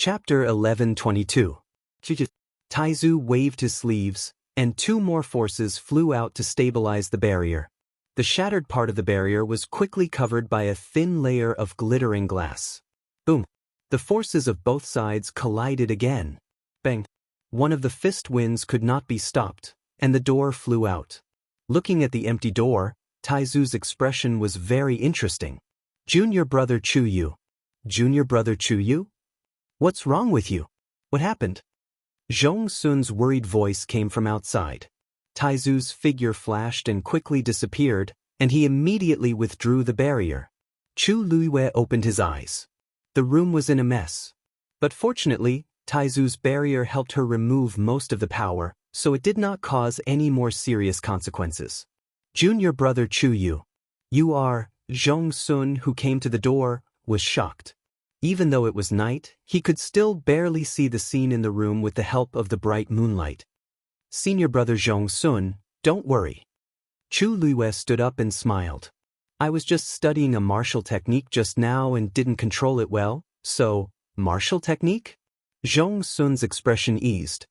Chapter 11:22. Taizu waved his sleeves, and two more forces flew out to stabilize the barrier. The shattered part of the barrier was quickly covered by a thin layer of glittering glass. Boom! The forces of both sides collided again. Bang! One of the fist winds could not be stopped, and the door flew out. Looking at the empty door, Taizu's expression was very interesting. Junior brother Chuyu. Junior brother Chuyu? What's wrong with you? What happened? Zhong Sun's worried voice came from outside. Taizu's figure flashed and quickly disappeared, and he immediately withdrew the barrier. Chu Luiwei opened his eyes. The room was in a mess. But fortunately, Taizu's barrier helped her remove most of the power, so it did not cause any more serious consequences. Junior brother Chuyu. You are, Zhong Sun, who came to the door, was shocked. Even though it was night, he could still barely see the scene in the room with the help of the bright moonlight. Senior brother Zhong Sun, don't worry. Chu Luiwei stood up and smiled. I was just studying a martial technique just now and didn't control it well, so, martial technique? Zhong Sun's expression eased.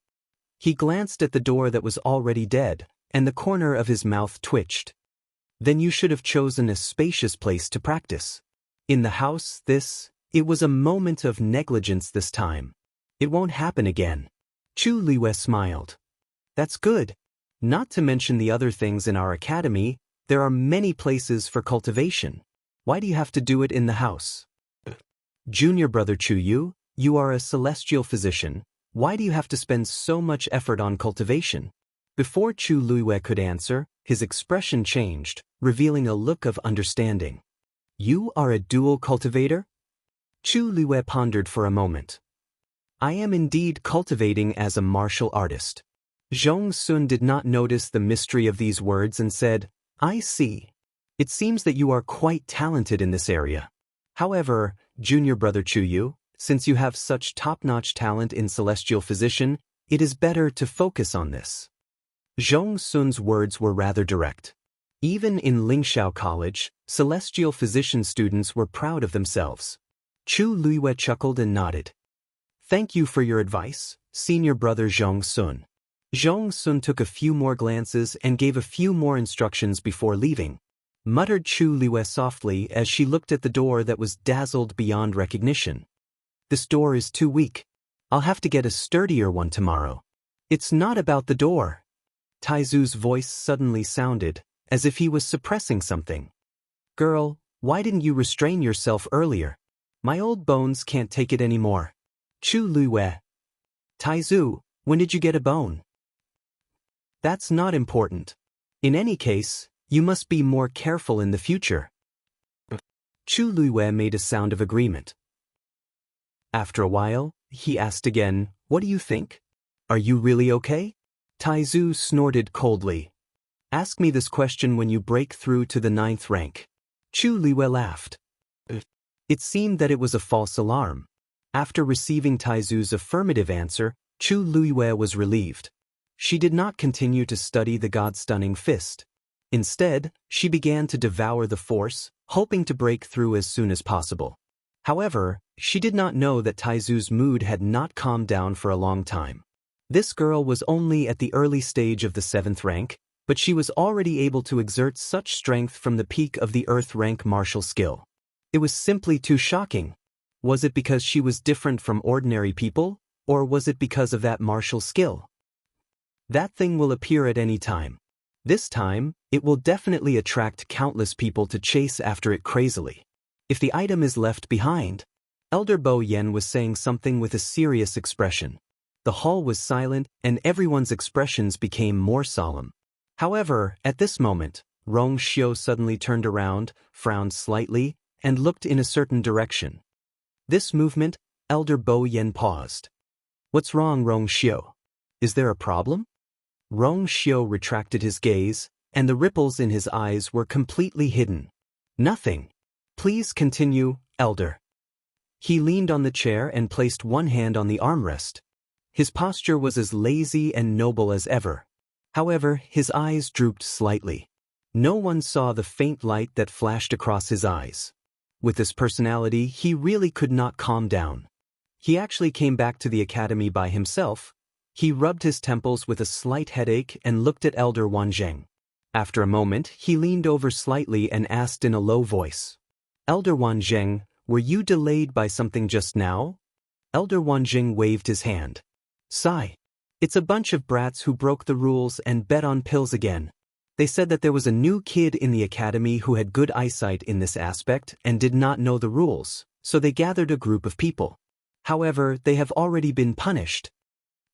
He glanced at the door that was already dead, and the corner of his mouth twitched. Then you should have chosen a spacious place to practice. In the house, it was a moment of negligence this time. It won't happen again. Chu Luiwei smiled. That's good. Not to mention the other things in our academy, there are many places for cultivation. Why do you have to do it in the house? Junior brother Chuyu, you are a celestial physician. Why do you have to spend so much effort on cultivation? Before Chu Luiwei could answer, his expression changed, revealing a look of understanding. You are a dual cultivator? Chu Luiwei pondered for a moment. I am indeed cultivating as a martial artist. Zhong Sun did not notice the mystery of these words and said, I see. It seems that you are quite talented in this area. However, junior brother Chuyu, since you have such top-notch talent in celestial physician, it is better to focus on this. Zhong Sun's words were rather direct. Even in Lingxiao College, celestial physician students were proud of themselves. Chu Luiwei chuckled and nodded. Thank you for your advice, senior brother Zhong Sun. Zhong Sun took a few more glances and gave a few more instructions before leaving. Muttered Chu Luiwei softly as she looked at the door that was dazzled beyond recognition. This door is too weak. I'll have to get a sturdier one tomorrow. It's not about the door. Taizu's voice suddenly sounded, as if he was suppressing something. Girl, why didn't you restrain yourself earlier? My old bones can't take it anymore. Chu Luiwei. Taizu, when did you get a bone? That's not important. In any case, you must be more careful in the future. Chu Luiwei made a sound of agreement. After a while, he asked again, what do you think? Are you really okay? Taizu snorted coldly. Ask me this question when you break through to the 9th rank. Chu Luiwei laughed. It seemed that it was a false alarm. After receiving Taizu's affirmative answer, Chu Luiwei was relieved. She did not continue to study the God-stunning fist. Instead, she began to devour the force, hoping to break through as soon as possible. However, she did not know that Taizu's mood had not calmed down for a long time. This girl was only at the early stage of the 7th rank, but she was already able to exert such strength from the peak of the Earth rank martial skill. It was simply too shocking. Was it because she was different from ordinary people, or was it because of that martial skill? That thing will appear at any time. This time, it will definitely attract countless people to chase after it crazily. If the item is left behind, Elder Bo Yen was saying something with a serious expression. The hall was silent, and everyone's expressions became more solemn. However, at this moment, Rong Xiu suddenly turned around, frowned slightly, and looked in a certain direction. This movement, Elder Bo Yen paused. What's wrong, Rong Xiu? Is there a problem? Rong Xiu retracted his gaze, and the ripples in his eyes were completely hidden. Nothing. Please continue, Elder. He leaned on the chair and placed one hand on the armrest. His posture was as lazy and noble as ever. However, his eyes drooped slightly. No one saw the faint light that flashed across his eyes. With this personality, he really could not calm down. He actually came back to the academy by himself. He rubbed his temples with a slight headache and looked at Elder Wanzheng. After a moment, he leaned over slightly and asked in a low voice, "Elder Wanzheng, were you delayed by something just now?" Elder Wanzheng waved his hand. "Sigh. It's a bunch of brats who broke the rules and bet on pills again. They said that there was a new kid in the academy who had good eyesight in this aspect and did not know the rules, so they gathered a group of people. However, they have already been punished."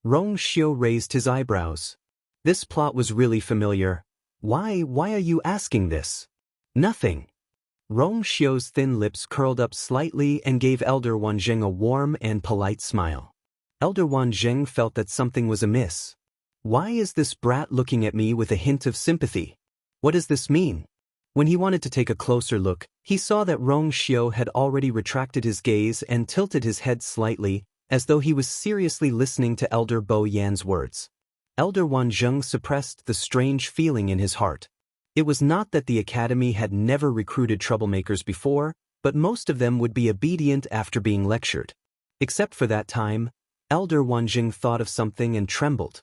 Rong Xiu raised his eyebrows. This plot was really familiar. Why are you asking this? Nothing. Rong Xiu's thin lips curled up slightly and gave Elder Wanzheng a warm and polite smile. Elder Wanzheng felt that something was amiss. Why is this brat looking at me with a hint of sympathy? What does this mean? When he wanted to take a closer look, he saw that Rong Xiu had already retracted his gaze and tilted his head slightly, as though he was seriously listening to Elder Bo Yan's words. Elder Wanzheng suppressed the strange feeling in his heart. It was not that the academy had never recruited troublemakers before, but most of them would be obedient after being lectured. Except for that time, Elder Wanzheng thought of something and trembled.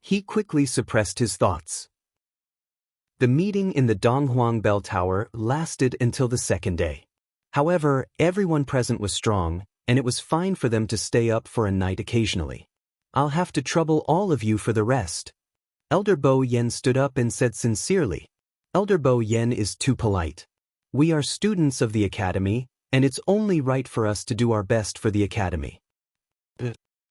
He quickly suppressed his thoughts. The meeting in the Donghuang Bell Tower lasted until the second day. However, everyone present was strong, and it was fine for them to stay up for a night occasionally. "I'll have to trouble all of you for the rest." Elder Bo Yan stood up and said sincerely, "Elder Bo Yan is too polite. We are students of the academy, and it's only right for us to do our best for the academy.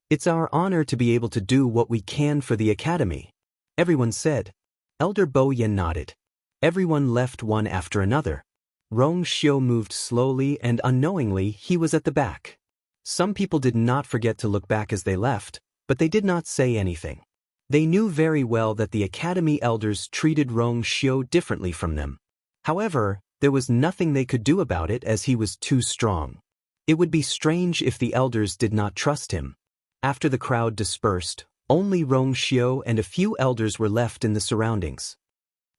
It's our honor to be able to do what we can for the academy," everyone said. Elder Bo Yan nodded. Everyone left one after another. Rong Xiu moved slowly and unknowingly he was at the back. Some people did not forget to look back as they left, but they did not say anything. They knew very well that the academy elders treated Rong Xiu differently from them. However, there was nothing they could do about it as he was too strong. It would be strange if the elders did not trust him. After the crowd dispersed, only Rong Xiu and a few elders were left in the surroundings.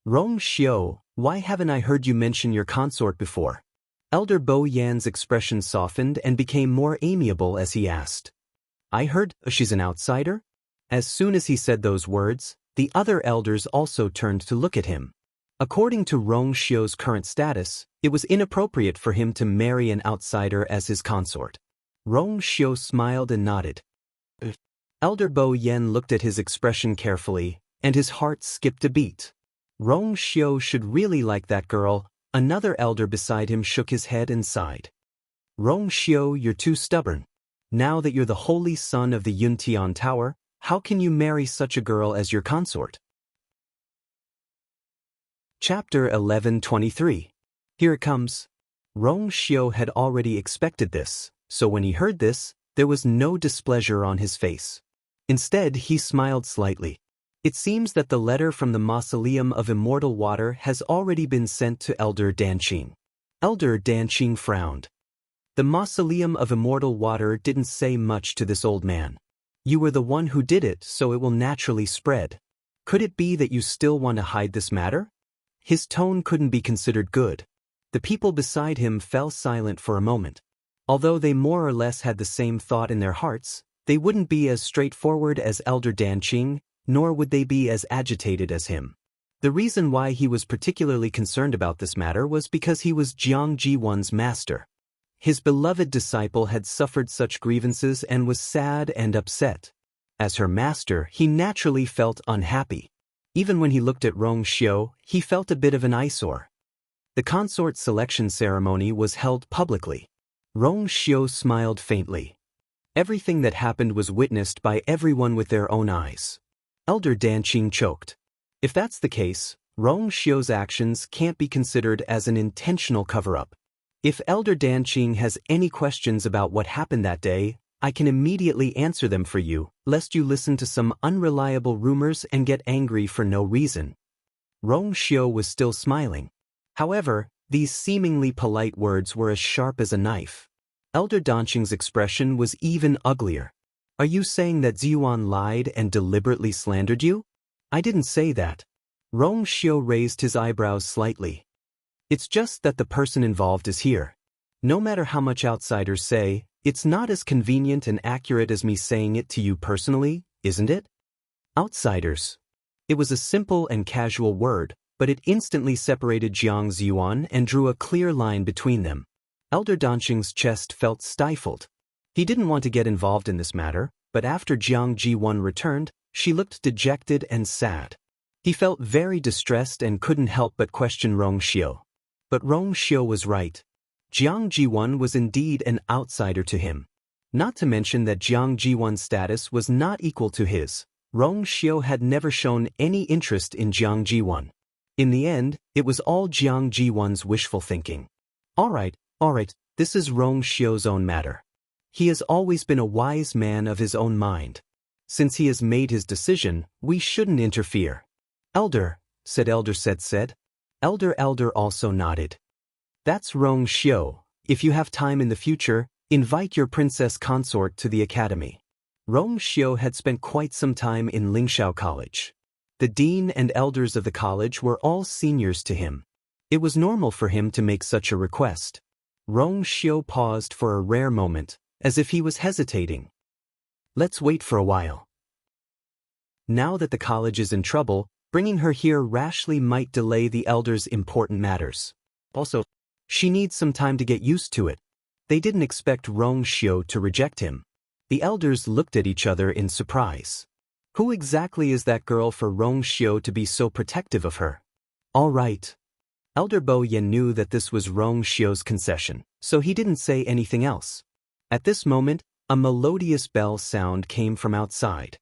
"Rong Xiu, why haven't I heard you mention your consort before?" Elder Bo Yan's expression softened and became more amiable as he asked. "I heard she's an outsider?" As soon as he said those words, the other elders also turned to look at him. According to Rong Xiu's current status, it was inappropriate for him to marry an outsider as his consort. Rong Xiu smiled and nodded. Elder Bo Yan looked at his expression carefully, and his heart skipped a beat. Rong Xiu should really like that girl. Another elder beside him shook his head and sighed. "Rong Xiu, you're too stubborn. Now that you're the holy son of the Yuntian Tower, how can you marry such a girl as your consort?" Chapter 11:23. Here it comes. Rong Xiu had already expected this, so when he heard this, there was no displeasure on his face. Instead, he smiled slightly. It seems that the letter from the Mausoleum of Immortal Water has already been sent to Elder Danqing. Elder Danqing frowned. The Mausoleum of Immortal Water didn't say much to this old man. You were the one who did it, so it will naturally spread. Could it be that you still want to hide this matter? His tone couldn't be considered good. The people beside him fell silent for a moment. Although they more or less had the same thought in their hearts, they wouldn't be as straightforward as Elder Danqing, nor would they be as agitated as him. The reason why he was particularly concerned about this matter was because he was Jiang Ji1's master. His beloved disciple had suffered such grievances and was sad and upset. As her master, he naturally felt unhappy. Even when he looked at Rong Xiu, he felt a bit of an eyesore. The consort selection ceremony was held publicly. Rong Xiu smiled faintly. Everything that happened was witnessed by everyone with their own eyes. Elder Danqing choked. If that's the case, Rong Xiu's actions can't be considered as an intentional cover-up. If Elder Danqing has any questions about what happened that day, I can immediately answer them for you, lest you listen to some unreliable rumors and get angry for no reason. Rong Xiu was still smiling. However, these seemingly polite words were as sharp as a knife. Elder Danqing's expression was even uglier. Are you saying that Ziyuan lied and deliberately slandered you? I didn't say that. Rong Xiu raised his eyebrows slightly. It's just that the person involved is here. No matter how much outsiders say, It's not as convenient and accurate as me saying it to you personally, isn't it? Outsiders. It was a simple and casual word, but it instantly separated Jiang Ziyuan and drew a clear line between them. Elder Danqing's chest felt stifled. He didn't want to get involved in this matter, but after Jiang Jiwan returned, she looked dejected and sad. He felt very distressed and couldn't help but question Rong Xiu. But Rong Xiu was right. Jiang Jiwan was indeed an outsider to him. Not to mention that Jiang Jiwan's status was not equal to his. Rong Xiu had never shown any interest in Jiang Jiwan. In the end, it was all Jiang Jiwan's wishful thinking. All right, this is Rong Xiu's own matter. He has always been a wise man of his own mind. Since he has made his decision, we shouldn't interfere. Elder, said Elder said. Elder also nodded. That's Rong Xiu. If you have time in the future, invite your princess consort to the academy. Rong Xiu had spent quite some time in Lingxiao College. The dean and elders of the college were all seniors to him. It was normal for him to make such a request. Rong Xiu paused for a rare moment, as if he was hesitating. Let's wait for a while. Now that the college is in trouble, bringing her here rashly might delay the elders' important matters. Also, she needs some time to get used to it. They didn't expect Rong Xiu to reject him. The elders looked at each other in surprise. Who exactly is that girl for Rong Xiu to be so protective of her? All right. Elder Bo Yen knew that this was Rong Xiu's concession, so he didn't say anything else. At this moment, a melodious bell sound came from outside.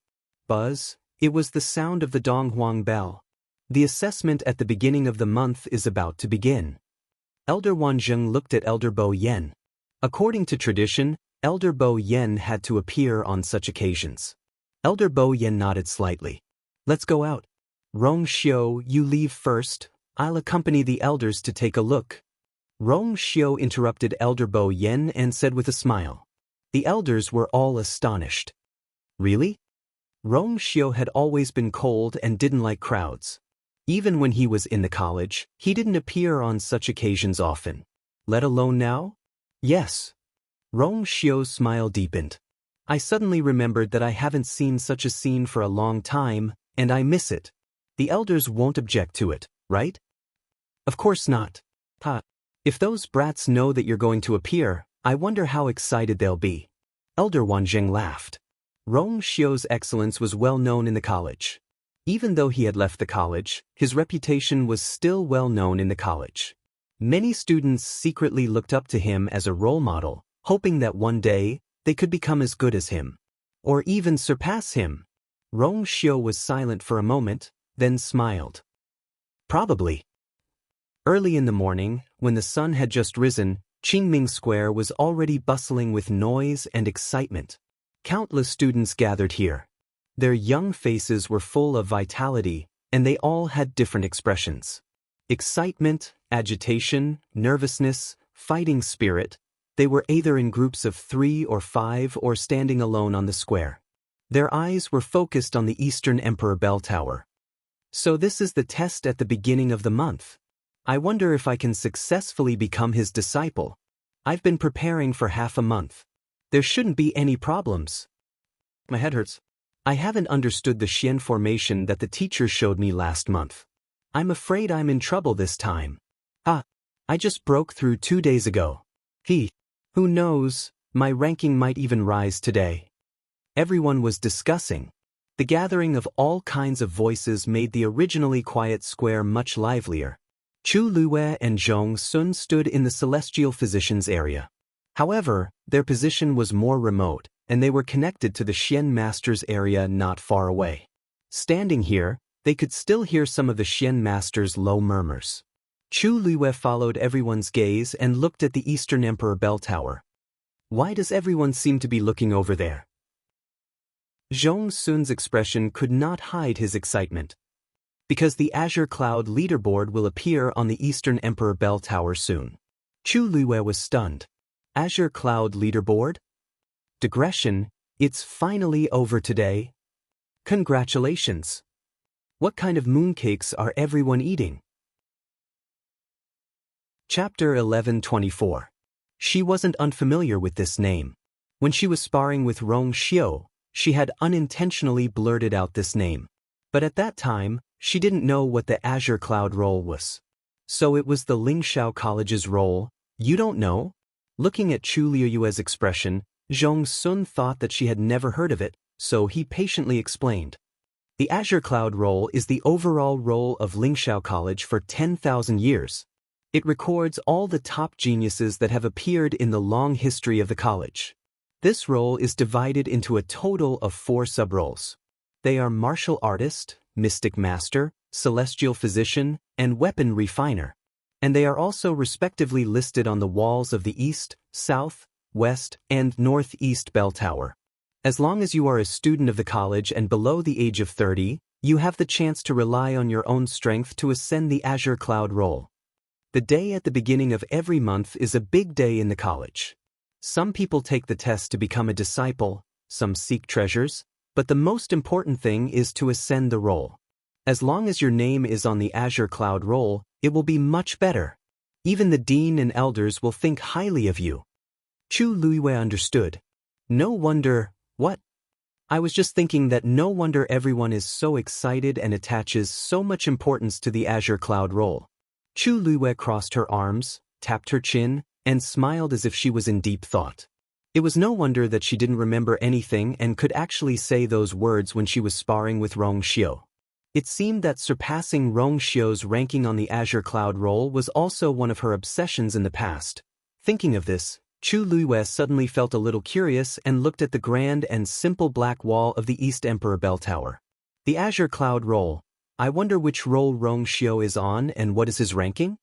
Buzz, it was the sound of the Donghuang bell. The assessment at the beginning of the month is about to begin. Elder Wanzheng looked at Elder Bo Yen. According to tradition, Elder Bo Yen had to appear on such occasions. Elder Bo Yen nodded slightly. Let's go out. Rong Xiu, you leave first. I'll accompany the elders to take a look. Rong Xiu interrupted Elder Bo Yen and said with a smile. The elders were all astonished. Really? Rong Xiu had always been cold and didn't like crowds. Even when he was in the college, he didn't appear on such occasions often. Let alone now? Yes. Rong Xiu's smile deepened. I suddenly remembered that I haven't seen such a scene for a long time, and I miss it. The elders won't object to it, right? Of course not. If those brats know that you're going to appear, I wonder how excited they'll be. Elder Wanzheng laughed. Rong Xiu's excellence was well known in the college. Even though he had left the college, his reputation was still well known in the college. Many students secretly looked up to him as a role model, hoping that one day, they could become as good as him. Or even surpass him. Rong Xiu was silent for a moment, then smiled. Probably. Early in the morning, when the sun had just risen, Qingming Square was already bustling with noise and excitement. Countless students gathered here. Their young faces were full of vitality, and they all had different expressions. Excitement, agitation, nervousness, fighting spirit. They were either in groups of 3 or 5 or standing alone on the square. Their eyes were focused on the Eastern Emperor Bell Tower. So this is the test at the beginning of the month. I wonder if I can successfully become his disciple. I've been preparing for half a month. There shouldn't be any problems. My head hurts. I haven't understood the Xian formation that the teacher showed me last month. I'm afraid I'm in trouble this time. I just broke through 2 days ago. Who knows, my ranking might even rise today. Everyone was discussing. The gathering of all kinds of voices made the originally quiet square much livelier. Chu Luwe and Zhong Sun stood in the celestial physician's area. However, their position was more remote, and they were connected to the Xian master's area not far away. Standing here, they could still hear some of the Xian master's low murmurs. Chu Luwe followed everyone's gaze and looked at the Eastern Emperor Bell Tower. Why does everyone seem to be looking over there? Zhong Sun's expression could not hide his excitement. Because the Azure Cloud leaderboard will appear on the Eastern Emperor Bell Tower soon. Chu Luwe was stunned. Azure Cloud leaderboard? Digression, it's finally over today. Congratulations. What kind of mooncakes are everyone eating? Chapter 1124. She wasn't unfamiliar with this name. When she was sparring with Rong Xiu, she had unintentionally blurted out this name. But at that time, she didn't know what the Azure Cloud role was. So it was the Lingxiao College's role. You don't know? Looking at Chu Liuyue's expression, Zhong Sun thought that she had never heard of it, so he patiently explained. The Azure Cloud role is the overall role of Lingxiao College for 10,000 years. It records all the top geniuses that have appeared in the long history of the college. This role is divided into a total of 4 sub-roles. They are martial artist, mystic master, celestial physician, and weapon refiner. And they are also respectively listed on the walls of the east, south, west, and northeast bell tower. As long as you are a student of the college and below the age of 30, you have the chance to rely on your own strength to ascend the Azure Cloud role. The day at the beginning of every month is a big day in the college. Some people take the test to become a disciple, some seek treasures, but the most important thing is to ascend the role. As long as your name is on the Azure Cloud role, it will be much better. Even the dean and elders will think highly of you. Chu Luiyue understood. No wonder, what? I was just thinking that no wonder everyone is so excited and attaches so much importance to the Azure Cloud role. Chu Luiyue crossed her arms, tapped her chin, and smiled as if she was in deep thought. It was no wonder that she didn't remember anything and could actually say those words when she was sparring with Rong Xiu. It seemed that surpassing Rong Xiu's ranking on the Azure Cloud role was also one of her obsessions in the past. Thinking of this, Chu Luiyue suddenly felt a little curious and looked at the grand and simple black wall of the East Emperor Bell Tower. The Azure Cloud role. I wonder which role Rong Xiu is on and what is his ranking?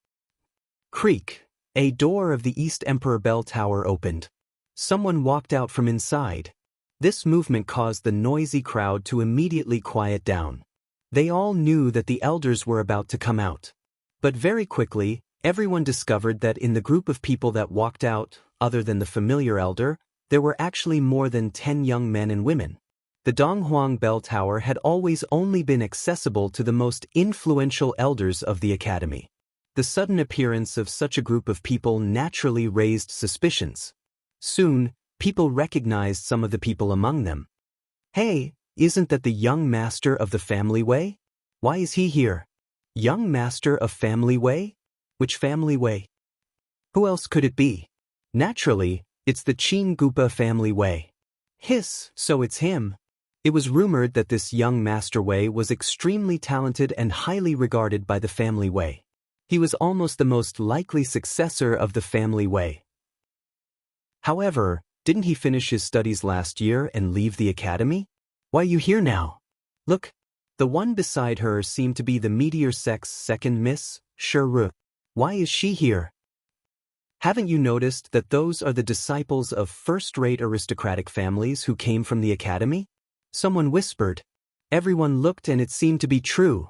Creak. A door of the East Emperor Bell Tower opened. Someone walked out from inside. This movement caused the noisy crowd to immediately quiet down. They all knew that the elders were about to come out. But very quickly, everyone discovered that in the group of people that walked out, other than the familiar elder, there were actually more than 10 young men and women. The Donghuang Bell Tower had always only been accessible to the most influential elders of the academy. The sudden appearance of such a group of people naturally raised suspicions. Soon, people recognized some of the people among them. Hey, isn't that the young master of the family way? Why is he here? Young master of family way? Which family way? Who else could it be? Naturally, it's the Qin Gupa family way. Hiss, so it's him. It was rumored that this young master Wei was extremely talented and highly regarded by the family Wei. He was almost the most likely successor of the family Wei. However, didn't he finish his studies last year and leave the academy? Why are you here now? Look, the one beside her seemed to be the Meteor Sect's second Miss, Shiru. Why is she here? Haven't you noticed that those are the disciples of first-rate aristocratic families who came from the academy? Someone whispered. Everyone looked and it seemed to be true.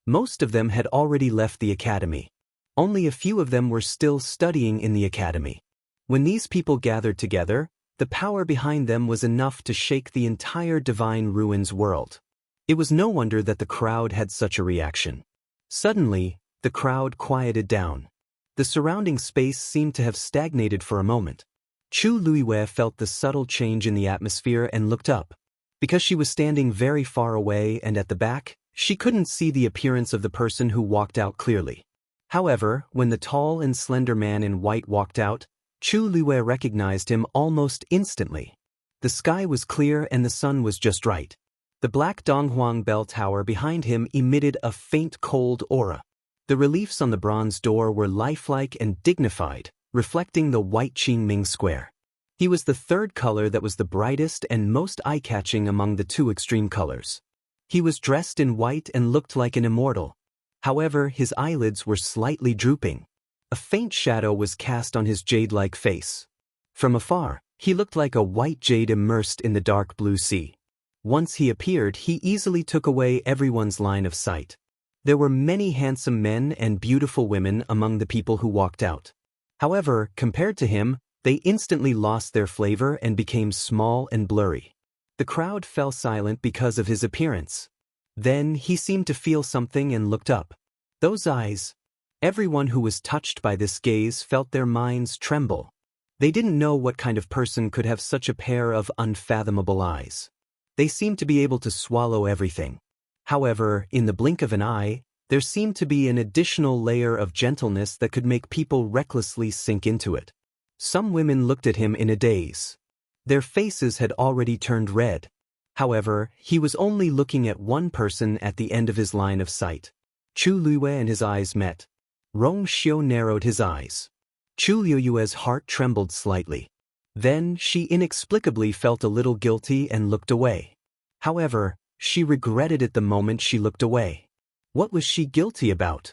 Most of them had already left the academy. Only a few of them were still studying in the academy. When these people gathered together, the power behind them was enough to shake the entire Divine Ruins world. It was no wonder that the crowd had such a reaction. Suddenly, the crowd quieted down. The surrounding space seemed to have stagnated for a moment. Chu Luiyue felt the subtle change in the atmosphere and looked up. Because she was standing very far away and at the back, she couldn't see the appearance of the person who walked out clearly. However, when the tall and slender man in white walked out, Chu Luiyue recognized him almost instantly. The sky was clear and the sun was just right. The black Donghuang Bell Tower behind him emitted a faint cold aura. The reliefs on the bronze door were lifelike and dignified, reflecting the white Qingming square. He was the third color that was the brightest and most eye-catching among the 2 extreme colors. He was dressed in white and looked like an immortal. However, his eyelids were slightly drooping. A faint shadow was cast on his jade-like face. From afar, he looked like a white jade immersed in the dark blue sea. Once he appeared, he easily took away everyone's line of sight. There were many handsome men and beautiful women among the people who walked out. However, compared to him, they instantly lost their flavor and became small and blurry. The crowd fell silent because of his appearance. Then he seemed to feel something and looked up. Those eyes. Everyone who was touched by this gaze felt their minds tremble. They didn't know what kind of person could have such a pair of unfathomable eyes. They seemed to be able to swallow everything. However, in the blink of an eye, there seemed to be an additional layer of gentleness that could make people recklessly sink into it. Some women looked at him in a daze. Their faces had already turned red. However, he was only looking at one person at the end of his line of sight. Chu Luiyue and his eyes met. Rong Xiu narrowed his eyes. Chu Luiyue's heart trembled slightly. Then she inexplicably felt a little guilty and looked away. However, she regretted it the moment she looked away. What was she guilty about?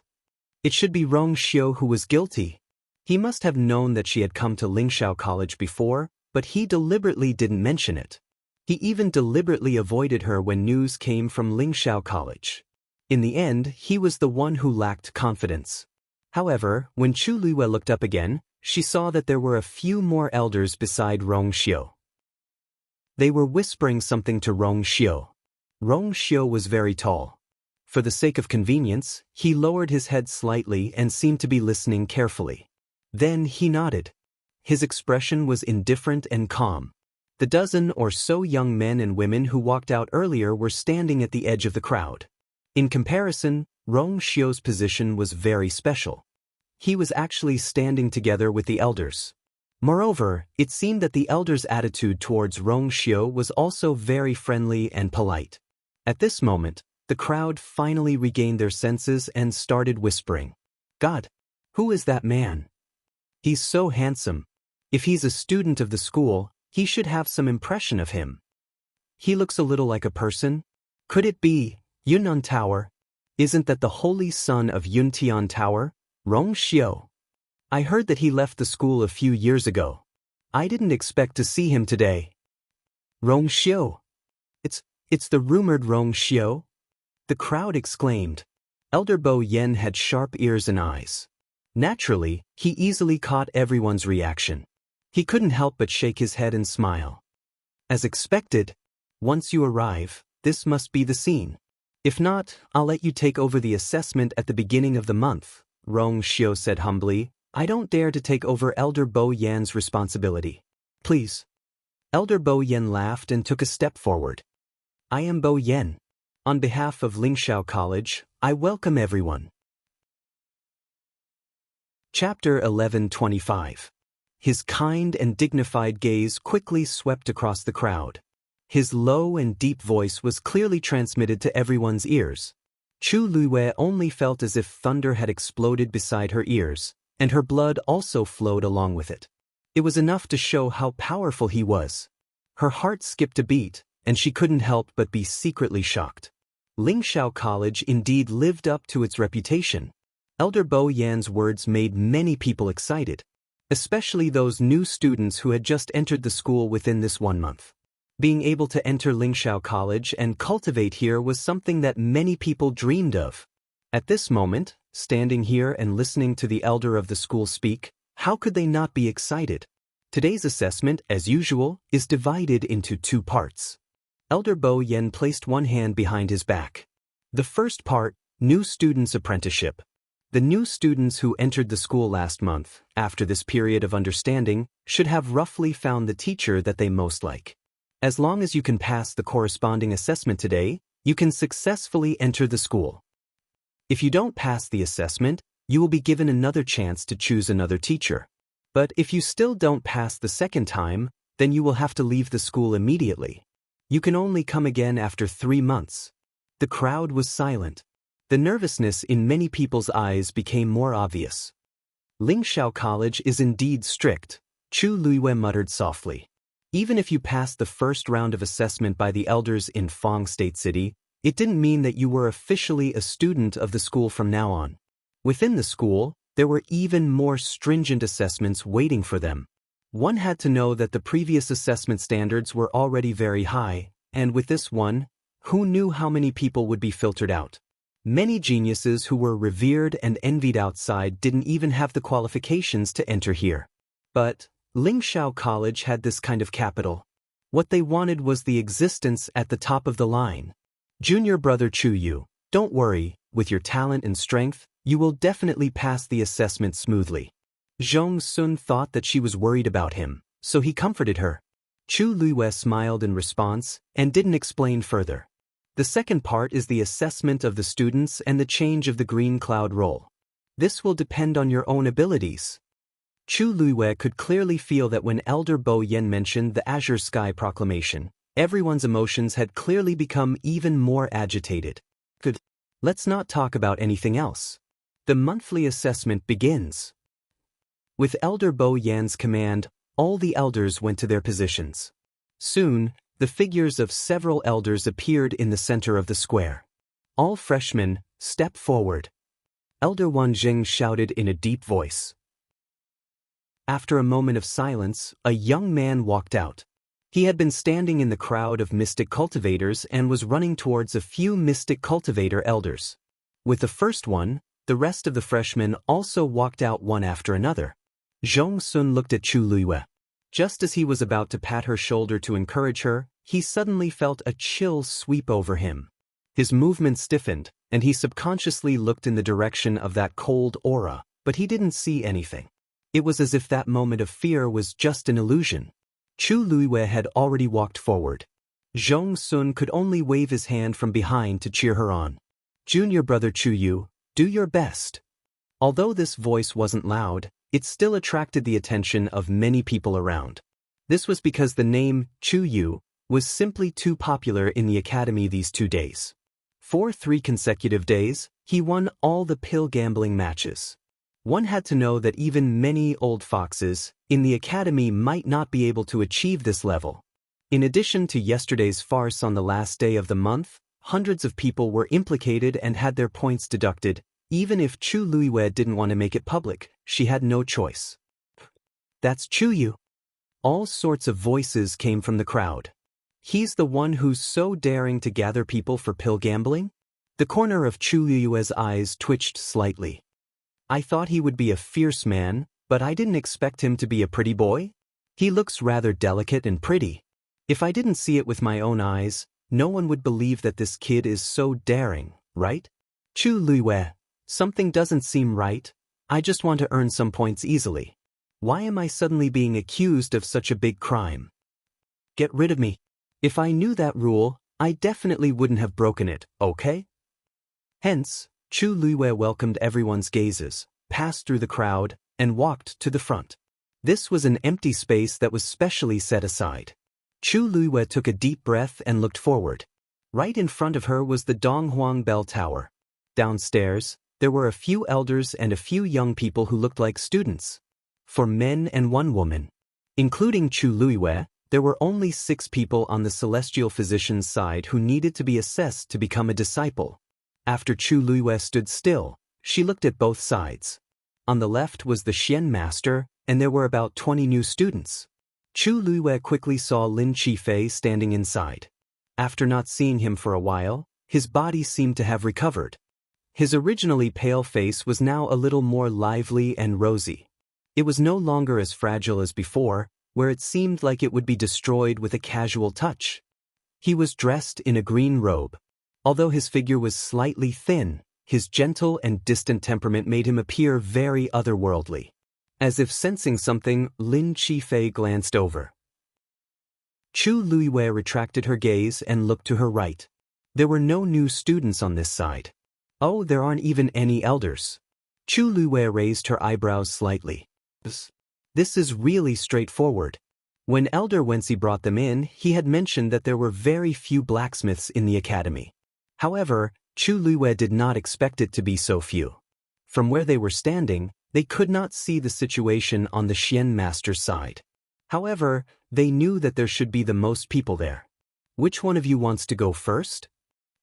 It should be Rong Xiu who was guilty. He must have known that she had come to Lingxiao College before, but he deliberately didn't mention it. He even deliberately avoided her when news came from Lingxiao College. In the end, he was the one who lacked confidence. However, when Chu Luiyue looked up again, she saw that there were a few more elders beside Rong Xiu. They were whispering something to Rong Xiu. Rong Xiu was very tall. For the sake of convenience, he lowered his head slightly and seemed to be listening carefully. Then he nodded. His expression was indifferent and calm. The dozen or so young men and women who walked out earlier were standing at the edge of the crowd. In comparison, Rong Xiu's position was very special. He was actually standing together with the elders. Moreover, it seemed that the elders' attitude towards Rong Xiu was also very friendly and polite. At this moment, the crowd finally regained their senses and started whispering. God, who is that man? He's so handsome. If he's a student of the school, he should have some impression of him. He looks a little like a person. Could it be Yunnan Tower? Isn't that the holy son of Yuntian Tower, Rong Xiu? I heard that he left the school a few years ago. I didn't expect to see him today. Rong Xiu. It's the rumored Rong Xiu? The crowd exclaimed. Elder Bo Yen had sharp ears and eyes. Naturally, he easily caught everyone's reaction. He couldn't help but shake his head and smile. As expected, once you arrive, this must be the scene. If not, I'll let you take over the assessment at the beginning of the month, Rong Xiu said humbly. I don't dare to take over Elder Bo Yan's responsibility. Please. Elder Bo Yan laughed and took a step forward. I am Bo Yan. On behalf of Lingxiao College, I welcome everyone. Chapter 1125. His kind and dignified gaze quickly swept across the crowd. His low and deep voice was clearly transmitted to everyone's ears. Chu Luiyue only felt as if thunder had exploded beside her ears, and her blood also flowed along with it. It was enough to show how powerful he was. Her heart skipped a beat, and she couldn't help but be secretly shocked. Lingxiao College indeed lived up to its reputation. Elder Bo Yan's words made many people excited, especially those new students who had just entered the school within this 1 month. Being able to enter Lingxiao College and cultivate here was something that many people dreamed of. At this moment, standing here and listening to the elder of the school speak, how could they not be excited? Today's assessment, as usual, is divided into 2 parts. Elder Bo Yan placed one hand behind his back. The first part, New Students' Apprenticeship. The new students who entered the school last month, after this period of understanding, should have roughly found the teacher that they most like. As long as you can pass the corresponding assessment today, you can successfully enter the school. If you don't pass the assessment, you will be given another chance to choose another teacher. But if you still don't pass the second time, then you will have to leave the school immediately. You can only come again after 3 months. The crowd was silent. The nervousness in many people's eyes became more obvious. Lingxiao College is indeed strict, Chu Luiyue muttered softly. Even if you passed the first round of assessment by the elders in Fang State City, it didn't mean that you were officially a student of the school from now on. Within the school, there were even more stringent assessments waiting for them. One had to know that the previous assessment standards were already very high, and with this one, who knew how many people would be filtered out? Many geniuses who were revered and envied outside didn't even have the qualifications to enter here. But Lingxiao College had this kind of capital. What they wanted was the existence at the top of the line. Junior brother Chu Yu, don't worry, with your talent and strength, you will definitely pass the assessment smoothly. Zhong Sun thought that she was worried about him, so he comforted her. Chu Luiyue smiled in response and didn't explain further. The second part is the assessment of the students and the change of the green cloud role. This will depend on your own abilities. Chu Luiyue could clearly feel that when Elder Bo Yen mentioned the Azure Sky proclamation, everyone's emotions had clearly become even more agitated. Good. Let's not talk about anything else. The monthly assessment begins. With Elder Bo Yan's command, all the elders went to their positions. Soon, the figures of several elders appeared in the center of the square. All freshmen, step forward. Elder Wanjing shouted in a deep voice. After a moment of silence, a young man walked out. He had been standing in the crowd of mystic cultivators and was running towards a few mystic cultivator elders. With the first one, the rest of the freshmen also walked out one after another. Zhong Sun looked at Chu Luiyue. Just as he was about to pat her shoulder to encourage her, he suddenly felt a chill sweep over him. His movement stiffened, and he subconsciously looked in the direction of that cold aura, but he didn't see anything. It was as if that moment of fear was just an illusion. Chu Luiyue had already walked forward. Zhong Sun could only wave his hand from behind to cheer her on. Junior brother Chu Yu, do your best. Although this voice wasn't loud, it still attracted the attention of many people around. This was because the name Chu Yu was simply too popular in the academy these 2 days. For 3 consecutive days, he won all the pill gambling matches. One had to know that even many old foxes in the academy might not be able to achieve this level. In addition to yesterday's farce on the last day of the month, hundreds of people were implicated and had their points deducted. Even if Chu Luiyue didn't want to make it public, she had no choice. That's Chu Yu. All sorts of voices came from the crowd. He's the one who's so daring to gather people for pill gambling? The corner of Chu Luiyue's eyes twitched slightly. I thought he would be a fierce man, but I didn't expect him to be a pretty boy. He looks rather delicate and pretty. If I didn't see it with my own eyes, no one would believe that this kid is so daring, right? Chu Luiyue. Something doesn't seem right. I just want to earn some points easily. Why am I suddenly being accused of such a big crime? Get rid of me. If I knew that rule, I definitely wouldn't have broken it, okay? Hence, Chu Luiyue welcomed everyone's gazes, passed through the crowd, and walked to the front. This was an empty space that was specially set aside. Chu Luiyue took a deep breath and looked forward. Right in front of her was the Donghuang Bell Tower. Downstairs, there were a few elders and a few young people who looked like students. 4 men and 1 woman. Including Chu Luiyue, there were only 6 people on the celestial physician's side who needed to be assessed to become a disciple. After Chu Luiyue stood still, she looked at both sides. On the left was the Xian master, and there were about 20 new students. Chu Luiyue quickly saw Lin Qifei standing inside. After not seeing him for a while, his body seemed to have recovered. His originally pale face was now a little more lively and rosy. It was no longer as fragile as before, where it seemed like it would be destroyed with a casual touch. He was dressed in a green robe. Although his figure was slightly thin, his gentle and distant temperament made him appear very otherworldly. As if sensing something, Lin Qifei glanced over. Chu Luiyue retracted her gaze and looked to her right. There were no new students on this side. Oh, there aren't even any elders. Chu Luiyue raised her eyebrows slightly. This is really straightforward. When Elder Wensi brought them in, he had mentioned that there were very few blacksmiths in the academy. However, Chu Luiyue did not expect it to be so few. From where they were standing, they could not see the situation on the Xian master's side. However, they knew that there should be the most people there. Which one of you wants to go first?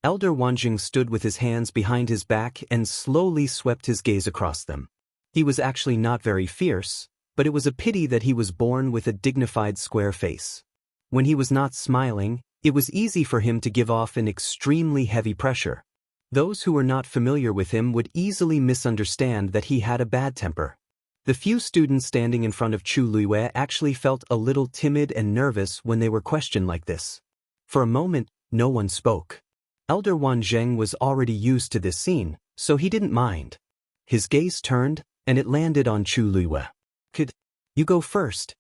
Elder Wanjing stood with his hands behind his back and slowly swept his gaze across them. He was actually not very fierce, but it was a pity that he was born with a dignified square face. When he was not smiling, it was easy for him to give off an extremely heavy pressure. Those who were not familiar with him would easily misunderstand that he had a bad temper. The few students standing in front of Chu Luiyue actually felt a little timid and nervous when they were questioned like this. For a moment, no one spoke. Elder Wanzheng was already used to this scene, so he didn't mind. His gaze turned, and it landed on Chu Luiyue. Could you go first?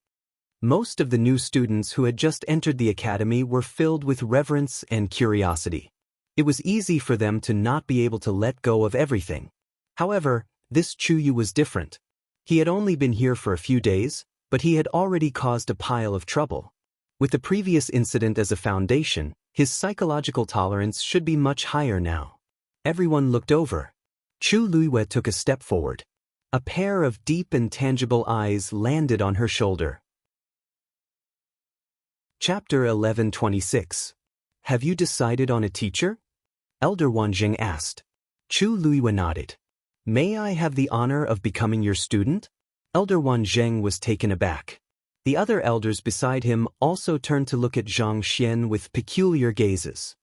Most of the new students who had just entered the academy were filled with reverence and curiosity. It was easy for them to not be able to let go of everything. However, this Chuyu was different. He had only been here for a few days, but he had already caused a pile of trouble. With the previous incident as a foundation, his psychological tolerance should be much higher now. Everyone looked over. Chu Luiwei took a step forward. A pair of deep and tangible eyes landed on her shoulder. Chapter 11:26. Have you decided on a teacher? Elder Wanzheng asked. Chu Luiwei nodded. May I have the honor of becoming your student? Elder Wanzheng was taken aback. The other elders beside him also turned to look at Zhang Xian with peculiar gazes.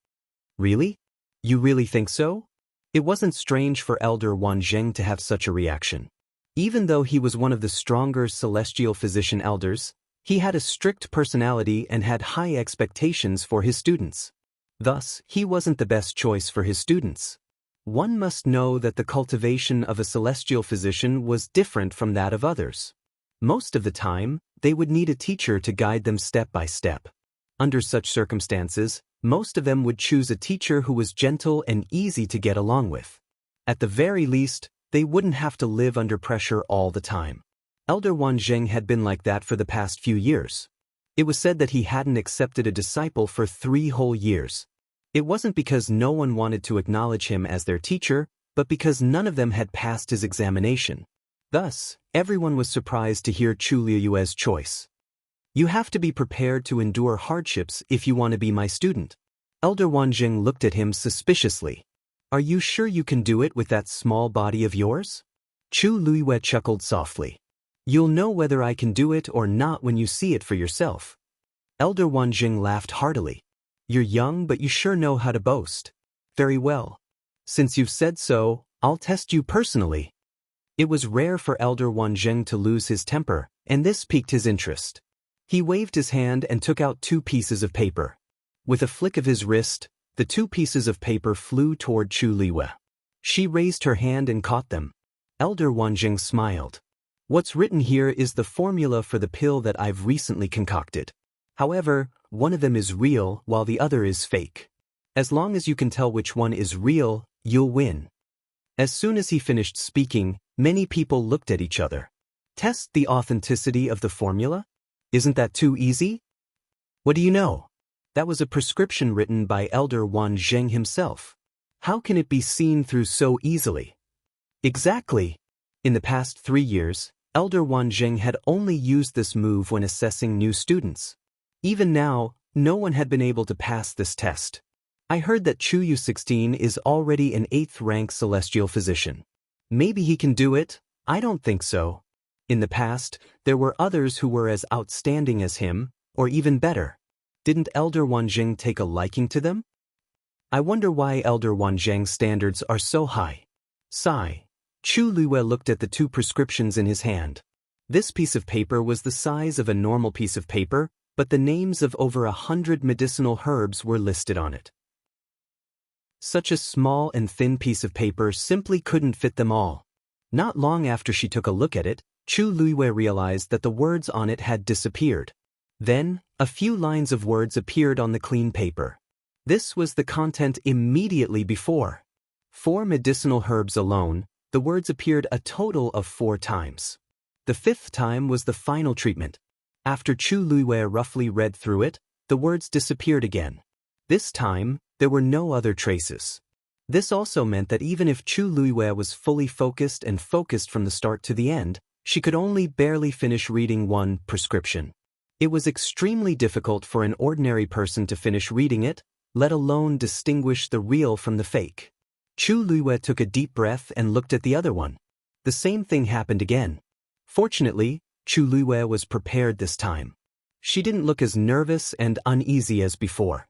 Really? You really think so? It wasn't strange for Elder Wanzheng to have such a reaction. Even though he was one of the stronger celestial physician elders, he had a strict personality and had high expectations for his students. Thus, he wasn't the best choice for his students. One must know that the cultivation of a celestial physician was different from that of others. Most of the time, they would need a teacher to guide them step by step. Under such circumstances, most of them would choose a teacher who was gentle and easy to get along with. At the very least, they wouldn't have to live under pressure all the time. Elder Wanzheng had been like that for the past few years. It was said that he hadn't accepted a disciple for 3 whole years. It wasn't because no one wanted to acknowledge him as their teacher, but because none of them had passed his examination. Thus, everyone was surprised to hear Chu Liuyue's choice. You have to be prepared to endure hardships if you want to be my student. Elder Wanzheng looked at him suspiciously. Are you sure you can do it with that small body of yours? Chu Luiyue chuckled softly. You'll know whether I can do it or not when you see it for yourself. Elder Wanzheng laughed heartily. You're young, but you sure know how to boast. Very well. Since you've said so, I'll test you personally. It was rare for Elder Wanzheng to lose his temper, and this piqued his interest. He waved his hand and took out 2 pieces of paper. With a flick of his wrist, the 2 pieces of paper flew toward Chu Liuyue. She raised her hand and caught them. Elder Wanzheng smiled. What's written here is the formula for the pill that I've recently concocted. However, one of them is real while the other is fake. As long as you can tell which one is real, you'll win. As soon as he finished speaking, many people looked at each other. Test the authenticity of the formula? Isn't that too easy? What do you know? That was a prescription written by Elder Wanzheng himself. How can it be seen through so easily? Exactly. In the past 3 years, Elder Wanzheng had only used this move when assessing new students. Even now, no one had been able to pass this test. I heard that Chuyu 16 is already an 8th rank celestial physician. Maybe he can do it? I don't think so. In the past, there were others who were as outstanding as him, or even better. Didn't Elder Wanzheng take a liking to them? I wonder why Elder Wanzheng's standards are so high. Sigh. Chu Luiyue looked at the 2 prescriptions in his hand. This piece of paper was the size of a normal piece of paper, but the names of over 100 medicinal herbs were listed on it. Such a small and thin piece of paper simply couldn't fit them all. Not long after she took a look at it, Chu Luiyue realized that the words on it had disappeared. Then, a few lines of words appeared on the clean paper. This was the content immediately before. 4 medicinal herbs alone, the words appeared a total of 4 times. The 5th time was the final treatment. After Chu Luiyue roughly read through it, the words disappeared again. This time, there were no other traces. This also meant that even if Chu Luiyue was fully focused from the start to the end, she could only barely finish reading 1 prescription. It was extremely difficult for an ordinary person to finish reading it, let alone distinguish the real from the fake. Chu Luiyue took a deep breath and looked at the other one. The same thing happened again. Fortunately, Chu Luiyue was prepared this time. She didn't look as nervous and uneasy as before.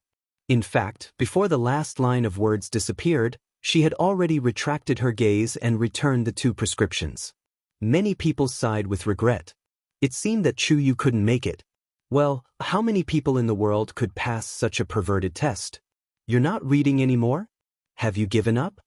In fact, before the last line of words disappeared, she had already retracted her gaze and returned the 2 prescriptions. Many people sighed with regret. It seemed that Chuyu couldn't make it. Well, how many people in the world could pass such a perverted test? You're not reading anymore? Have you given up?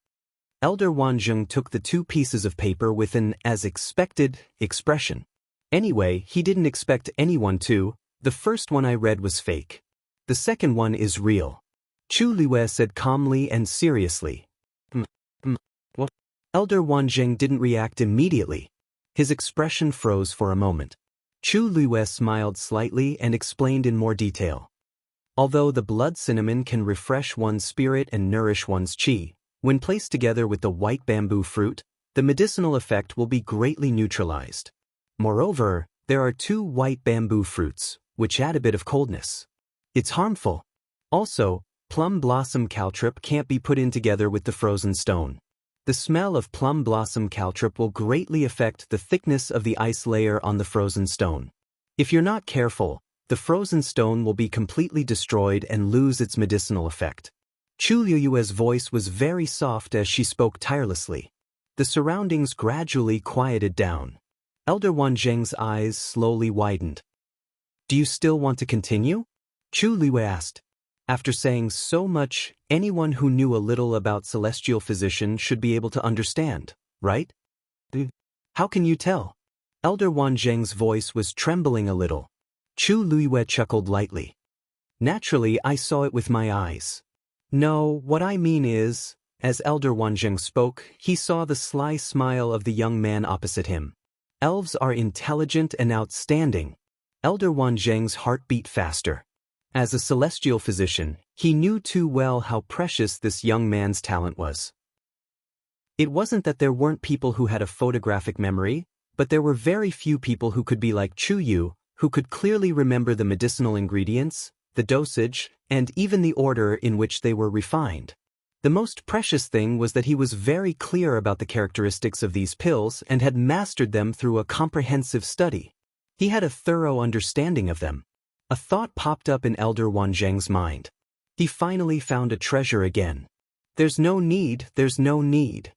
Elder Wanzheng took the 2 pieces of paper with an as expected expression. Anyway, he didn't expect anyone to. The first one I read was fake. The second one is real. Chu Liwei said calmly and seriously. What? Elder Wanzheng didn't react immediately. His expression froze for a moment. Chu Liwei smiled slightly and explained in more detail. Although the blood cinnamon can refresh one's spirit and nourish one's qi, when placed together with the white bamboo fruit, the medicinal effect will be greatly neutralized. Moreover, there are 2 white bamboo fruits, which add a bit of coldness. It's harmful. Also, plum blossom caltrip can't be put in together with the frozen stone. The smell of plum blossom caltrip will greatly affect the thickness of the ice layer on the frozen stone. If you're not careful, the frozen stone will be completely destroyed and lose its medicinal effect. Chu Liyue's voice was very soft as she spoke tirelessly. The surroundings gradually quieted down. Elder Wanzheng's eyes slowly widened. Do you still want to continue? Chu Liwei asked. After saying so much, anyone who knew a little about celestial physician should be able to understand, right? How can you tell? Elder Wanzheng's voice was trembling a little. Chu Liwei chuckled lightly. Naturally, I saw it with my eyes. No, what I mean is, as Elder Wanzheng spoke, he saw the sly smile of the young man opposite him. Elves are intelligent and outstanding. Elder Wanzheng's heart beat faster. As a celestial physician, he knew too well how precious this young man's talent was. It wasn't that there weren't people who had a photographic memory, but there were very few people who could be like Chu Yu, who could clearly remember the medicinal ingredients, the dosage, and even the order in which they were refined. The most precious thing was that he was very clear about the characteristics of these pills and had mastered them through a comprehensive study. He had a thorough understanding of them. A thought popped up in Elder Wanzheng's mind. He finally found a treasure again. There's no need, there's no need.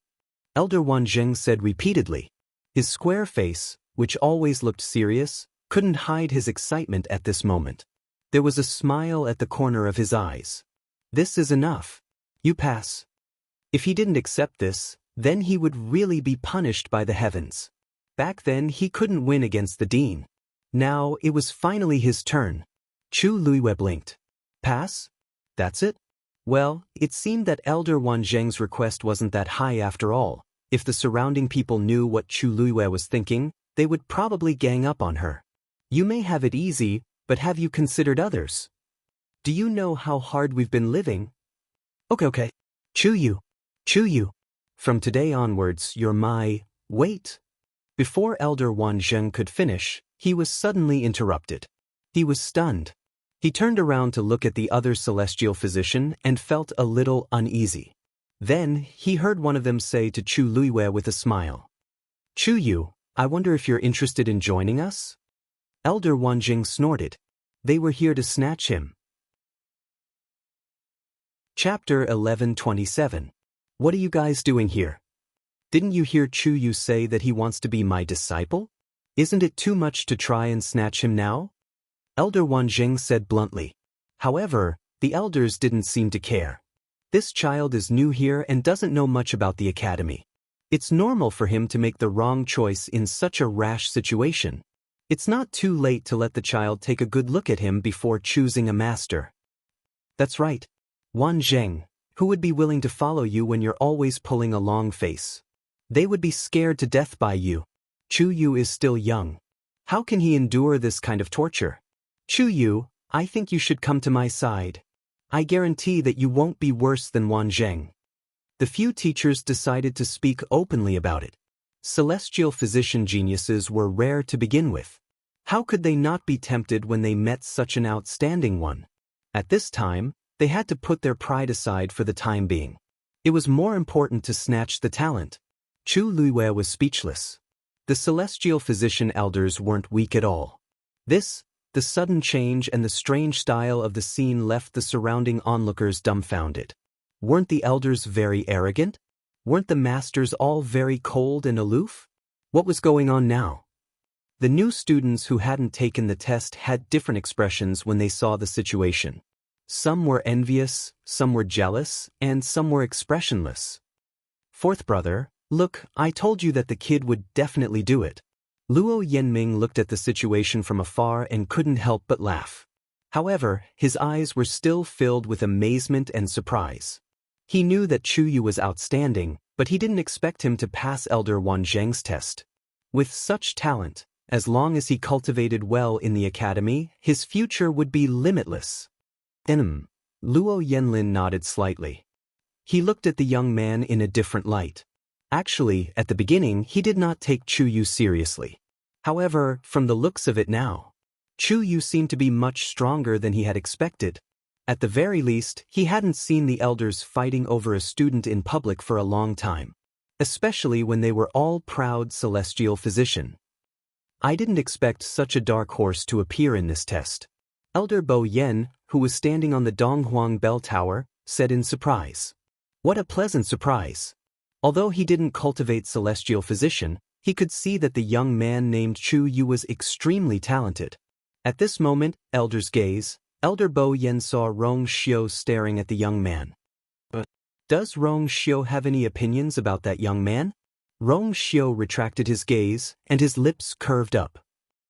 Elder Wanzheng said repeatedly. His square face, which always looked serious, couldn't hide his excitement at this moment. There was a smile at the corner of his eyes. This is enough. You pass. If he didn't accept this, then he would really be punished by the heavens. Back then he couldn't win against the dean. Now it was finally his turn. Chu Liwei blinked. Pass? That's it? Well, it seemed that Elder Wanzheng's request wasn't that high after all. If the surrounding people knew what Chu Liwei was thinking, they would probably gang up on her. You may have it easy, but have you considered others? Do you know how hard we've been living? Okay. Chu Yu. From today onwards, you're my... Wait. Before Elder Wanzheng could finish, he was suddenly interrupted. He was stunned. He turned around to look at the other celestial physician and felt a little uneasy. Then, he heard one of them say to Chu Liwei with a smile. Chu Yu, I wonder if you're interested in joining us? Elder Wanzheng snorted. They were here to snatch him. Chapter 1127. What are you guys doing here? Didn't you hear Chu Yu say that he wants to be my disciple? Isn't it too much to try and snatch him now? Elder Wanzheng said bluntly. However, the elders didn't seem to care. This child is new here and doesn't know much about the academy. It's normal for him to make the wrong choice in such a rash situation. It's not too late to let the child take a good look at him before choosing a master. That's right. Wanzheng, who would be willing to follow you when you're always pulling a long face? They would be scared to death by you. Chu Yu is still young. How can he endure this kind of torture? Chu Yu, I think you should come to my side. I guarantee that you won't be worse than Wanzheng. The few teachers decided to speak openly about it. Celestial physician geniuses were rare to begin with. How could they not be tempted when they met such an outstanding one? At this time, they had to put their pride aside for the time being. It was more important to snatch the talent. Chu Liwei was speechless. The celestial physician elders weren't weak at all. The sudden change and the strange style of the scene left the surrounding onlookers dumbfounded. Weren't the elders very arrogant? Weren't the masters all very cold and aloof? What was going on now? The new students who hadn't taken the test had different expressions when they saw the situation. Some were envious, some were jealous, and some were expressionless. Fourth brother, look, I told you that the kid would definitely do it. Luo Yanming looked at the situation from afar and couldn't help but laugh. However, his eyes were still filled with amazement and surprise. He knew that Chu Yu was outstanding, but he didn't expect him to pass Elder Wan Zheng's test. With such talent, as long as he cultivated well in the academy, his future would be limitless. Luo Yanlin nodded slightly. He looked at the young man in a different light. Actually, at the beginning, he did not take Chu Yu seriously. However, from the looks of it now, Chu Yu seemed to be much stronger than he had expected. At the very least, he hadn't seen the elders fighting over a student in public for a long time, especially when they were all proud celestial physician. I didn't expect such a dark horse to appear in this test. Elder Bo Yen, who was standing on the Donghuang Bell Tower, said in surprise. What a pleasant surprise. Although he didn't cultivate celestial physician, he could see that the young man named Chu Yu was extremely talented. At this moment, Elder's gaze, Elder Bo Yen saw Rong Xiu staring at the young man. But does Rong Xiu have any opinions about that young man? Rong Xiu retracted his gaze, and his lips curved up.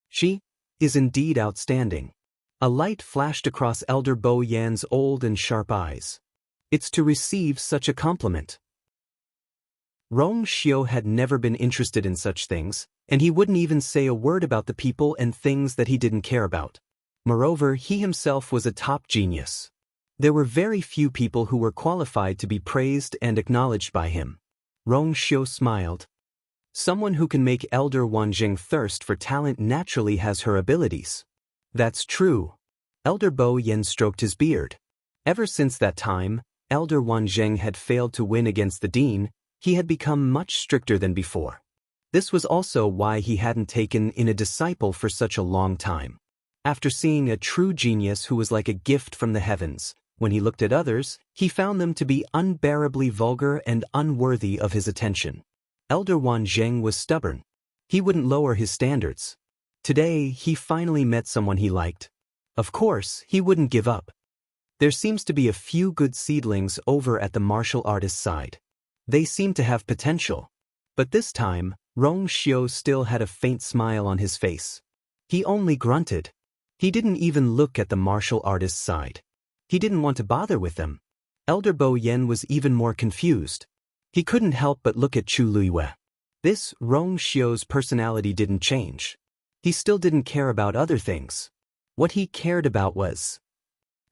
She is indeed outstanding. A light flashed across Elder Bo Yan's old and sharp eyes. It's to receive such a compliment. Rong Xiu had never been interested in such things, and he wouldn't even say a word about the people and things that he didn't care about. Moreover, he himself was a top genius. There were very few people who were qualified to be praised and acknowledged by him. Rong Xiu smiled. Someone who can make Elder Wanjing thirst for talent naturally has her abilities. That's true. Elder Bo Yen stroked his beard. Ever since that time, Elder Wanjing had failed to win against the dean. He had become much stricter than before. This was also why he hadn't taken in a disciple for such a long time. After seeing a true genius who was like a gift from the heavens, when he looked at others, he found them to be unbearably vulgar and unworthy of his attention. Elder Wan Zheng was stubborn. He wouldn't lower his standards. Today, he finally met someone he liked. Of course, he wouldn't give up. There seems to be a few good seedlings over at the martial artist's side. They seem to have potential. But this time, Rong Xiu still had a faint smile on his face. He only grunted. He didn't even look at the martial artist's side. He didn't want to bother with them. Elder Bo Yen was even more confused. He couldn't help but look at Chu Luiyue. This Rong Xiu's personality didn't change. He still didn't care about other things. What he cared about was,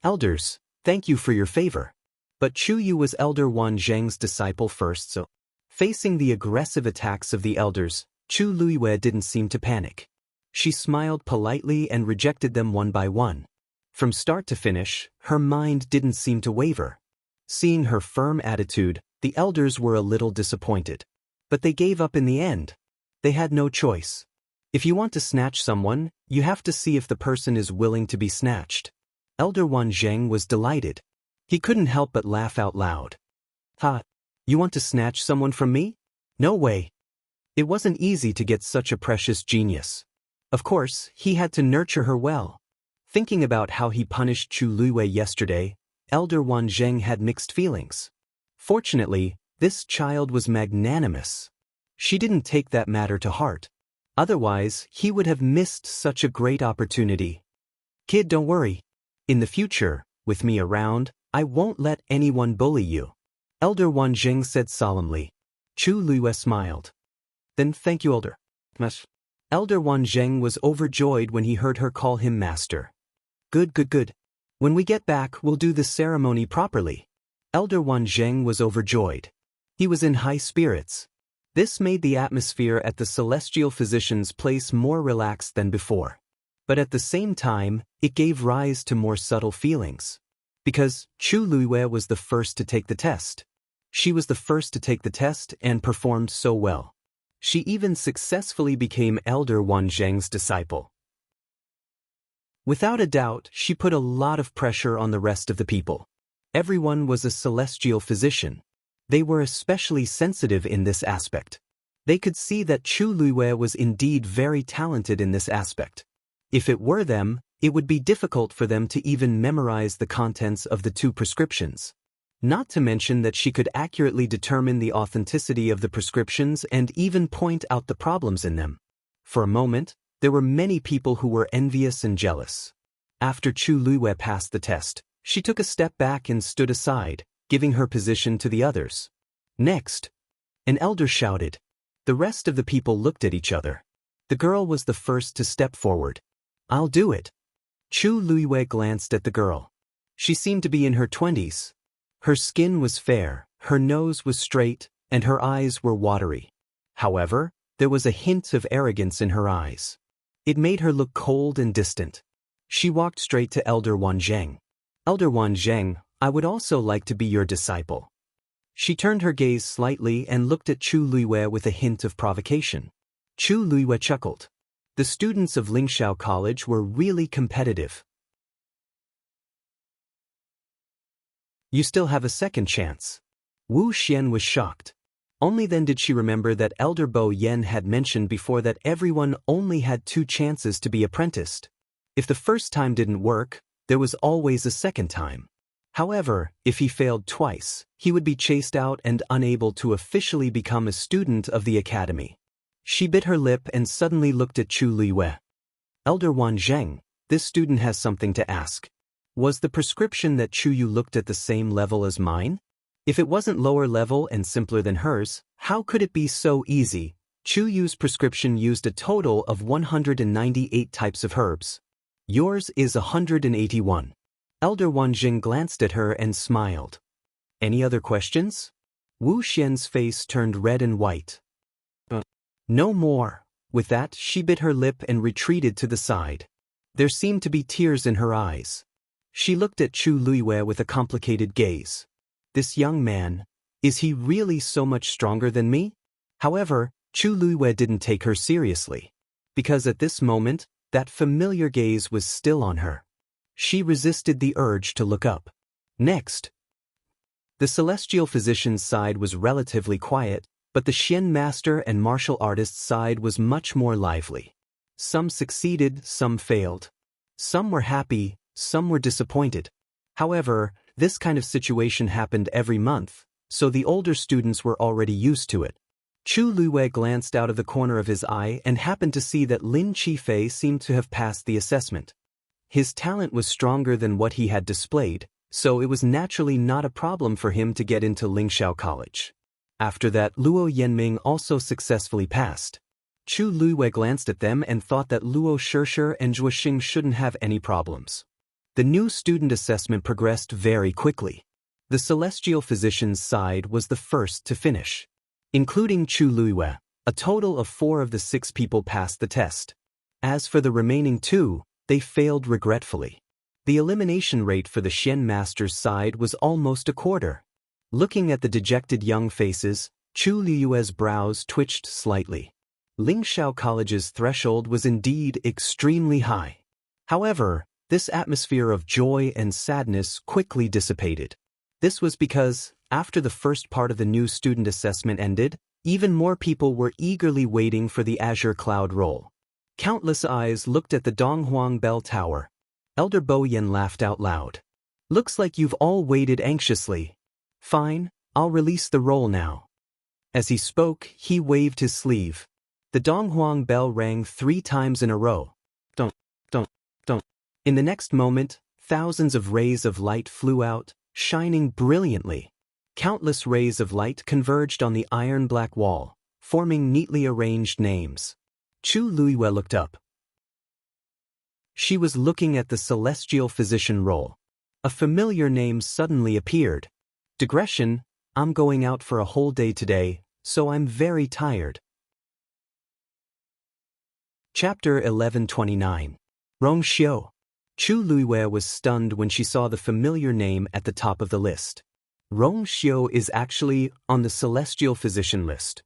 Elders, thank you for your favor. But Chu Yu was Elder Wan Zheng's disciple first, so facing the aggressive attacks of the elders, Chu Luiyue didn't seem to panic. She smiled politely and rejected them one by one. From start to finish, her mind didn't seem to waver. Seeing her firm attitude, the elders were a little disappointed. But they gave up in the end. They had no choice. If you want to snatch someone, you have to see if the person is willing to be snatched. Elder Wan Zheng was delighted. He couldn't help but laugh out loud. Ha! You want to snatch someone from me? No way. It wasn't easy to get such a precious genius. Of course, he had to nurture her well. Thinking about how he punished Chu Luiyue yesterday, Elder Wan Zheng had mixed feelings. Fortunately, this child was magnanimous. She didn't take that matter to heart. Otherwise, he would have missed such a great opportunity. Kid, don't worry. In the future, with me around, I won't let anyone bully you. Elder Wan Zheng said solemnly. Chu Luiyue smiled. Then thank you, Elder. Elder Wan Zheng was overjoyed when he heard her call him master. Good. When we get back, we'll do the ceremony properly. Elder Wan Zheng was overjoyed. He was in high spirits. This made the atmosphere at the Celestial Physician's place more relaxed than before. But at the same time, it gave rise to more subtle feelings. Because Chu Luiyue was the first to take the test. She was the first to take the test and performed so well. She even successfully became Elder Wan Zheng's disciple. Without a doubt, she put a lot of pressure on the rest of the people. Everyone was a celestial physician. They were especially sensitive in this aspect. They could see that Chu Luiyue was indeed very talented in this aspect. If it were them, it would be difficult for them to even memorize the contents of the 2 prescriptions. Not to mention that she could accurately determine the authenticity of the prescriptions and even point out the problems in them. For a moment, there were many people who were envious and jealous. After Chu Luiwei passed the test, she took a step back and stood aside, giving her position to the others. Next, an elder shouted. The rest of the people looked at each other. The girl was the first to step forward. I'll do it. Chu Luiwei glanced at the girl. She seemed to be in her 20s. Her skin was fair, her nose was straight, and her eyes were watery. However, there was a hint of arrogance in her eyes. It made her look cold and distant. She walked straight to Elder Wanzheng. Elder Wanzheng, I would also like to be your disciple. She turned her gaze slightly and looked at Chu Luiwei with a hint of provocation. Chu Luiwei chuckled. The students of Lingxiao College were really competitive. You still have a second chance. Wu Xian was shocked. Only then did she remember that Elder Bo Yen had mentioned before that everyone only had 2 chances to be apprenticed. If the first time didn't work, there was always a second time. However, if he failed twice, he would be chased out and unable to officially become a student of the academy. She bit her lip and suddenly looked at Chu Luiwei. Elder Wanzheng, this student has something to ask. Was the prescription that Chu Yu looked at the same level as mine? If it wasn't lower level and simpler than hers, how could it be so easy? Chu Yu's prescription used a total of 198 types of herbs. Yours is 181. Elder Wanzheng glanced at her and smiled. Any other questions? Wu Xian's face turned red and white. No more. With that, she bit her lip and retreated to the side. There seemed to be tears in her eyes. She looked at Chu Luiwei with a complicated gaze. This young man, is he really so much stronger than me? However, Chu Luiwei didn't take her seriously. Because at this moment, that familiar gaze was still on her. She resisted the urge to look up. Next, the celestial physician's side was relatively quiet, but the Xian master and martial artist's side was much more lively. Some succeeded, some failed. Some were happy, some were disappointed. However, this kind of situation happened every month, so the older students were already used to it. Chu Luiwei glanced out of the corner of his eye and happened to see that Lin Qifei seemed to have passed the assessment. His talent was stronger than what he had displayed, so it was naturally not a problem for him to get into Lingxiao College. After that, Luo Yanming also successfully passed. Chu Luiwei glanced at them and thought that Luo Shishir and Zhuoxing shouldn't have any problems. The new student assessment progressed very quickly. The celestial physician's side was the first to finish. Including Chu Luiwei, a total of 4 of the 6 people passed the test. As for the remaining 2, they failed regretfully. The elimination rate for the Xian master's side was almost a quarter. Looking at the dejected young faces, Chu Luiwei's brows twitched slightly. Lingxiao College's threshold was indeed extremely high. However, this atmosphere of joy and sadness quickly dissipated. This was because, after the first part of the new student assessment ended, even more people were eagerly waiting for the Azure Cloud roll. Countless eyes looked at the Donghuang Bell Tower. Elder Bo Yen laughed out loud. Looks like you've all waited anxiously. Fine, I'll release the roll now. As he spoke, he waved his sleeve. The Donghuang Bell rang 3 times in a row. Don't. In the next moment, thousands of rays of light flew out, shining brilliantly. Countless rays of light converged on the iron-black wall, forming neatly arranged names. Chu Luiwei looked up. She was looking at the celestial physician roll. A familiar name suddenly appeared. Digression, I'm going out for a whole day today, so I'm very tired. Chapter 1129. Rongxiu. Chu Luiwei was stunned when she saw the familiar name at the top of the list. Rongxiu is actually on the celestial physician list.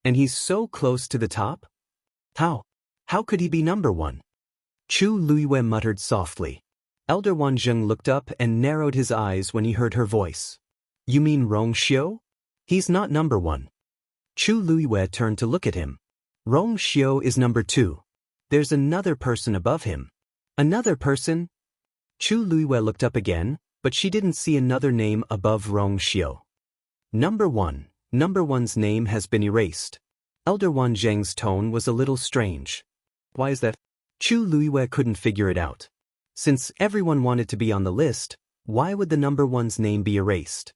And he's so close to the top? How could he be number 1? Chu Luiwei muttered softly. Elder Wanzheng looked up and narrowed his eyes when he heard her voice. You mean Rongxiu? He's not number 1. Chu Luiwei turned to look at him. Rongxiu is number 2. There's another person above him. Another person? Chu Luiwei looked up again, but she didn't see another name above Rongxiu. Number 1. Number 1's name has been erased. Elder Wan Zheng's tone was a little strange. Why is that? Chu Luiyue couldn't figure it out. Since everyone wanted to be on the list, why would the number one's name be erased?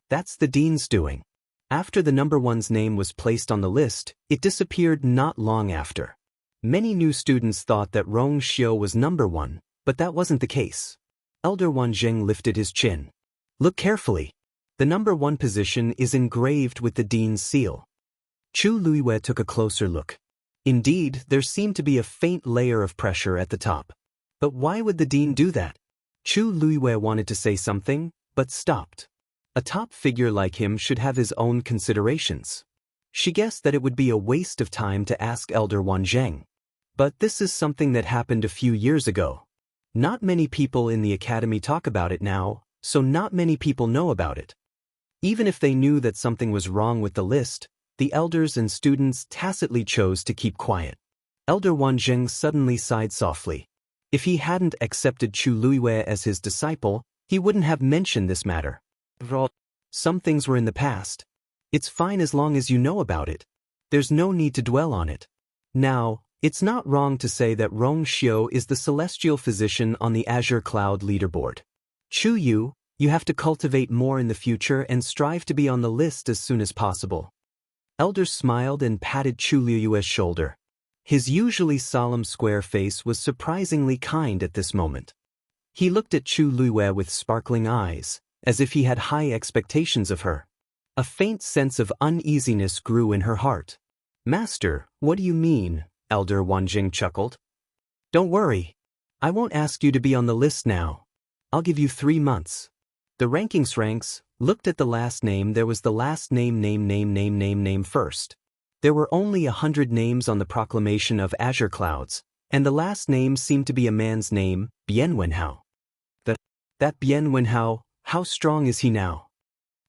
That's the dean's doing. After the number one's name was placed on the list, it disappeared not long after. Many new students thought that Rong Xiu was number one, but that wasn't the case. Elder Wan Zheng lifted his chin. Look carefully. The number one position is engraved with the dean's seal. Chu Luiyue took a closer look. Indeed, there seemed to be a faint layer of pressure at the top. But why would the dean do that? Chu Luiyue wanted to say something, but stopped. A top figure like him should have his own considerations. She guessed that it would be a waste of time to ask Elder Wan Zheng. But this is something that happened a few years ago. Not many people in the academy talk about it now, so not many people know about it. Even if they knew that something was wrong with the list, the elders and students tacitly chose to keep quiet. Elder Wan Zheng suddenly sighed softly. If he hadn't accepted Chu Luiyue as his disciple, he wouldn't have mentioned this matter. Some things were in the past. It's fine as long as you know about it. There's no need to dwell on it. Now, it's not wrong to say that Rong Xiu is the celestial physician on the Azure Cloud leaderboard. Chu Yu, you have to cultivate more in the future and strive to be on the list as soon as possible. Elder smiled and patted Chu Luiyue's shoulder. His usually solemn square face was surprisingly kind at this moment. He looked at Chu Luiyue with sparkling eyes, as if he had high expectations of her. A faint sense of uneasiness grew in her heart. Master, what do you mean? Elder Wan Zheng chuckled. Don't worry. I won't ask you to be on the list now. I'll give you 3 months. The ranks looked at the last name. There was the last name first. There were only 100 names on the proclamation of Azure Clouds, and the last name seemed to be a man's name, Bian Wenhao. That Bian Wenhao, how strong is he now?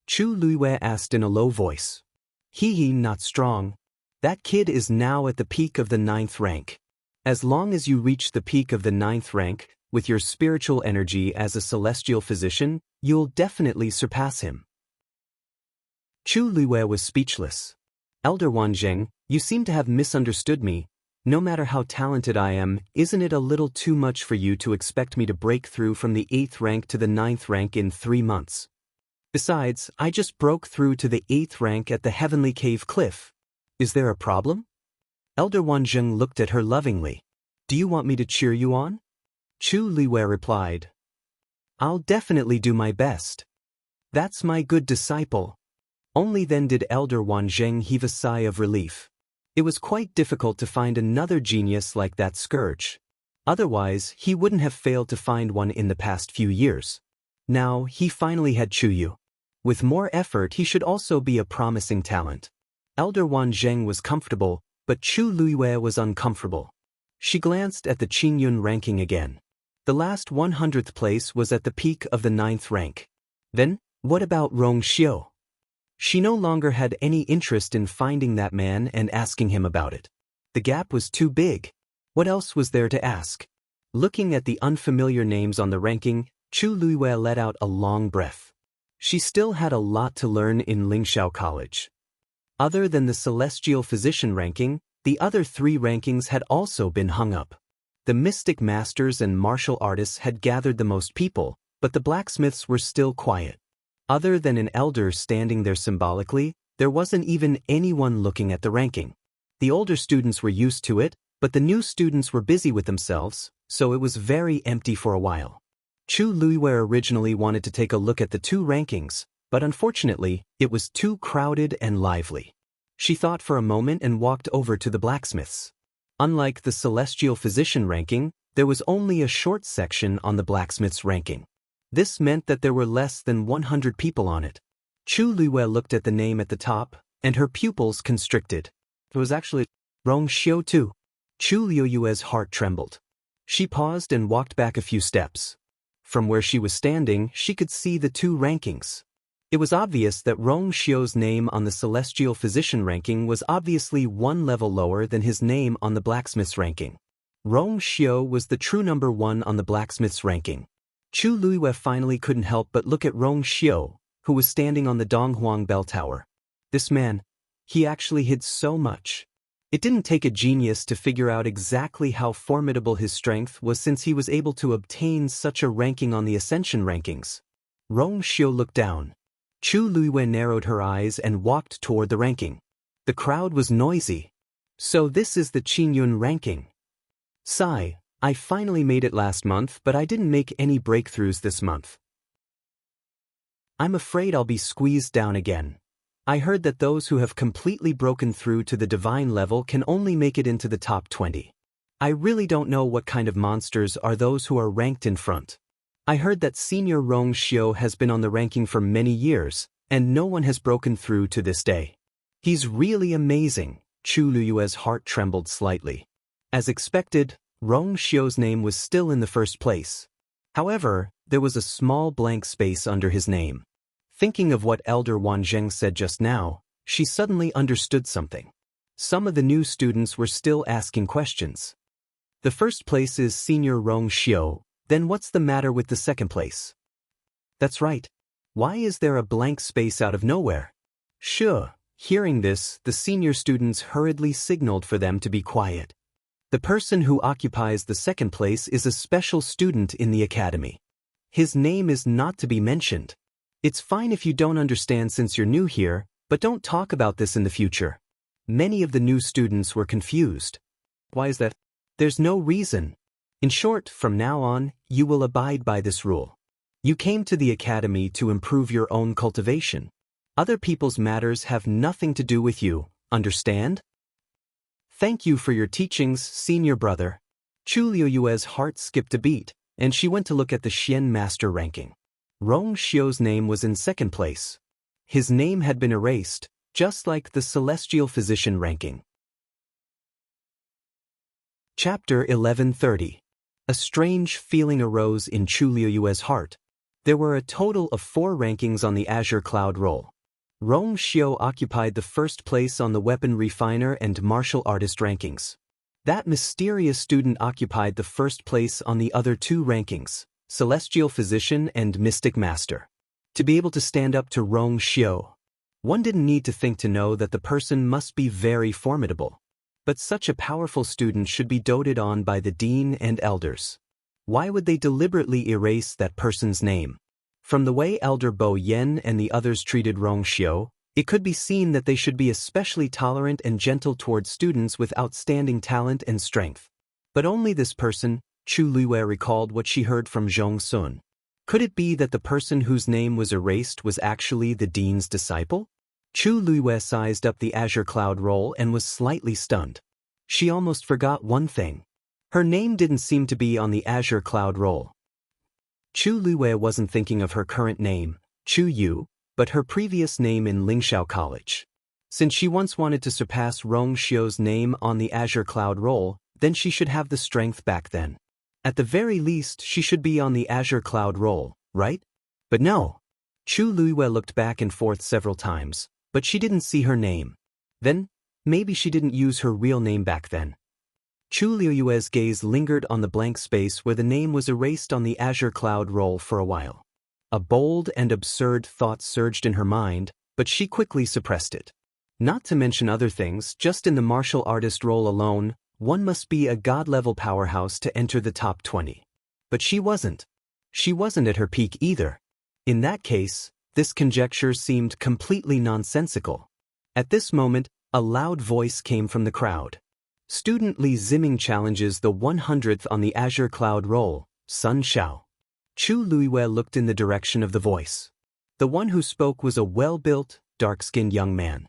Chu Luiyue asked in a low voice. He not strong. That kid is now at the peak of the 9th rank. As long as you reach the peak of the 9th rank, with your spiritual energy as a celestial physician, you'll definitely surpass him. Chu Luiyue was speechless. Elder Wan Zheng, you seem to have misunderstood me. No matter how talented I am, isn't it a little too much for you to expect me to break through from the 8th rank to the 9th rank in 3 months? Besides, I just broke through to the 8th rank at the Heavenly Cave Cliff. Is there a problem? Elder Wan Zheng looked at her lovingly. Do you want me to cheer you on? Chu Luiyue replied. I'll definitely do my best. That's my good disciple. Only then did Elder Wan Zheng heave a sigh of relief. It was quite difficult to find another genius like that scourge. Otherwise, he wouldn't have failed to find one in the past few years. Now, he finally had Chu Yu. With more effort, he should also be a promising talent. Elder Wan Zheng was comfortable, but Chu Luiyue was uncomfortable. She glanced at the Qingyun ranking again. The last 100th place was at the peak of the 9th rank. Then, what about Rong Xiu? She no longer had any interest in finding that man and asking him about it. The gap was too big. What else was there to ask? Looking at the unfamiliar names on the ranking, Chu Luiyue let out a long breath. She still had a lot to learn in Lingxiao College. Other than the Celestial Physician ranking, the other 3 rankings had also been hung up. The Mystic Masters and Martial Artists had gathered the most people, but the blacksmiths were still quiet. Other than an elder standing there symbolically, there wasn't even anyone looking at the ranking. The older students were used to it, but the new students were busy with themselves, so it was very empty for a while. Chu Luiyue originally wanted to take a look at the 2 rankings, but unfortunately, it was too crowded and lively. She thought for a moment and walked over to the blacksmiths. Unlike the Celestial Physician ranking, there was only a short section on the blacksmith's ranking. This meant that there were less than 100 people on it. Chu Luiyue looked at the name at the top, and her pupils constricted. It was actually Rong Xiu too. Chu Luiyue's heart trembled. She paused and walked back a few steps. From where she was standing, she could see the 2 rankings. It was obvious that Rong Xiu's name on the Celestial Physician ranking was obviously 1 level lower than his name on the blacksmith's ranking. Rong Xiu was the true number 1 on the blacksmith's ranking. Chu Luiyue finally couldn't help but look at Rong Xiu, who was standing on the Donghuang Bell Tower. This man, he actually hid so much. It didn't take a genius to figure out exactly how formidable his strength was since he was able to obtain such a ranking on the Ascension rankings. Rong Xiu looked down. Chu Luiwen narrowed her eyes and walked toward the ranking. The crowd was noisy. So this is the Qingyun ranking. Sigh, I finally made it last month, but I didn't make any breakthroughs this month. I'm afraid I'll be squeezed down again. I heard that those who have completely broken through to the divine level can only make it into the top 20. I really don't know what kind of monsters are those who are ranked in front. I heard that Senior Rong Xiu has been on the ranking for many years, and no one has broken through to this day. He's really amazing. Chu Luyue's heart trembled slightly. As expected, Rong Xiu's name was still in the first place. However, there was a small blank space under his name. Thinking of what Elder Wan Zheng said just now, she suddenly understood something. Some of the new students were still asking questions. The first place is Senior Rong Xiu, then what's the matter with the second place? That's right. Why is there a blank space out of nowhere? Sure. Hearing this, the senior students hurriedly signaled for them to be quiet. The person who occupies the second place is a special student in the academy. His name is not to be mentioned. It's fine if you don't understand since you're new here, but don't talk about this in the future. Many of the new students were confused. Why is that? There's no reason. In short, from now on, you will abide by this rule. You came to the academy to improve your own cultivation. Other people's matters have nothing to do with you, understand? Thank you for your teachings, senior brother. Chu Liuyue's heart skipped a beat, and she went to look at the Xian Master ranking. Rong Xiu's name was in second place. His name had been erased, just like the Celestial Physician ranking. Chapter 1130. A strange feeling arose in Chu Liuyue's heart. There were a total of 4 rankings on the Azure Cloud roll. Rong Xiu occupied the first place on the Weapon Refiner and Martial Artist rankings. That mysterious student occupied the first place on the other 2 rankings, Celestial Physician and Mystic Master. To be able to stand up to Rong Xiu, one didn't need to think to know that the person must be very formidable. But such a powerful student should be doted on by the dean and elders. Why would they deliberately erase that person's name? From the way Elder Bo Yen and the others treated Rong Xiu, it could be seen that they should be especially tolerant and gentle towards students with outstanding talent and strength. But only this person, Chu Luiyue, recalled what she heard from Zhong Sun. Could it be that the person whose name was erased was actually the dean's disciple? Chu Luiyue sized up the Azure Cloud roll and was slightly stunned. She almost forgot one thing. Her name didn't seem to be on the Azure Cloud roll. Chu Luiyue wasn't thinking of her current name, Chu Yu, but her previous name in Lingxiao College. Since she once wanted to surpass Rong Xiu's name on the Azure Cloud roll, then she should have the strength back then. At the very least, she should be on the Azure Cloud roll, right? But no. Chu Luiyue looked back and forth several times, but she didn't see her name. Then, maybe she didn't use her real name back then. Chu Liuyue's gaze lingered on the blank space where the name was erased on the Azure Cloud roll for a while. A bold and absurd thought surged in her mind, but she quickly suppressed it. Not to mention other things, just in the martial artist role alone, one must be a god-level powerhouse to enter the top 20. But she wasn't. She wasn't at her peak either. In that case, this conjecture seemed completely nonsensical. At this moment, a loud voice came from the crowd. Student Li Ziming challenges the 100th on the Azure Cloud roll, Sun Xiao. Chu Luiyue looked in the direction of the voice. The one who spoke was a well-built, dark-skinned young man.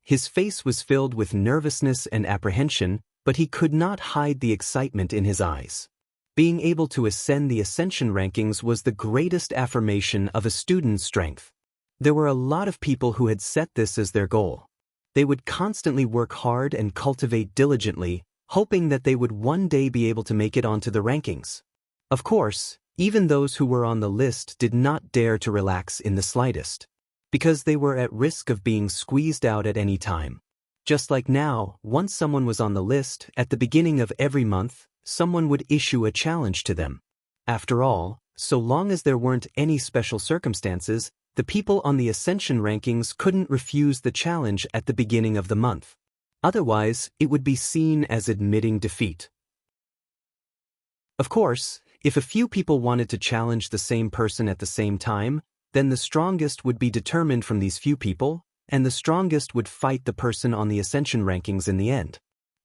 His face was filled with nervousness and apprehension, but he could not hide the excitement in his eyes. Being able to ascend the Ascension rankings was the greatest affirmation of a student's strength. There were a lot of people who had set this as their goal. They would constantly work hard and cultivate diligently, hoping that they would one day be able to make it onto the rankings. Of course, even those who were on the list did not dare to relax in the slightest, because they were at risk of being squeezed out at any time. Just like now, once someone was on the list, at the beginning of every month, someone would issue a challenge to them. After all, so long as there weren't any special circumstances, the people on the ascension rankings couldn't refuse the challenge at the beginning of the month. Otherwise, it would be seen as admitting defeat. Of course, if a few people wanted to challenge the same person at the same time, then the strongest would be determined from these few people, and the strongest would fight the person on the ascension rankings in the end.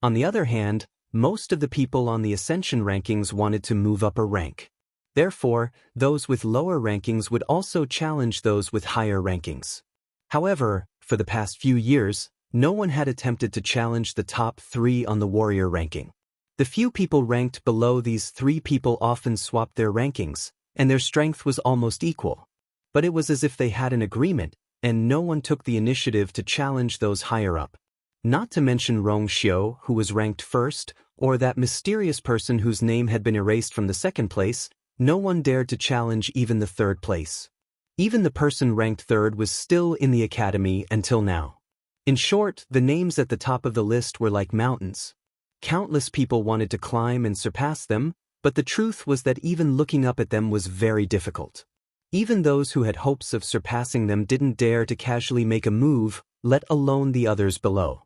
On the other hand, most of the people on the ascension rankings wanted to move up a rank. Therefore, those with lower rankings would also challenge those with higher rankings. However, for the past few years, no one had attempted to challenge the top 3 on the warrior ranking. The few people ranked below these 3 people often swapped their rankings, and their strength was almost equal. But it was as if they had an agreement, and no one took the initiative to challenge those higher up. Not to mention Rong Xiu, who was ranked first, or that mysterious person whose name had been erased from the second place, no one dared to challenge even the third place. Even the person ranked third was still in the academy until now. In short, the names at the top of the list were like mountains. Countless people wanted to climb and surpass them, but the truth was that even looking up at them was very difficult. Even those who had hopes of surpassing them didn't dare to casually make a move, let alone the others below.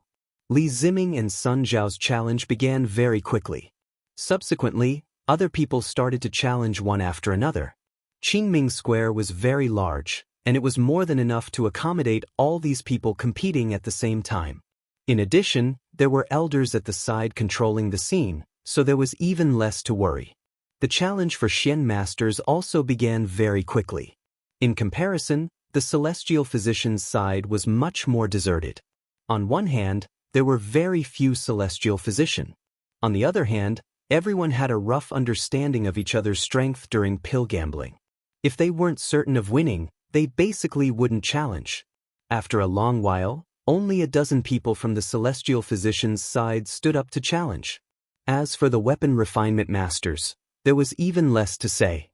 Li Ziming and Sun Zhao's challenge began very quickly. Subsequently, other people started to challenge one after another. Qingming Square was very large, and it was more than enough to accommodate all these people competing at the same time. In addition, there were elders at the side controlling the scene, so there was even less to worry. The challenge for Xian Masters also began very quickly. In comparison, the Celestial Physician's side was much more deserted. On one hand, there were very few Celestial Physician. On the other hand, everyone had a rough understanding of each other's strength during pill gambling. If they weren't certain of winning, they basically wouldn't challenge. After a long while, only a dozen people from the Celestial Physician's side stood up to challenge. As for the Weapon Refinement Masters, there was even less to say.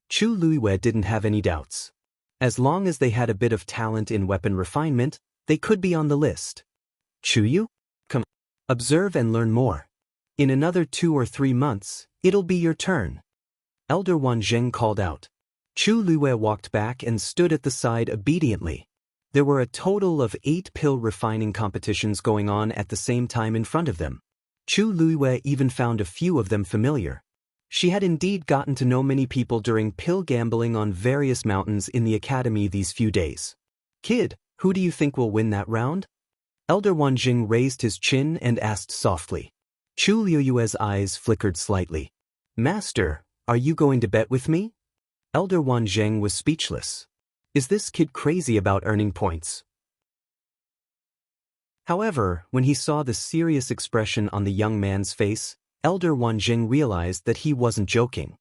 Chu Luiwei didn't have any doubts. As long as they had a bit of talent in weapon refinement, they could be on the list. Chuyu? Come, observe and learn more. In another 2 or 3 months, it'll be your turn. Elder Wan Zheng called out. Chu Luiwei walked back and stood at the side obediently. There were a total of 8 pill refining competitions going on at the same time in front of them. Chu Luiwei even found a few of them familiar. She had indeed gotten to know many people during pill gambling on various mountains in the academy these few days. Kid, who do you think will win that round? Elder Wanjing raised his chin and asked softly. Chu Liuyue's eyes flickered slightly. Master, are you going to bet with me? Elder Wanzheng was speechless. Is this kid crazy about earning points? However, when he saw the serious expression on the young man's face, Elder Wanjing realized that he wasn't joking.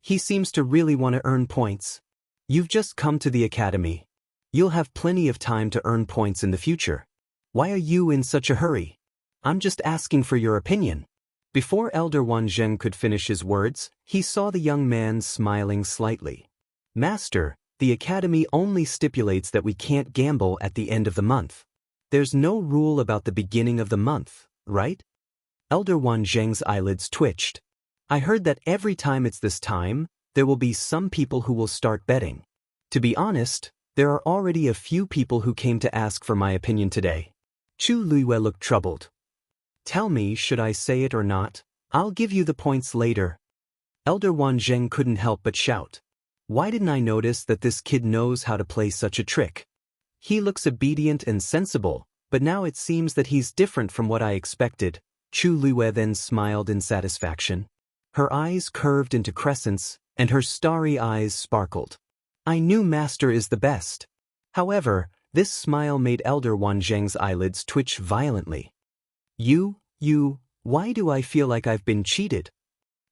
He seems to really want to earn points. You've just come to the academy. You'll have plenty of time to earn points in the future. Why are you in such a hurry? I'm just asking for your opinion. Before Elder Wanzheng could finish his words, he saw the young man smiling slightly. Master, the academy only stipulates that we can't gamble at the end of the month. There's no rule about the beginning of the month, right? Elder Wanzheng's eyelids twitched. I heard that every time it's this time, there will be some people who will start betting. To be honest, there are already a few people who came to ask for my opinion today. Chu Luiyue looked troubled. Tell me, should I say it or not? I'll give you the points later. Elder Wanzheng couldn't help but shout. Why didn't I notice that this kid knows how to play such a trick? He looks obedient and sensible, but now it seems that he's different from what I expected. Chu Luiyue then smiled in satisfaction. Her eyes curved into crescents, and her starry eyes sparkled. I knew Master is the best. However, this smile made Elder Wanzheng's eyelids twitch violently. Why do I feel like I've been cheated?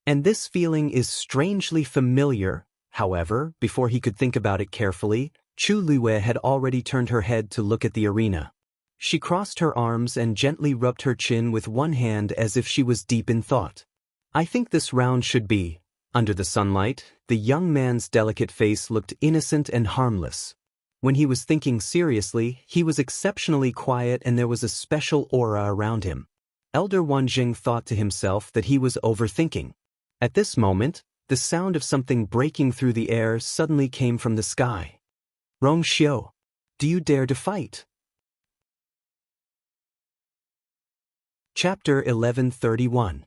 And this feeling is strangely familiar. However, before he could think about it carefully, Chu Luiyue had already turned her head to look at the arena. She crossed her arms and gently rubbed her chin with one hand as if she was deep in thought. I think this round should be. Under the sunlight, the young man's delicate face looked innocent and harmless. When he was thinking seriously, he was exceptionally quiet and there was a special aura around him. Elder Wanjing thought to himself that he was overthinking. At this moment, the sound of something breaking through the air suddenly came from the sky. Rong Xiu, do you dare to fight? Chapter 1131.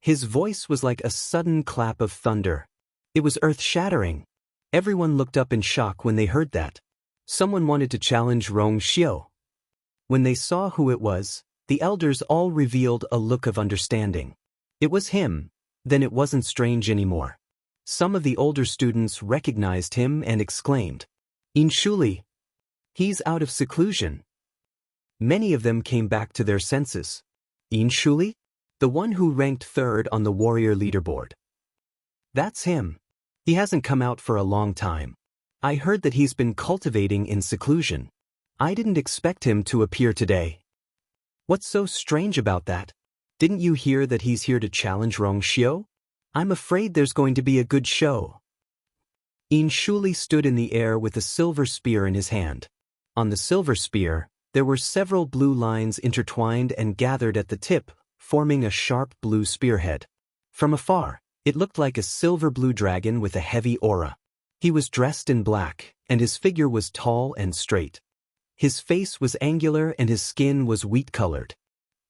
His voice was like a sudden clap of thunder. It was earth-shattering. Everyone looked up in shock when they heard that. Someone wanted to challenge Rong Xiu. When they saw who it was, the elders all revealed a look of understanding. It was him. Then it wasn't strange anymore. Some of the older students recognized him and exclaimed, "Inshuli! He's out of seclusion." Many of them came back to their senses. Inshuli? The one who ranked third on the warrior leaderboard. That's him. He hasn't come out for a long time. I heard that he's been cultivating in seclusion. I didn't expect him to appear today. What's so strange about that? Didn't you hear that he's here to challenge Rong Xiu? I'm afraid there's going to be a good show. Inshuli stood in the air with a silver spear in his hand. On the silver spear, there were several blue lines intertwined and gathered at the tip, forming a sharp blue spearhead. From afar, it looked like a silver-blue dragon with a heavy aura. He was dressed in black, and his figure was tall and straight. His face was angular and his skin was wheat-colored.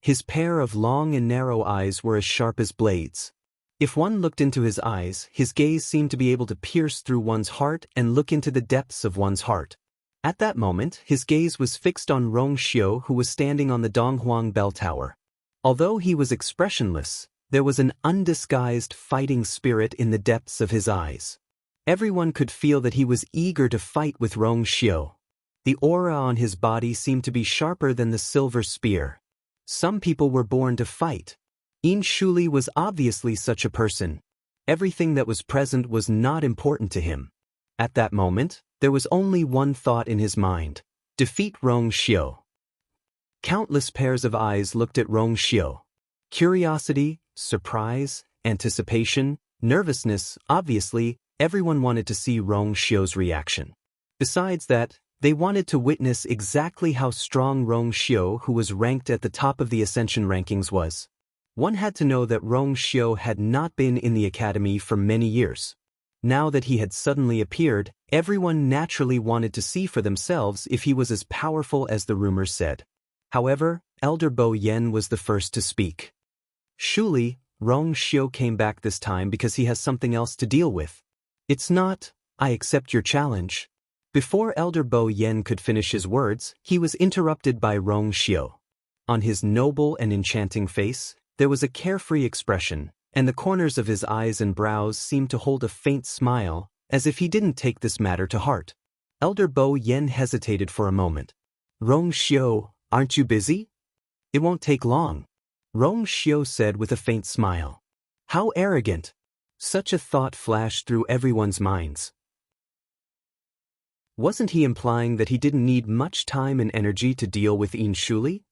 His pair of long and narrow eyes were as sharp as blades. If one looked into his eyes, his gaze seemed to be able to pierce through one's heart and look into the depths of one's heart. At that moment, his gaze was fixed on Rong Xiu, who was standing on the Donghuang bell tower. Although he was expressionless, there was an undisguised fighting spirit in the depths of his eyes. Everyone could feel that he was eager to fight with Rong Xiu. The aura on his body seemed to be sharper than the silver spear. Some people were born to fight. Inshuli was obviously such a person. Everything that was present was not important to him. At that moment, there was only one thought in his mind: defeat Rong Xiu. Countless pairs of eyes looked at Rong Xiu. Curiosity, surprise, anticipation, nervousness. Obviously, everyone wanted to see Rong Xiu's reaction. Besides that, they wanted to witness exactly how strong Rong Xiu, who was ranked at the top of the Ascension rankings, was. One had to know that Rong Xiu had not been in the academy for many years. Now that he had suddenly appeared, everyone naturally wanted to see for themselves if he was as powerful as the rumors said. However, Elder Bo Yen was the first to speak. Surely, Rong Xiu came back this time because he has something else to deal with. It's not, "I accept your challenge." Before Elder Bo Yen could finish his words, he was interrupted by Rong Xiu. On his noble and enchanting face, there was a carefree expression, and the corners of his eyes and brows seemed to hold a faint smile, as if he didn't take this matter to heart. Elder Bo Yen hesitated for a moment. "Rong Xiu, aren't you busy? It won't take long," Rong Xiu said with a faint smile. How arrogant! Such a thought flashed through everyone's minds. Wasn't he implying that he didn't need much time and energy to deal with Inshuli?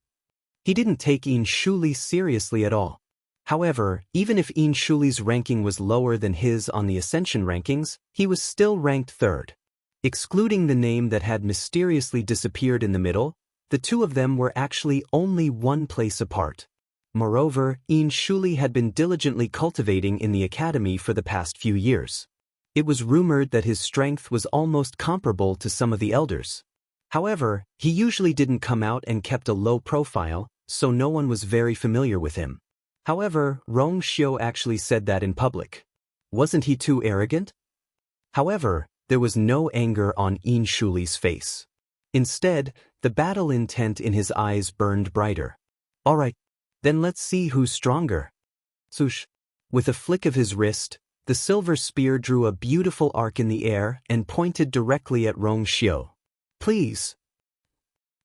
He didn't take Inshuli seriously at all. However, even if Inshuli's ranking was lower than his on the Ascension rankings, he was still ranked third. Excluding the name that had mysteriously disappeared in the middle, the two of them were actually only one place apart. Moreover, Inshuli had been diligently cultivating in the academy for the past few years. It was rumored that his strength was almost comparable to some of the elders. However, he usually didn't come out and kept a low profile, so no one was very familiar with him. However, Rong Xiu actually said that in public. Wasn't he too arrogant? However, there was no anger on Inshuli's face. Instead, the battle intent in his eyes burned brighter. "All right, then let's see who's stronger." Swoosh! With a flick of his wrist, the silver spear drew a beautiful arc in the air and pointed directly at Rong Xiu. "Please."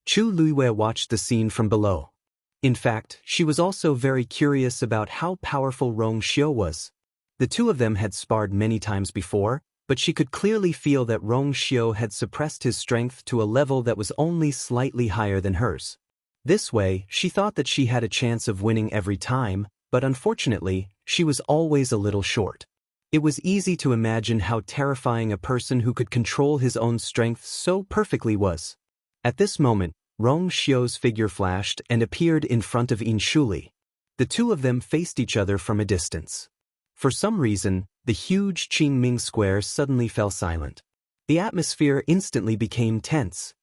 Chu Luiwei watched the scene from below. In fact, she was also very curious about how powerful Rong Xiu was. The two of them had sparred many times before, but she could clearly feel that Rong Xiu had suppressed his strength to a level that was only slightly higher than hers. This way, she thought that she had a chance of winning every time, but unfortunately, she was always a little short. It was easy to imagine how terrifying a person who could control his own strength so perfectly was. At this moment, Rong Xiu's figure flashed and appeared in front of Inshuli. The two of them faced each other from a distance. For some reason, the huge Qingming square suddenly fell silent. The atmosphere instantly became tense.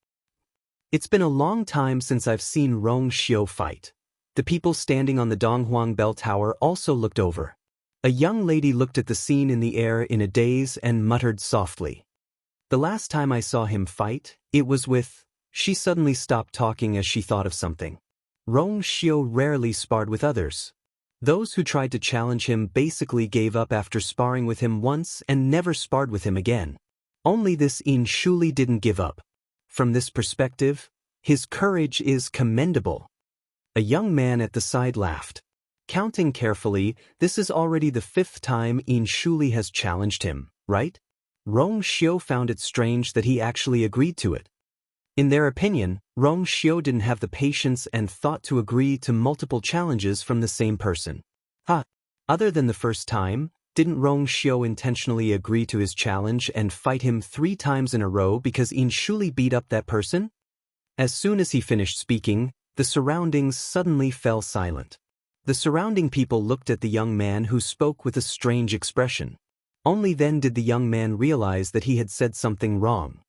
It's been a long time since I've seen Rong Xiu fight. The people standing on the Donghuang Bell Tower also looked over. A young lady looked at the scene in the air in a daze and muttered softly. The last time I saw him fight, it was with... She suddenly stopped talking as she thought of something. Rong Xiu rarely sparred with others. Those who tried to challenge him basically gave up after sparring with him once and never sparred with him again. Only this Yin Shuli didn't give up. From this perspective, his courage is commendable. A young man at the side laughed. Counting carefully, this is already the 5th time Yin Shuli has challenged him, right? Rong Xiu found it strange that he actually agreed to it. In their opinion, Rong Xiu didn't have the patience and thought to agree to multiple challenges from the same person. Other than the first time, didn't Rong Xiu intentionally agree to his challenge and fight him 3 times in a row because Yin Shuli beat up that person? As soon as he finished speaking, the surroundings suddenly fell silent. The surrounding people looked at the young man who spoke with a strange expression. Only then did the young man realize that he had said something wrong.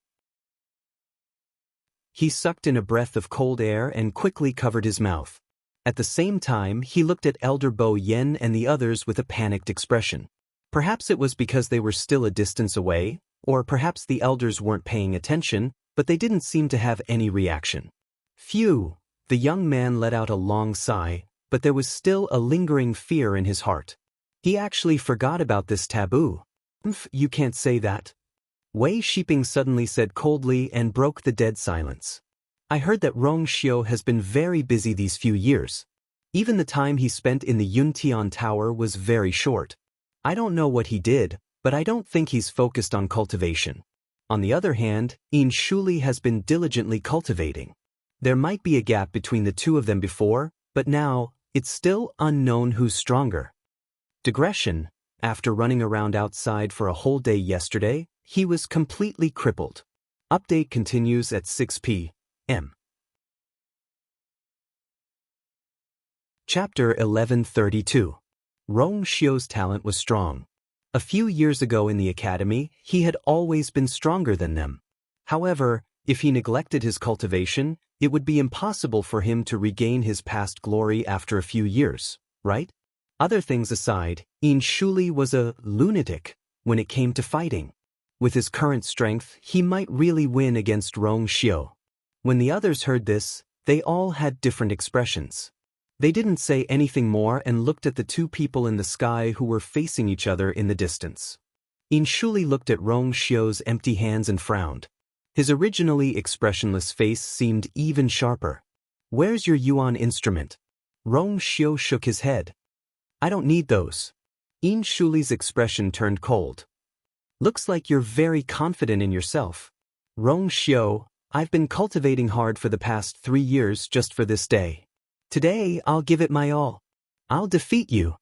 He sucked in a breath of cold air and quickly covered his mouth. At the same time, he looked at Elder Bo Yen and the others with a panicked expression. Perhaps it was because they were still a distance away, or perhaps the elders weren't paying attention, but they didn't seem to have any reaction. Phew! The young man let out a long sigh, but there was still a lingering fear in his heart. He actually forgot about this taboo. You can't say that. Wei Shiping suddenly said coldly and broke the dead silence. I heard that Rong Xiu has been very busy these few years. Even the time he spent in the Yuntian Tower was very short. I don't know what he did, but I don't think he's focused on cultivation. On the other hand, Yin Shuli has been diligently cultivating. There might be a gap between the two of them before, but now, it's still unknown who's stronger. Digression: after running around outside for a whole day yesterday, he was completely crippled. Update continues at 6 p.m. Chapter 1132. Rong Xiu's talent was strong. A few years ago in the academy, he had always been stronger than them. However, if he neglected his cultivation, it would be impossible for him to regain his past glory after a few years, right? Other things aside, Yin Shuli was a lunatic when it came to fighting. With his current strength, he might really win against Rong Xiu. When the others heard this, they all had different expressions. They didn't say anything more and looked at the two people in the sky who were facing each other in the distance. Yin Shuli looked at Rong Xiu's empty hands and frowned. His originally expressionless face seemed even sharper. Where's your yuan instrument? Rong Xiu shook his head. I don't need those. Yin Shuli's expression turned cold. Looks like you're very confident in yourself. Rong Xiu, I've been cultivating hard for the past 3 years just for this day. Today, I'll give it my all. I'll defeat you.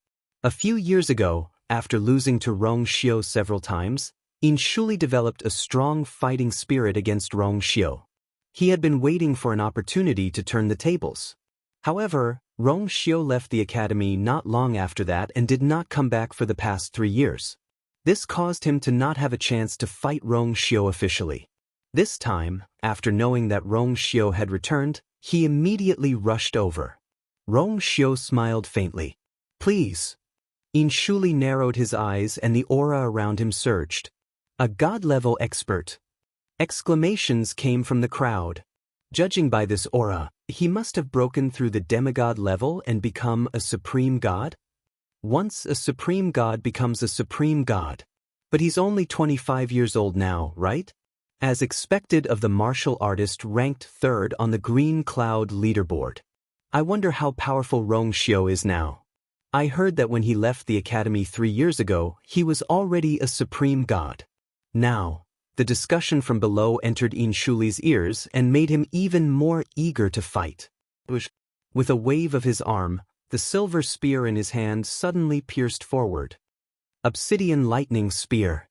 A few years ago, after losing to Rong Xiu several times, Yin Shuli developed a strong fighting spirit against Rong Xiu. He had been waiting for an opportunity to turn the tables. However, Rong Xiu left the academy not long after that and did not come back for the past 3 years. This caused him to not have a chance to fight Rong Xiu officially. This time, after knowing that Rong Xiu had returned, he immediately rushed over. Rong Xiu smiled faintly. Please. Yin Shuli narrowed his eyes and the aura around him surged. A god-level expert. Exclamations came from the crowd. Judging by this aura, he must have broken through the demigod level and become a supreme god? Once a supreme god becomes a supreme god. But he's only 25 years old now, right? As expected of the martial artist ranked 3rd on the Green Cloud leaderboard. I wonder how powerful Rong Xiu is now. I heard that when he left the academy 3 years ago, he was already a supreme god. Now, the discussion from below entered Yin Shuli's ears and made him even more eager to fight. With a wave of his arm, the silver spear in his hand suddenly pierced forward. Obsidian lightning spear.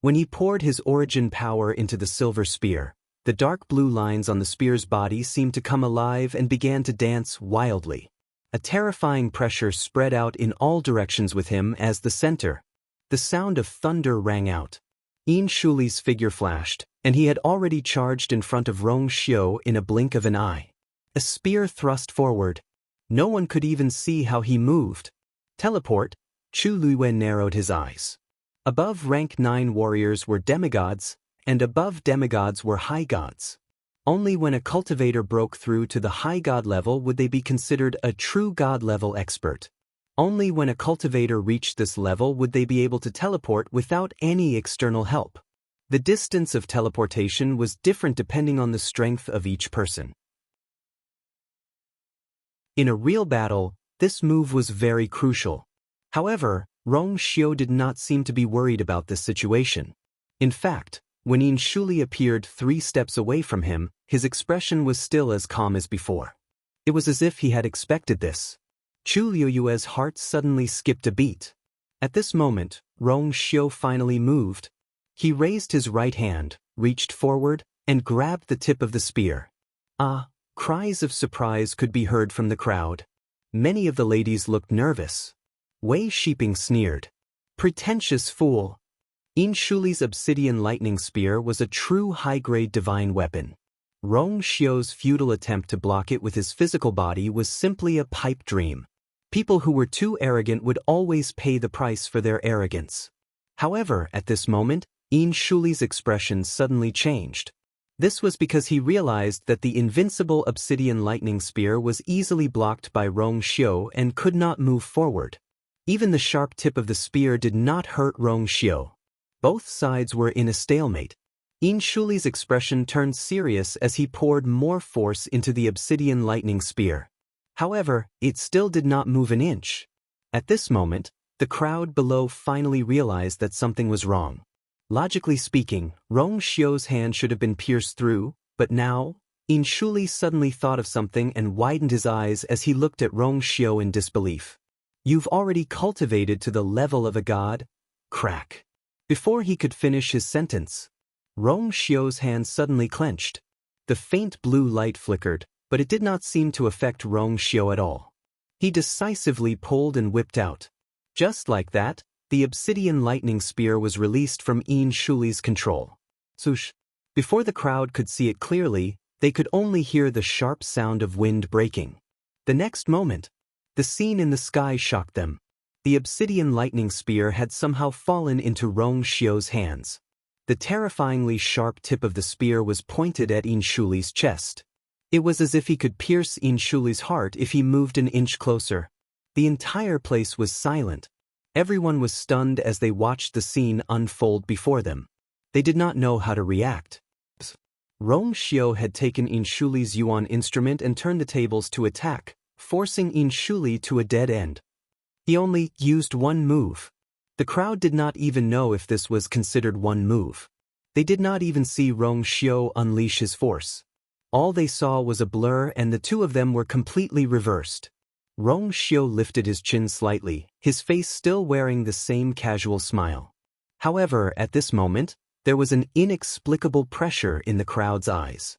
When he poured his origin power into the silver spear, the dark blue lines on the spear's body seemed to come alive and began to dance wildly. A terrifying pressure spread out in all directions with him as the center. The sound of thunder rang out. Yin Shuli's figure flashed, and he had already charged in front of Rong Xiu in a blink of an eye. A spear thrust forward. No one could even see how he moved. Teleport, Chu Luiwen narrowed his eyes. Above rank 9 warriors were demigods, and above demigods were high gods. Only when a cultivator broke through to the high god level would they be considered a true god level expert. Only when a cultivator reached this level would they be able to teleport without any external help. The distance of teleportation was different depending on the strength of each person. In a real battle, this move was very crucial. However, Rong Xiu did not seem to be worried about this situation. In fact, when Yin Shuli appeared 3 steps away from him, his expression was still as calm as before. It was as if he had expected this. Chu Liuyue's heart suddenly skipped a beat. At this moment, Rong Xiu finally moved. He raised his right hand, reached forward, and grabbed the tip of the spear. Ah! Cries of surprise could be heard from the crowd. Many of the ladies looked nervous. Wei Shiping sneered. Pretentious fool! Yin Shuli's obsidian lightning spear was a true high-grade divine weapon. Rong Xiu's futile attempt to block it with his physical body was simply a pipe dream. People who were too arrogant would always pay the price for their arrogance. However, at this moment, Yin Shuli's expression suddenly changed. This was because he realized that the invincible obsidian lightning spear was easily blocked by Rong Xiu and could not move forward. Even the sharp tip of the spear did not hurt Rong Xiu. Both sides were in a stalemate. Yin Shuli's expression turned serious as he poured more force into the obsidian lightning spear. However, it still did not move an inch. At this moment, the crowd below finally realized that something was wrong. Logically speaking, Rong Xiu's hand should have been pierced through, but now, Yin Shuli suddenly thought of something and widened his eyes as he looked at Rong Xiu in disbelief. You've already cultivated to the level of a god? Crack. Before he could finish his sentence, Rong Xiu's hand suddenly clenched. The faint blue light flickered, but it did not seem to affect Rong Xiu at all. He decisively pulled and whipped out. Just like that, the obsidian lightning spear was released from Yin Shuli's control. Swoosh! Before the crowd could see it clearly, they could only hear the sharp sound of wind breaking. The next moment, the scene in the sky shocked them. The obsidian lightning spear had somehow fallen into Rong Xiu's hands. The terrifyingly sharp tip of the spear was pointed at Yin Shuli's chest. It was as if he could pierce Yin Shuli's heart if he moved an inch closer. The entire place was silent. Everyone was stunned as they watched the scene unfold before them. They did not know how to react. Rong Xiu had taken Yin Shuli's yuan instrument and turned the tables to attack, forcing Yin Shuli to a dead end. He only used one move. The crowd did not even know if this was considered one move. They did not even see Rong Xiu unleash his force. All they saw was a blur, and the two of them were completely reversed. Rong Xiu lifted his chin slightly, his face still wearing the same casual smile. However, at this moment, there was an inexplicable pressure in the crowd's eyes.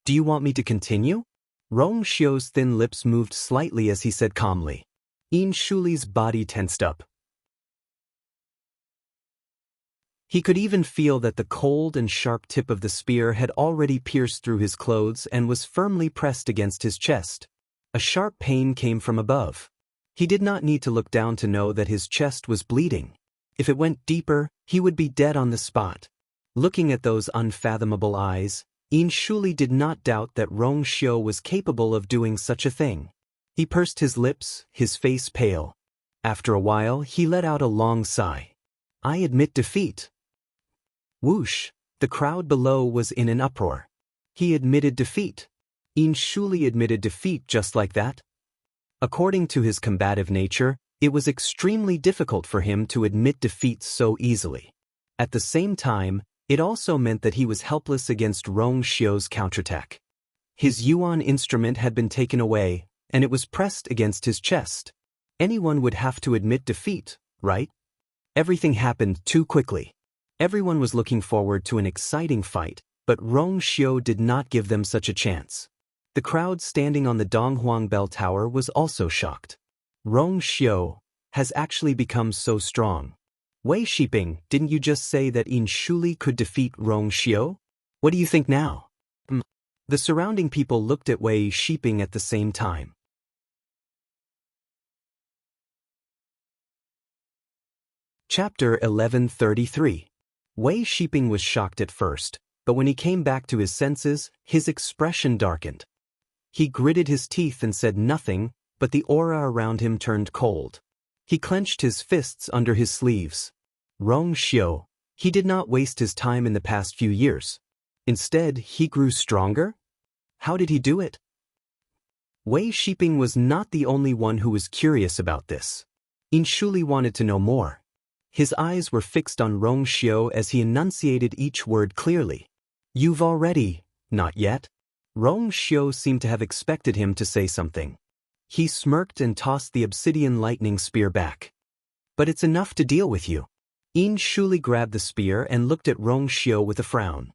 Do you want me to continue? Rong Xiu's thin lips moved slightly as he said calmly. Yin Shuli's body tensed up. He could even feel that the cold and sharp tip of the spear had already pierced through his clothes and was firmly pressed against his chest. A sharp pain came from above. He did not need to look down to know that his chest was bleeding. If it went deeper, he would be dead on the spot. Looking at those unfathomable eyes, Yin Shuli did not doubt that Rong Xiu was capable of doing such a thing. He pursed his lips, his face pale. After a while, he let out a long sigh. I admit defeat. Whoosh! The crowd below was in an uproar. He admitted defeat. Yin Shuli admitted defeat just like that. According to his combative nature, it was extremely difficult for him to admit defeat so easily. At the same time, it also meant that he was helpless against Rong Xiu's counterattack. His yuan instrument had been taken away, and it was pressed against his chest. Anyone would have to admit defeat, right? Everything happened too quickly. Everyone was looking forward to an exciting fight, but Rong Xiu did not give them such a chance. The crowd standing on the Donghuang Bell Tower was also shocked. Rong Xiu has actually become so strong. Wei Shiping, didn't you just say that In Shuli could defeat Rong Xiu? What do you think now? The surrounding people looked at Wei Shiping at the same time. Chapter 1133. Wei Shiping was shocked at first, but when he came back to his senses, his expression darkened. He gritted his teeth and said nothing, but the aura around him turned cold. He clenched his fists under his sleeves. Rong Xiu, he did not waste his time in the past few years. Instead, he grew stronger? How did he do it? Wei Shiping was not the only one who was curious about this. In Shuli wanted to know more. His eyes were fixed on Rong Xiu as he enunciated each word clearly. You've already, not yet. Rong Xiu seemed to have expected him to say something. He smirked and tossed the obsidian lightning spear back. But it's enough to deal with you. In Shuli grabbed the spear and looked at Rong Xiu with a frown.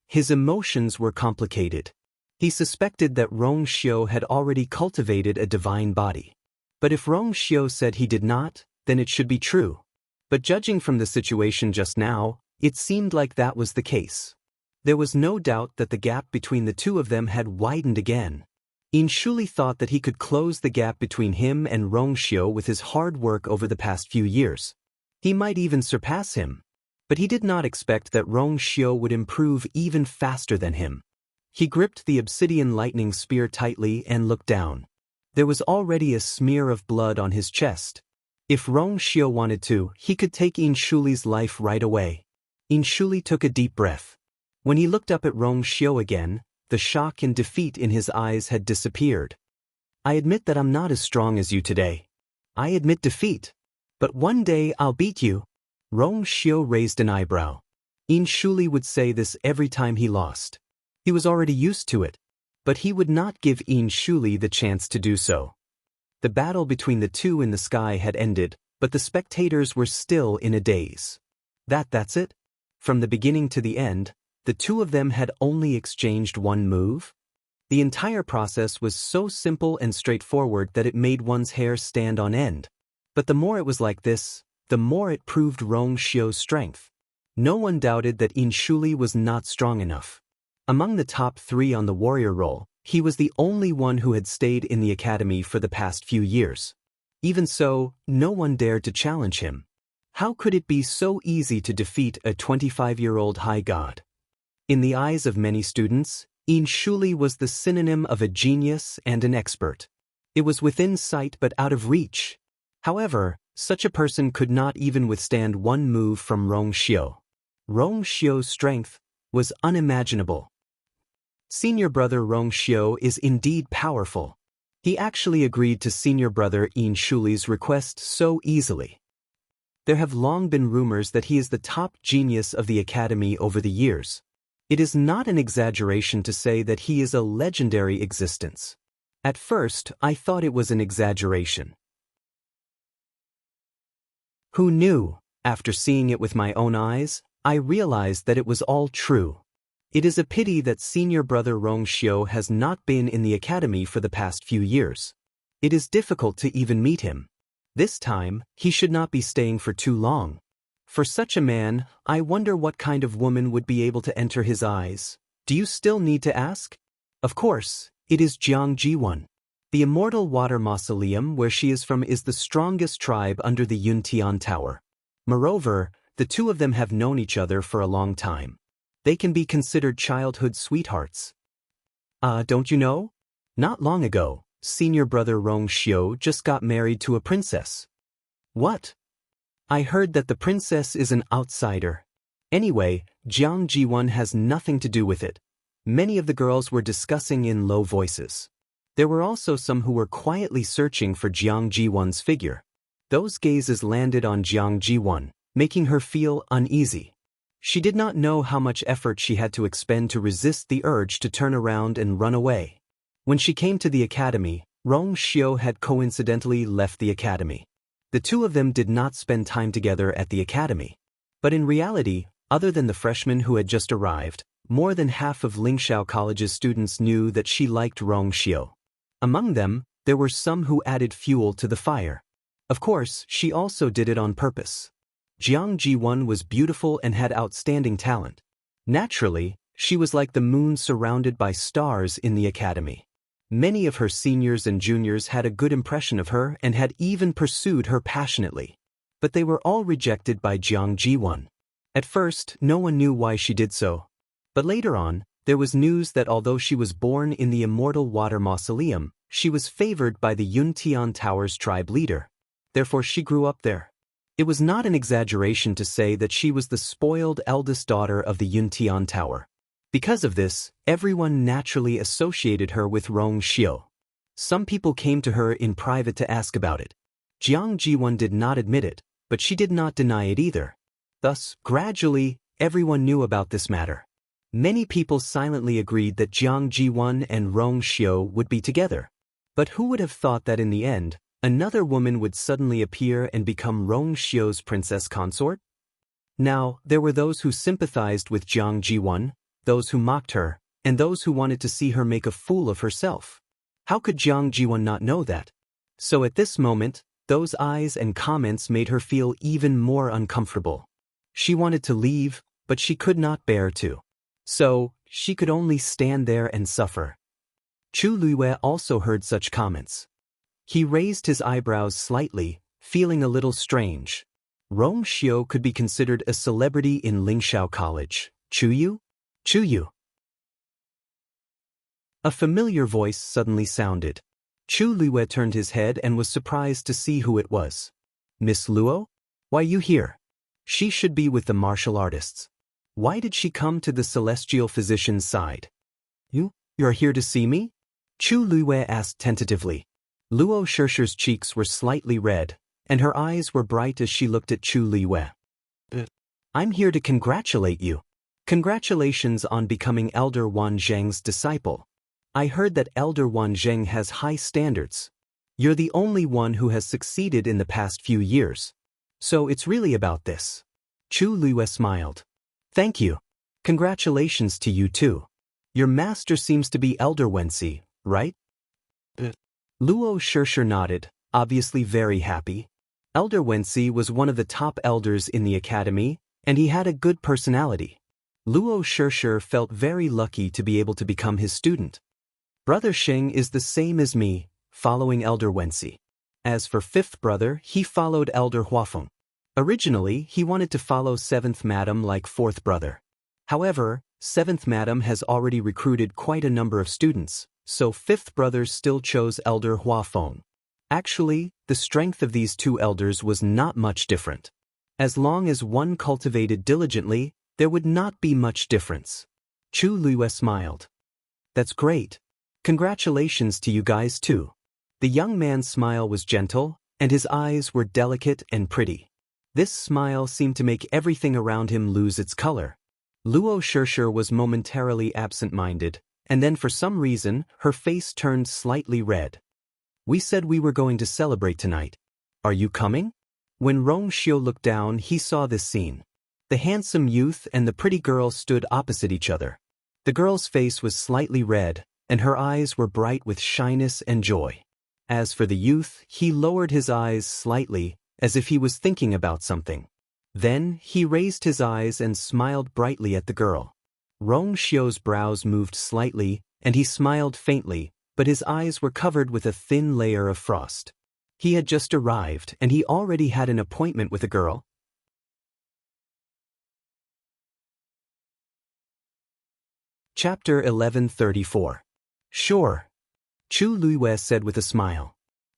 His emotions were complicated. He suspected that Rong Xiu had already cultivated a divine body. But if Rong Xiu said he did not, then it should be true. But judging from the situation just now, it seemed like that was the case. There was no doubt that the gap between the two of them had widened again. In Shuli thought that he could close the gap between him and Rong Xiu with his hard work over the past few years. He might even surpass him. But he did not expect that Rong Xiu would improve even faster than him. He gripped the obsidian lightning spear tightly and looked down. There was already a smear of blood on his chest. If Rong Xiu wanted to, he could take In Shuli's life right away. In Shuli took a deep breath. When he looked up at Rong Xiu again, the shock and defeat in his eyes had disappeared. I admit that I'm not as strong as you today. I admit defeat. But one day I'll beat you. Rong Xiu raised an eyebrow. In Shuli would say this every time he lost. He was already used to it. But he would not give In Shuli the chance to do so. The battle between the two in the sky had ended, but the spectators were still in a daze. That's it? From the beginning to the end, the two of them had only exchanged one move? The entire process was so simple and straightforward that it made one's hair stand on end. But the more it was like this, the more it proved Rong Xiu's strength. No one doubted that In Shuli was not strong enough. Among the top 3 on the warrior roll, he was the only one who had stayed in the academy for the past few years. Even so, no one dared to challenge him. How could it be so easy to defeat a 25-year-old high god? In the eyes of many students, In Shuli was the synonym of a genius and an expert. It was within sight but out of reach. However, such a person could not even withstand one move from Rong Xiu. Rong Xiu's strength was unimaginable. Senior brother Rong Xiu is indeed powerful. He actually agreed to senior brother In Shuli's request so easily. There have long been rumors that he is the top genius of the academy over the years. It is not an exaggeration to say that he is a legendary existence. At first, I thought it was an exaggeration. Who knew? After seeing it with my own eyes, I realized that it was all true. It is a pity that senior brother Rong Xiu has not been in the academy for the past few years. It is difficult to even meet him. This time, he should not be staying for too long. For such a man, I wonder what kind of woman would be able to enter his eyes. Do you still need to ask? Of course, it is Jianghu. The Immortal Water Mausoleum where she is from is the strongest tribe under the Yuntian Tower. Moreover, the two of them have known each other for a long time. They can be considered childhood sweethearts. Don't you know? Not long ago, senior brother Rong Xiu just got married to a princess. What? I heard that the princess is an outsider. Anyway, Jiang Jiwan has nothing to do with it. Many of the girls were discussing in low voices. There were also some who were quietly searching for Jiang Jiwan's figure. Those gazes landed on Jiang Jiwan, making her feel uneasy. She did not know how much effort she had to expend to resist the urge to turn around and run away. When she came to the academy, Rong Xiu had coincidentally left the academy. The two of them did not spend time together at the academy. But in reality, other than the freshmen who had just arrived, more than half of Lingxiao College's students knew that she liked Rong Xiu. Among them, there were some who added fuel to the fire. Of course, she also did it on purpose. Jiang Ji-won was beautiful and had outstanding talent. Naturally, she was like the moon surrounded by stars in the academy. Many of her seniors and juniors had a good impression of her and had even pursued her passionately. But they were all rejected by Jiang Ji-won. At first, no one knew why she did so. But later on, there was news that although she was born in the Immortal Water Mausoleum, she was favored by the Yuntian Tower's tribe leader. Therefore she grew up there. It was not an exaggeration to say that she was the spoiled eldest daughter of the Yuntian Tower. Because of this, everyone naturally associated her with Rong Xiu. Some people came to her in private to ask about it. Jiang Ji-won did not admit it, but she did not deny it either. Thus, gradually, everyone knew about this matter. Many people silently agreed that Jiang Ji-won and Rong Xiu would be together. But who would have thought that in the end, another woman would suddenly appear and become Rong Xiu's princess consort? Now, there were those who sympathized with Jiang Ji-won, those who mocked her, and those who wanted to see her make a fool of herself. How could Jiang Ji-won not know that? So at this moment, those eyes and comments made her feel even more uncomfortable. She wanted to leave, but she could not bear to. So, she could only stand there and suffer. Chu Luiyue also heard such comments. He raised his eyebrows slightly, feeling a little strange. Rong Xiu could be considered a celebrity in Lingxiao College. Chu Yu. A familiar voice suddenly sounded. Chu Luiyue turned his head and was surprised to see who it was. Miss Luo? Why you here? She should be with the martial artists. Why did she come to the celestial physician's side? You're here to see me? Chu Luiyue asked tentatively. Luo Shishir's cheeks were slightly red, and her eyes were bright as she looked at Chu Luiyue. I'm here to congratulate you. Congratulations on becoming Elder Wan Zheng's disciple. I heard that Elder Wan Zheng has high standards. You're the only one who has succeeded in the past few years. So it's really about this. Chu Luiyue smiled. Thank you. Congratulations to you too. Your master seems to be Elder Wensi, right? Luo Shishir nodded, obviously very happy. Elder Wensi was one of the top elders in the academy, and he had a good personality. Luo Shishir felt very lucky to be able to become his student. Brother Sheng is the same as me, following Elder Wensi. As for fifth brother, he followed Elder Huafeng. Originally, he wanted to follow seventh madam like fourth brother. However, seventh madam has already recruited quite a number of students, so fifth brother still chose Elder Huafeng. Actually, the strength of these two elders was not much different. As long as one cultivated diligently, there would not be much difference. Chu Luiyue smiled. That's great. Congratulations to you guys too. The young man's smile was gentle, and his eyes were delicate and pretty. This smile seemed to make everything around him lose its color. Luo Shishir was momentarily absent-minded, and then for some reason, her face turned slightly red. We said we were going to celebrate tonight. Are you coming? When Rong Xiu looked down, he saw this scene. The handsome youth and the pretty girl stood opposite each other. The girl's face was slightly red, and her eyes were bright with shyness and joy. As for the youth, he lowered his eyes slightly, as if he was thinking about something. Then, he raised his eyes and smiled brightly at the girl. Rong Xiu's brows moved slightly, and he smiled faintly, but his eyes were covered with a thin layer of frost. He had just arrived, and he already had an appointment with a girl. Chapter 1134. Sure. Chu Luiyue said with a smile.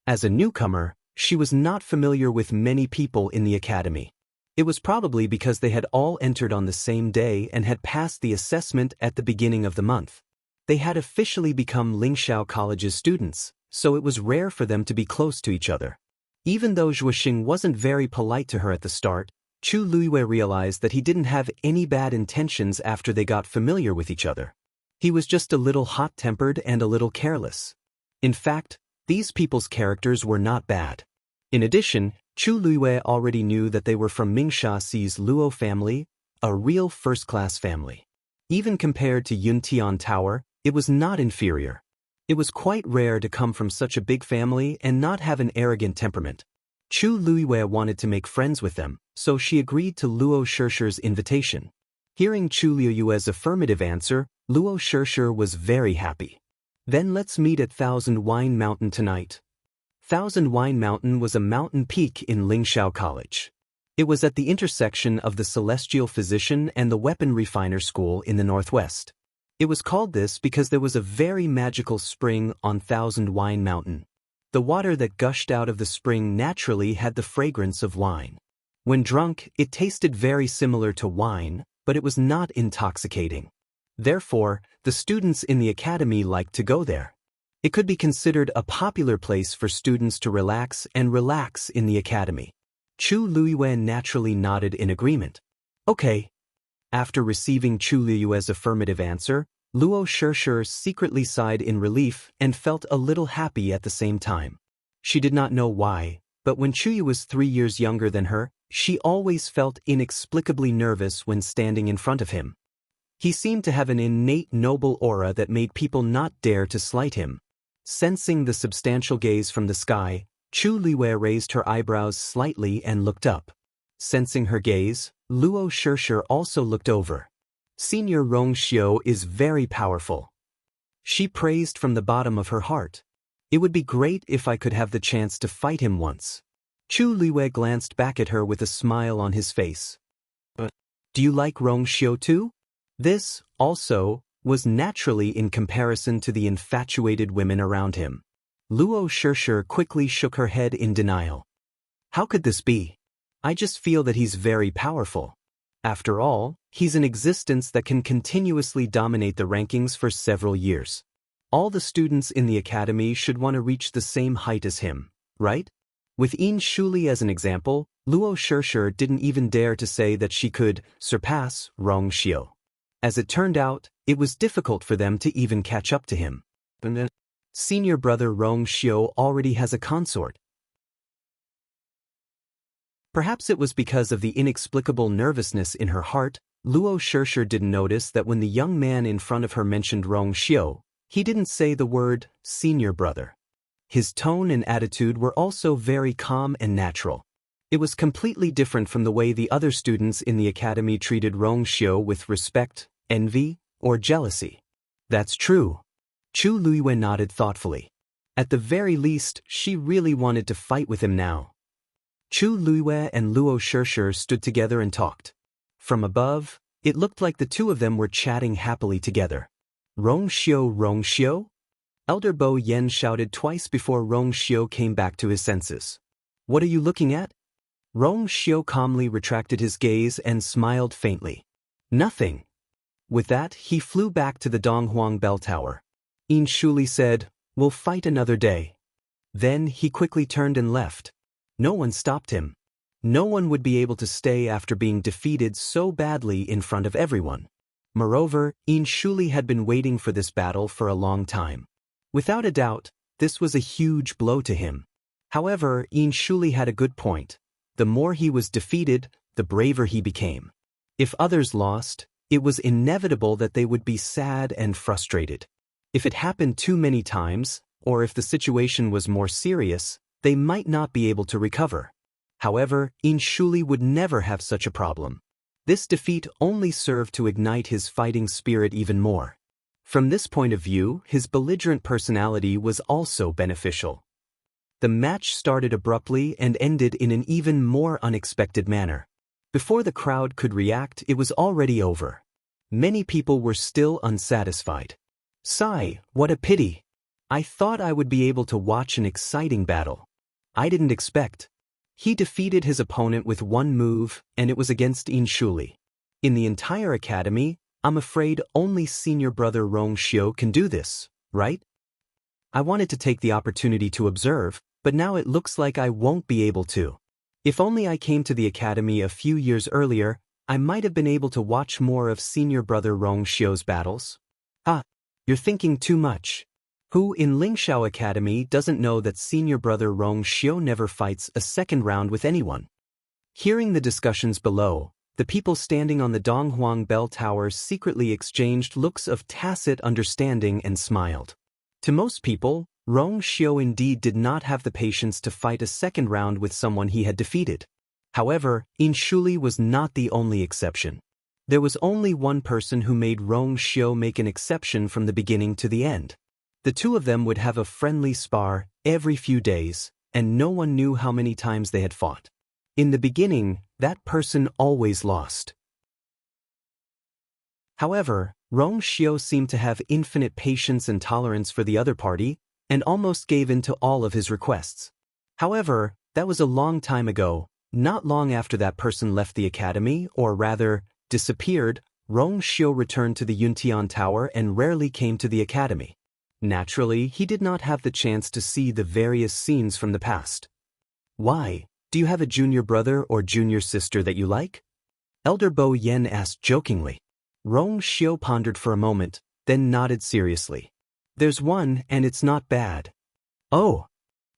As a newcomer, she was not familiar with many people in the academy. It was probably because they had all entered on the same day and had passed the assessment at the beginning of the month. They had officially become Lingxiao College's students, so it was rare for them to be close to each other. Even though Zhuoxing wasn't very polite to her at the start, Chu Luiyue realized that he didn't have any bad intentions after they got familiar with each other. He was just a little hot-tempered and a little careless. In fact, these people's characters were not bad. In addition, Chu Luiyue already knew that they were from Mingxia's Luo family, a real first-class family. Even compared to Yuntian Tower, it was not inferior. It was quite rare to come from such a big family and not have an arrogant temperament. Chu Luiyue wanted to make friends with them, so she agreed to Luo Shishir's invitation. Hearing Chu Luiyue's affirmative answer, Luo Shishir was very happy. Then let's meet at Thousand Wine Mountain tonight. Thousand Wine Mountain was a mountain peak in Lingxiao College. It was at the intersection of the Celestial Physician and the Weapon Refiner School in the northwest. It was called this because there was a very magical spring on Thousand Wine Mountain. The water that gushed out of the spring naturally had the fragrance of wine. When drunk, it tasted very similar to wine, but it was not intoxicating. Therefore, the students in the academy liked to go there. It could be considered a popular place for students to relax in the academy. Chu Luiyue naturally nodded in agreement. Okay. After receiving Chu Luiyue's affirmative answer, Luo Shishir secretly sighed in relief and felt a little happy at the same time. She did not know why, but when Chuyu was 3 years younger than her, she always felt inexplicably nervous when standing in front of him. He seemed to have an innate noble aura that made people not dare to slight him. Sensing the substantial gaze from the sky, Chu Luiyue raised her eyebrows slightly and looked up. Sensing her gaze, Luo Shishir also looked over. Senior Rong Xiu is very powerful. She praised from the bottom of her heart. It would be great if I could have the chance to fight him once. Chu Luiyue glanced back at her with a smile on his face. Do you like Rong Xiu too? This, also, was naturally in comparison to the infatuated women around him. Luo Shishir quickly shook her head in denial. How could this be? I just feel that he's very powerful. After all, he's an existence that can continuously dominate the rankings for several years. All the students in the academy should want to reach the same height as him, right? With Yin Shuli as an example, Luo Shishir didn't even dare to say that she could surpass Rong Xiu. As it turned out, it was difficult for them to even catch up to him. Senior brother Rong Xiu already has a consort. Perhaps it was because of the inexplicable nervousness in her heart, Luo Shishir didn't notice that when the young man in front of her mentioned Rong Xiu, he didn't say the word senior brother. His tone and attitude were also very calm and natural. It was completely different from the way the other students in the academy treated Rong Xiu with respect, envy, or jealousy. That's true. Chu Luiyue nodded thoughtfully. At the very least, she really wanted to fight with him now. Chu Luiyue and Luo Shishir stood together and talked. From above, it looked like the two of them were chatting happily together. Rong Xiu, Rong Xiu? Elder Bo Yen shouted twice before Rong Xiu came back to his senses. What are you looking at? Rong Xiu calmly retracted his gaze and smiled faintly. Nothing. With that, he flew back to the Donghuang Bell Tower. Yin Shuli said, "We'll fight another day." Then he quickly turned and left. No one stopped him. No one would be able to stay after being defeated so badly in front of everyone. Moreover, Yin Shuli had been waiting for this battle for a long time. Without a doubt, this was a huge blow to him. However, Yin Shuli had a good point. The more he was defeated, the braver he became. If others lost, it was inevitable that they would be sad and frustrated. If it happened too many times, or if the situation was more serious, they might not be able to recover. However, Yin Shuli would never have such a problem. This defeat only served to ignite his fighting spirit even more. From this point of view, his belligerent personality was also beneficial. The match started abruptly and ended in an even more unexpected manner. Before the crowd could react, it was already over. Many people were still unsatisfied. Sigh, what a pity. I thought I would be able to watch an exciting battle. I didn't expect. He defeated his opponent with one move, and it was against Yin Shuli. In the entire academy, I'm afraid only senior brother Rong Xiu can do this, right? I wanted to take the opportunity to observe, but now it looks like I won't be able to. If only I came to the academy a few years earlier, I might have been able to watch more of senior brother Rong Xiu's battles. You're thinking too much. Who in Lingxiao Academy doesn't know that senior brother Rong Xiu never fights a second round with anyone? Hearing the discussions below, the people standing on the Donghuang Bell Tower secretly exchanged looks of tacit understanding and smiled. To most people, Rong Xiu indeed did not have the patience to fight a second round with someone he had defeated. However, Inshuli was not the only exception. There was only one person who made Rong Xiu make an exception from the beginning to the end. The two of them would have a friendly spar every few days, and no one knew how many times they had fought. In the beginning, that person always lost. However, Rong Xiu seemed to have infinite patience and tolerance for the other party, and almost gave in to all of his requests. However, that was a long time ago. Not long after that person left the academy, or rather, disappeared, Rong Xiu returned to the Yuntian Tower and rarely came to the academy. Naturally, he did not have the chance to see the various scenes from the past. Why? Do you have a junior brother or junior sister that you like? Elder Bo Yen asked jokingly. Rong Xiu pondered for a moment, then nodded seriously. There's one, and it's not bad. Oh!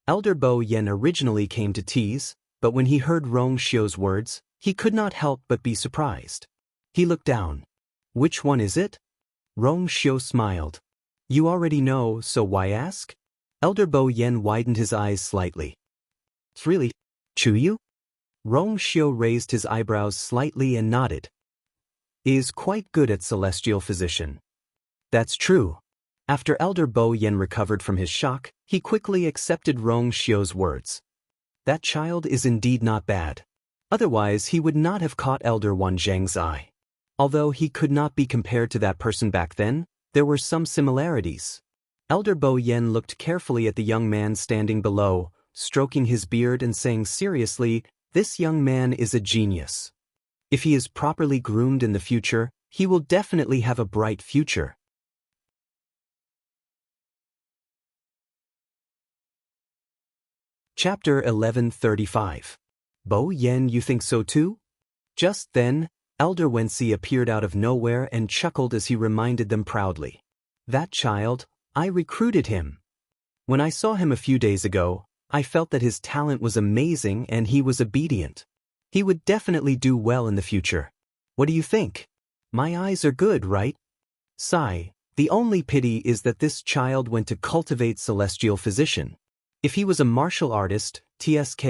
Elder Bo Yen originally came to tease, but when he heard Rong Xiu's words, he could not help but be surprised. He looked down. Which one is it? Rong Xiu smiled. You already know, so why ask? Elder Bo Yen widened his eyes slightly. Really? Chuyu? Rong Xiu raised his eyebrows slightly and nodded. Is quite good at celestial physician. That's true. After Elder Bo Yen recovered from his shock, he quickly accepted Rong Xiu's words. That child is indeed not bad. Otherwise, he would not have caught Elder Wan Zheng's eye. Although he could not be compared to that person back then, there were some similarities. Elder Bo Yen looked carefully at the young man standing below, stroking his beard and saying seriously, this young man is a genius. If he is properly groomed in the future, he will definitely have a bright future. Chapter 1135. Bo Yen, you think so too? Just then, Elder Wensi appeared out of nowhere and chuckled as he reminded them proudly. That child, I recruited him. When I saw him a few days ago, I felt that his talent was amazing and he was obedient. He would definitely do well in the future. What do you think? My eyes are good, right? Sigh, the only pity is that this child went to cultivate celestial physician. If he was a martial artist, TSK,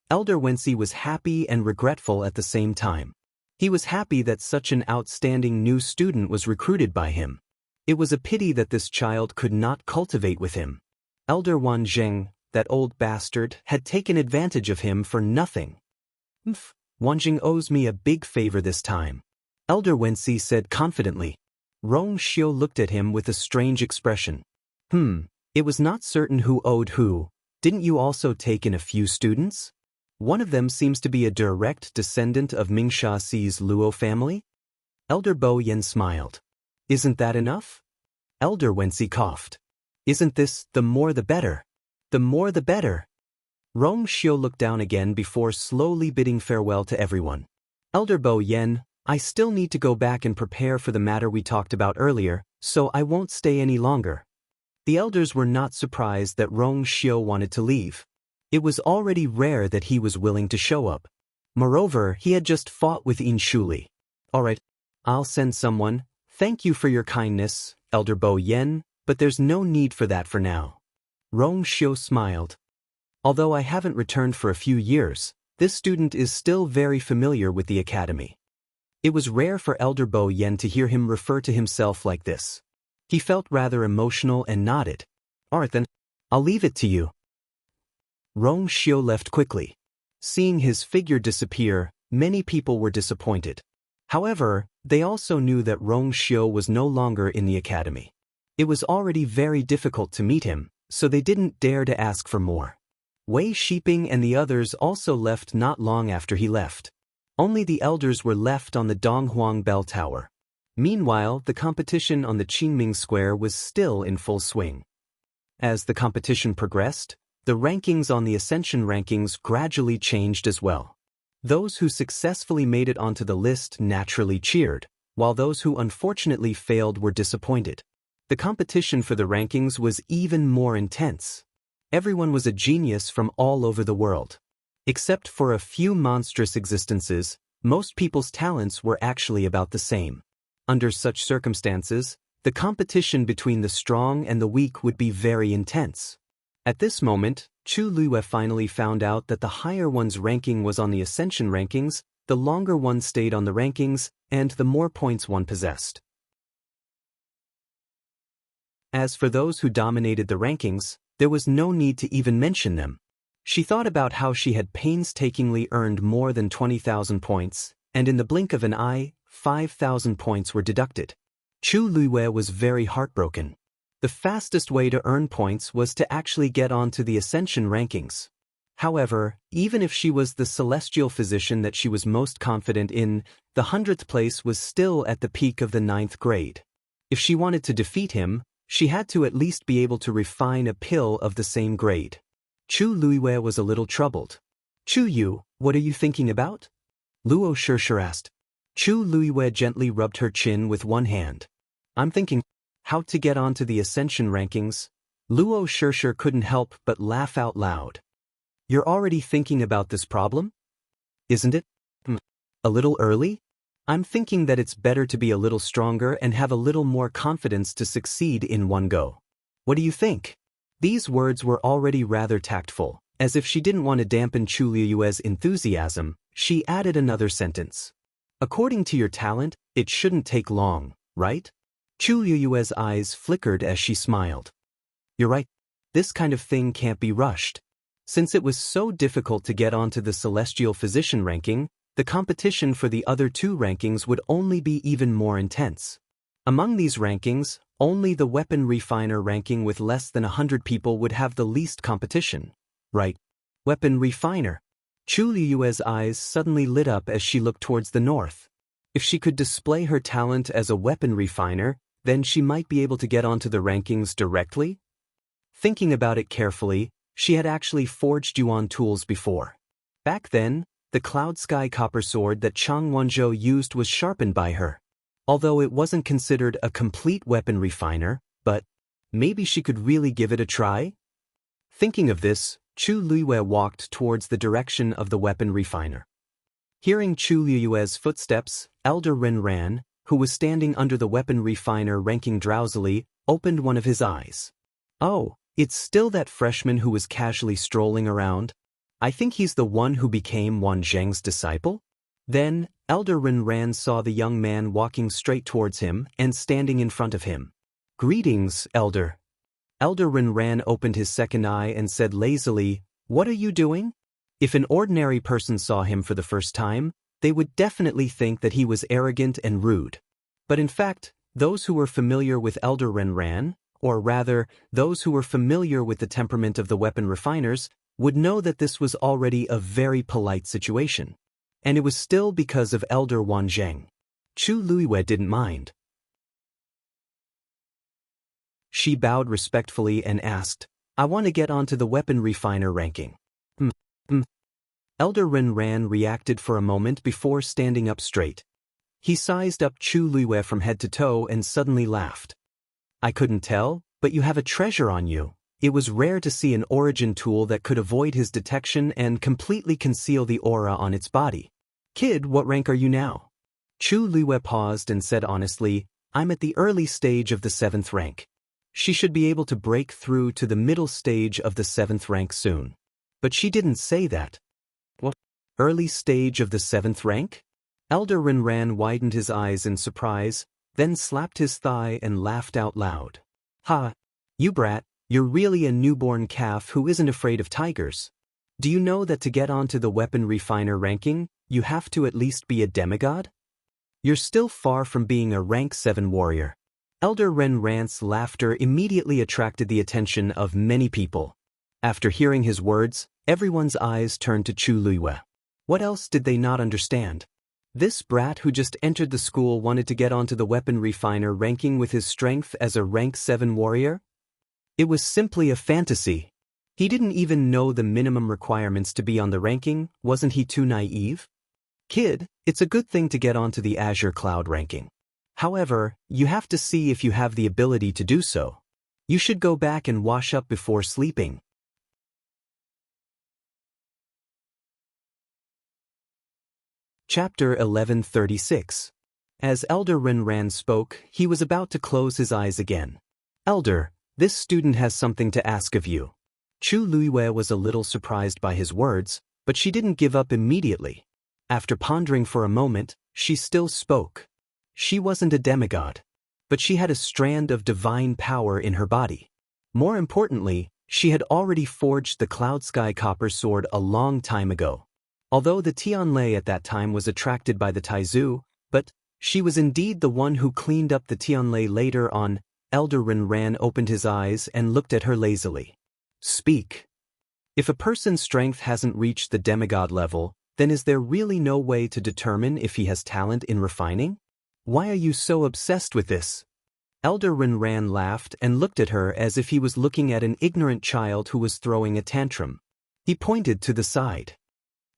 Elder Wensi was happy and regretful at the same time. He was happy that such an outstanding new student was recruited by him. It was a pity that this child could not cultivate with him. Elder Wan Zheng, that old bastard, had taken advantage of him for nothing. Wan Zheng owes me a big favor this time. Elder Wensi said confidently. Rong Xiu looked at him with a strange expression. It was not certain who owed who. Didn't you also take in a few students? One of them seems to be a direct descendant of Mingsha Si's Luo family? Elder Bo Yen smiled. Isn't that enough? Elder Wensi coughed. Isn't this the more the better? The more the better. Rong Xiu looked down again before slowly bidding farewell to everyone. Elder Bo Yen, I still need to go back and prepare for the matter we talked about earlier, so I won't stay any longer. The elders were not surprised that Rong Xiu wanted to leave. It was already rare that he was willing to show up. Moreover, he had just fought with Inshuli. Alright, I'll send someone. Thank you for your kindness, Elder Bo Yen, but there's no need for that for now. Rong Xiu smiled. Although I haven't returned for a few years, this student is still very familiar with the academy. It was rare for Elder Bo Yen to hear him refer to himself like this. He felt rather emotional and nodded. Alright then, I'll leave it to you. Rong Xiu left quickly. Seeing his figure disappear, many people were disappointed. However, they also knew that Rong Xiu was no longer in the academy. It was already very difficult to meet him, so they didn't dare to ask for more. Wei Shiping and the others also left not long after he left. Only the elders were left on the Donghuang Bell Tower. Meanwhile, the competition on the Qingming Square was still in full swing. As the competition progressed, the rankings on the Ascension rankings gradually changed as well. Those who successfully made it onto the list naturally cheered, while those who unfortunately failed were disappointed. The competition for the rankings was even more intense. Everyone was a genius from all over the world. Except for a few monstrous existences, most people's talents were actually about the same. Under such circumstances, The competition between the strong and the weak would be very intense. At this moment, Chu Luiyue finally found out that the higher one's ranking was on the ascension rankings, the longer one stayed on the rankings, and the more points one possessed. As for those who dominated the rankings, there was no need to even mention them. She thought about how she had painstakingly earned more than 20,000 points, and in the blink of an eye, 5,000 points were deducted. Chu Luiyue was very heartbroken. The fastest way to earn points was to actually get onto the ascension rankings. However, even if she was the celestial physician that she was most confident in, the 100th place was still at the peak of the 9th grade. If she wanted to defeat him, she had to at least be able to refine a pill of the same grade. Chu Luiyue was a little troubled. Chu Yu, what are you thinking about? Luo Shishir asked. Chu Luiyue gently rubbed her chin with one hand. I'm thinking how to get onto the ascension rankings. Luo Shishir couldn't help but laugh out loud. You're already thinking about this problem? Isn't it? A little early? I'm thinking that it's better to be a little stronger and have a little more confidence to succeed in one go. What do you think? These words were already rather tactful. As if she didn't want to dampen Chu Luiyue's enthusiasm, she added another sentence. According to your talent, it shouldn't take long, right? Chu Luiyue's eyes flickered as she smiled. You're right. This kind of thing can't be rushed. Since it was so difficult to get onto the celestial physician ranking, the competition for the other two rankings would only be even more intense. Among these rankings, only the weapon refiner ranking with less than 100 people would have the least competition. Right? Weapon refiner. Chu Luiyue's eyes suddenly lit up as she looked towards the north. If she could display her talent as a weapon refiner, then she might be able to get onto the rankings directly? Thinking about it carefully, she had actually forged yuan tools before. Back then, the cloud sky copper sword that Chang Wanzhou used was sharpened by her. Although it wasn't considered a complete weapon refiner, but maybe she could really give it a try? Thinking of this, Chu Luiyue walked towards the direction of the weapon refiner. Hearing Chu Luiyue's footsteps, Elder Ren Ran, who was standing under the weapon refiner ranking drowsily, opened one of his eyes. Oh, it's still that freshman who was casually strolling around. I think he's the one who became Wan Zheng's disciple? Then, Elder Ren Ran saw the young man walking straight towards him and standing in front of him. Greetings, Elder. Elder Ren Ran opened his second eye and said lazily, What are you doing? If an ordinary person saw him for the first time, they would definitely think that he was arrogant and rude. But in fact, those who were familiar with Elder Ren Ran, or rather, those who were familiar with the temperament of the weapon refiners, would know that this was already a very polite situation. And it was still because of Elder Wan Zheng. Chu Luiyue didn't mind. She bowed respectfully and asked, I want to get onto the weapon refiner ranking. Elder Ren Ran reacted for a moment before standing up straight. He sized up Chu Luiyue from head to toe and suddenly laughed. I couldn't tell, but you have a treasure on you. It was rare to see an origin tool that could avoid his detection and completely conceal the aura on its body. Kid, what rank are you now? Chu Luiyue paused and said honestly, I'm at the early stage of the 7th rank. She should be able to break through to the middle stage of the 7th rank soon. But she didn't say that. What? Early stage of the 7th rank? Elder Ren Ran widened his eyes in surprise, then slapped his thigh and laughed out loud. Ha! You brat, you're really a newborn calf who isn't afraid of tigers. Do you know that to get onto the weapon refiner ranking, you have to at least be a demigod? You're still far from being a rank 7 warrior. Elder Ren Ran's laughter immediately attracted the attention of many people. After hearing his words, everyone's eyes turned to Chu Luiyue. What else did they not understand? This brat who just entered the school wanted to get onto the weapon refiner ranking with his strength as a rank 7 warrior? It was simply a fantasy. He didn't even know the minimum requirements to be on the ranking. Wasn't he too naive? Kid, it's a good thing to get onto the Azure Cloud ranking. However, you have to see if you have the ability to do so. You should go back and wash up before sleeping. Chapter 1136. As Elder Renran spoke, he was about to close his eyes again. Elder, this student has something to ask of you. Chu Luiwei was a little surprised by his words, but she didn't give up immediately. After pondering for a moment, she still spoke. She wasn't a demigod, but she had a strand of divine power in her body. More importantly, she had already forged the Cloud Sky Copper Sword a long time ago. Although the Tianlei at that time was attracted by the Taizu, but she was indeed the one who cleaned up the Tianlei later on. Elder Renran opened his eyes and looked at her lazily. Speak. If a person's strength hasn't reached the demigod level, then is there really no way to determine if he has talent in refining? Why are you so obsessed with this? Elder Renran laughed and looked at her as if he was looking at an ignorant child who was throwing a tantrum. He pointed to the side.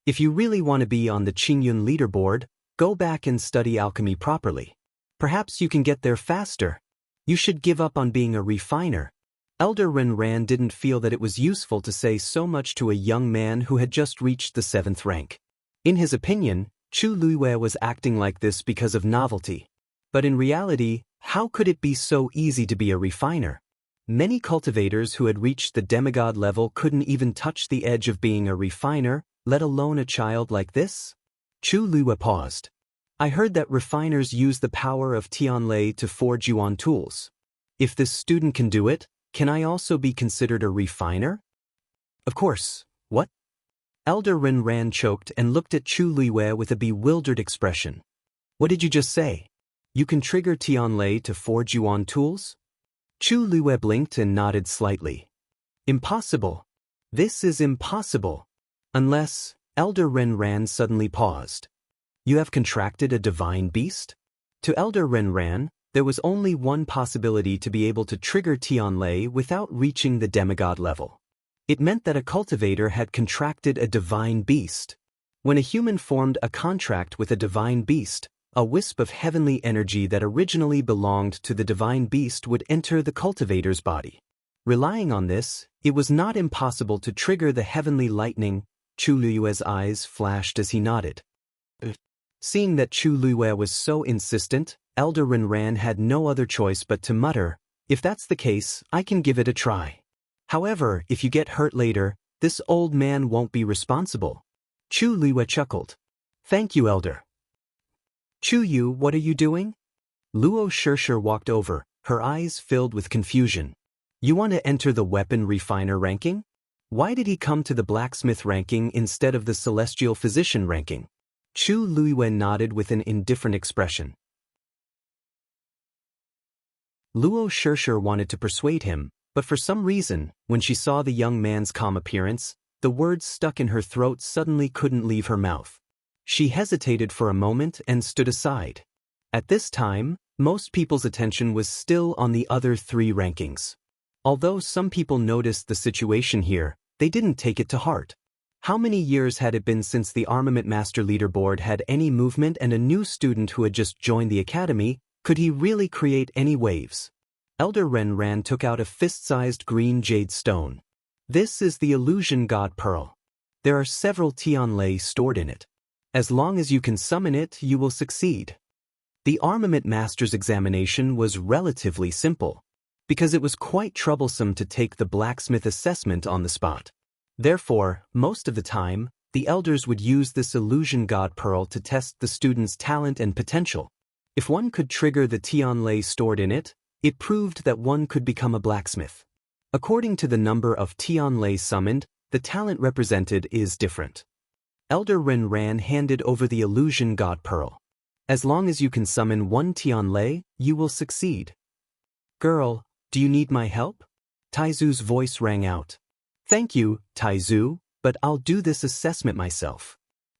If you really want to be on the Qingyun leaderboard, go back and study alchemy properly. Perhaps you can get there faster. You should give up on being a refiner. Elder Renran didn't feel that it was useful to say so much to a young man who had just reached the 7th rank. In his opinion, Chu Luiwei was acting like this because of novelty. But in reality, how could it be so easy to be a refiner? Many cultivators who had reached the demigod level couldn't even touch the edge of being a refiner, let alone a child like this? Chu Luiwei paused. I heard that refiners use the power of Tianlei to forge yuan tools. If this student can do it, can I also be considered a refiner? Of course. What? Elder Renran choked and looked at Chu Luiwei with a bewildered expression. What did you just say? You can trigger Tianlei to forge yuan tools? Chu Luiwei blinked and nodded slightly. Impossible. This is impossible. Unless, Elder Renran suddenly paused. You have contracted a divine beast? To Elder Renran, there was only one possibility to be able to trigger Tianlei without reaching the demigod level. It meant that a cultivator had contracted a divine beast. When a human formed a contract with a divine beast, a wisp of heavenly energy that originally belonged to the divine beast would enter the cultivator's body. Relying on this, it was not impossible to trigger the heavenly lightning. Chu Luiwei's eyes flashed as he nodded. Seeing that Chu Luiwei was so insistent, Elder Renran had no other choice but to mutter, if that's the case, I can give it a try. However, if you get hurt later, this old man won't be responsible. Chu Luiwei chuckled. Thank you, Elder. Chu Yu, what are you doing? Luo Shirshir walked over, her eyes filled with confusion. You want to enter the weapon refiner ranking? Why did he come to the blacksmith ranking instead of the celestial physician ranking? Chu Luiwei nodded with an indifferent expression. Luo Shirshir wanted to persuade him, but for some reason, when she saw the young man's calm appearance, the words stuck in her throat suddenly couldn't leave her mouth. She hesitated for a moment and stood aside. At this time, most people's attention was still on the other 3 rankings. Although some people noticed the situation here, they didn't take it to heart. How many years had it been since the Armament Master Leaderboard had any movement, and a new student who had just joined the academy, could he really create any waves? Elder Renran took out a fist-sized green jade stone. This is the Illusion God Pearl. There are several Tianlei stored in it. As long as you can summon it, you will succeed. The Armament Master's examination was relatively simple, because it was quite troublesome to take the blacksmith assessment on the spot. Therefore, most of the time, the elders would use this Illusion God Pearl to test the student's talent and potential. If one could trigger the Tianlei stored in it, it proved that one could become a blacksmith. According to the number of Tianlei summoned, the talent represented is different. Elder Renran handed over the Illusion God Pearl. As long as you can summon 1 Tianlei, you will succeed. Girl, do you need my help? Taizu's voice rang out. Thank you, Taizu, but I'll do this assessment myself.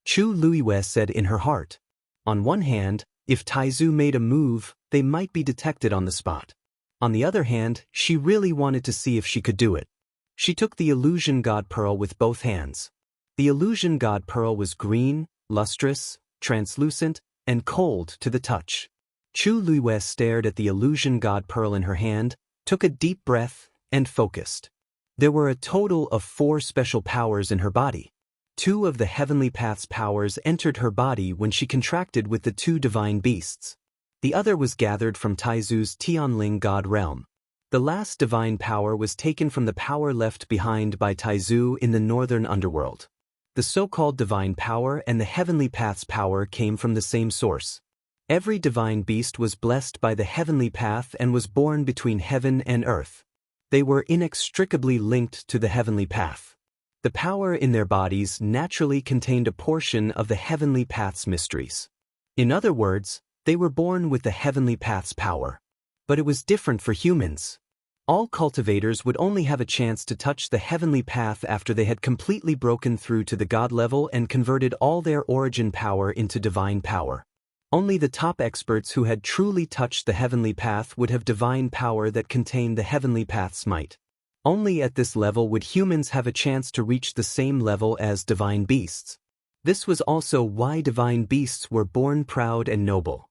Chu Luiwei said in her heart. On one hand, if Taizu made a move, they might be detected on the spot. On the other hand, she really wanted to see if she could do it. She took the Illusion God Pearl with both hands. The Illusion God Pearl was green, lustrous, translucent, and cold to the touch. Chu Luiwei stared at the Illusion God Pearl in her hand, took a deep breath, and focused. There were a total of 4 special powers in her body. 2 of the Heavenly Path's powers entered her body when she contracted with the 2 divine beasts. The other was gathered from Taizu's Tianling God realm. The last divine power was taken from the power left behind by Taizu in the northern underworld. The so-called divine power and the heavenly path's power came from the same source. Every divine beast was blessed by the heavenly path and was born between heaven and earth. They were inextricably linked to the heavenly path. The power in their bodies naturally contained a portion of the heavenly path's mysteries. In other words, they were born with the heavenly path's power. But it was different for humans. All cultivators would only have a chance to touch the heavenly path after they had completely broken through to the God level and converted all their origin power into divine power. Only the top experts who had truly touched the heavenly path would have divine power that contained the heavenly path's might. Only at this level would humans have a chance to reach the same level as divine beasts. This was also why divine beasts were born proud and noble.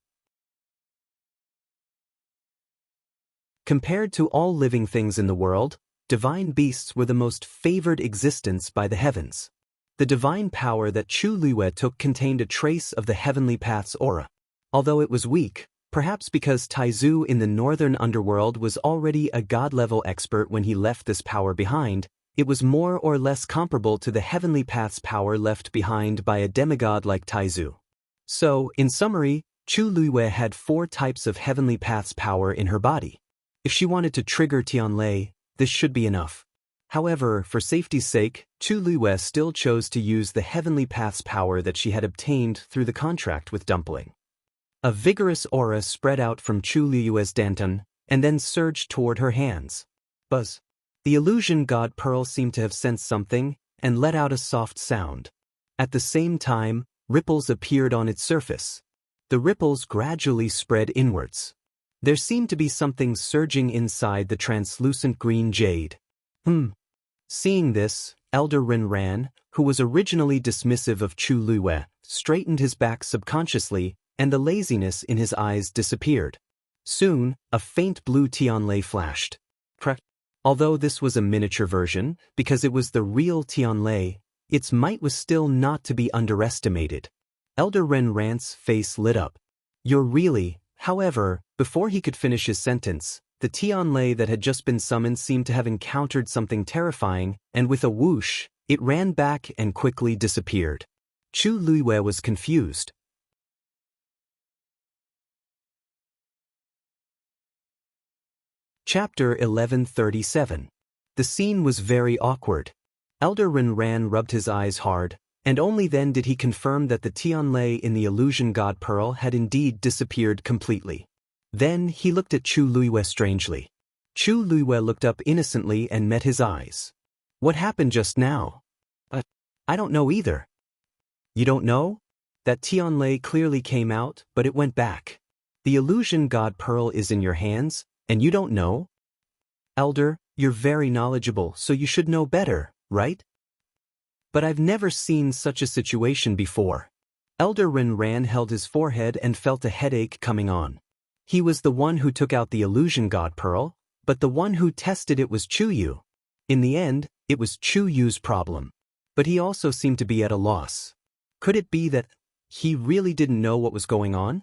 Compared to all living things in the world, divine beasts were the most favored existence by the heavens. The divine power that Chu Luiyue took contained a trace of the heavenly path's aura. Although it was weak, perhaps because Taizu in the northern underworld was already a god-level expert when he left this power behind, it was more or less comparable to the heavenly path's power left behind by a demigod like Taizu. So, in summary, Chu Luiyue had 4 types of heavenly path's power in her body. If she wanted to trigger Tianlei, this should be enough. However, for safety's sake, Chu Luiyue still chose to use the heavenly path's power that she had obtained through the contract with Dumpling. A vigorous aura spread out from Chu Luiyue's danton, and then surged toward her hands. Buzz. The illusion god pearl seemed to have sensed something, and let out a soft sound. At the same time, ripples appeared on its surface. The ripples gradually spread inwards. There seemed to be something surging inside the translucent green jade. Seeing this, Elder Rinran, who was originally dismissive of Chu Luiyue, straightened his back subconsciously, and the laziness in his eyes disappeared. Soon, a faint blue Tianlei flashed. Although this was a miniature version, because it was the real Tianlei, its might was still not to be underestimated. Elder Rinran's face lit up. You're really... However, before he could finish his sentence, the Tianlei that had just been summoned seemed to have encountered something terrifying, and with a whoosh, it ran back and quickly disappeared. Chu Luiyue was confused. Chapter 1137. The scene was very awkward. Elder Rinran rubbed his eyes hard, and only then did he confirm that the Tianlei in the illusion god pearl had indeed disappeared completely. Then he looked at Chu Luiyue strangely. Chu Luiyue looked up innocently and met his eyes. What happened just now? I don't know either. You don't know? That Tianlei clearly came out, but it went back. The illusion god pearl is in your hands, and you don't know? Elder, you're very knowledgeable, so you should know better, right? But I've never seen such a situation before. Elder Rinran held his forehead and felt a headache coming on. He was the one who took out the illusion god pearl, but the one who tested it was Chu Yu. In the end, it was Chu Yu's problem. But he also seemed to be at a loss. Could it be that he really didn't know what was going on?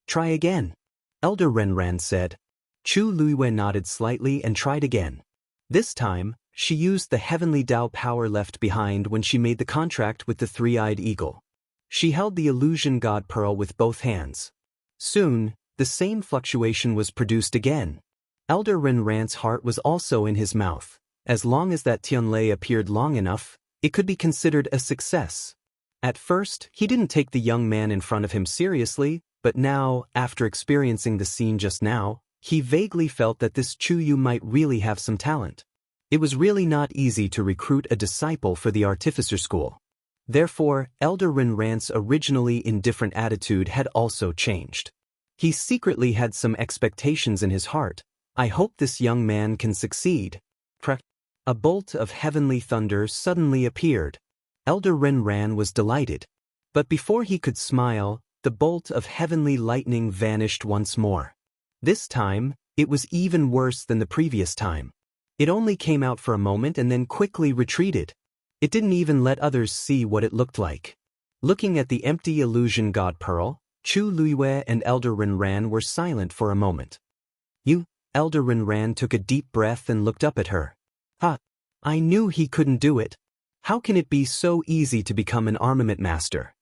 Try again, Elder Rinran said. Chu Luiyue nodded slightly and tried again. This time, she used the heavenly Dao power left behind when she made the contract with the three-eyed eagle. She held the illusion god pearl with both hands. Soon, the same fluctuation was produced again. Elder Rinran's heart was also in his mouth. As long as that Tianlei appeared long enough, it could be considered a success. At first, he didn't take the young man in front of him seriously, but now, after experiencing the scene just now, he vaguely felt that this Chu Yu might really have some talent. It was really not easy to recruit a disciple for the artificer school. Therefore, Elder Rinran's originally indifferent attitude had also changed. He secretly had some expectations in his heart. I hope this young man can succeed. A bolt of heavenly thunder suddenly appeared. Elder Rinran was delighted. But before he could smile, the bolt of heavenly lightning vanished once more. This time, it was even worse than the previous time. It only came out for a moment and then quickly retreated. It didn't even let others see what it looked like. Looking at the empty illusion god pearl, Chu Luiyue and Elder Rinran were silent for a moment. Elder Rinran took a deep breath and looked up at her. I knew he couldn't do it. How can it be so easy to become an armament master?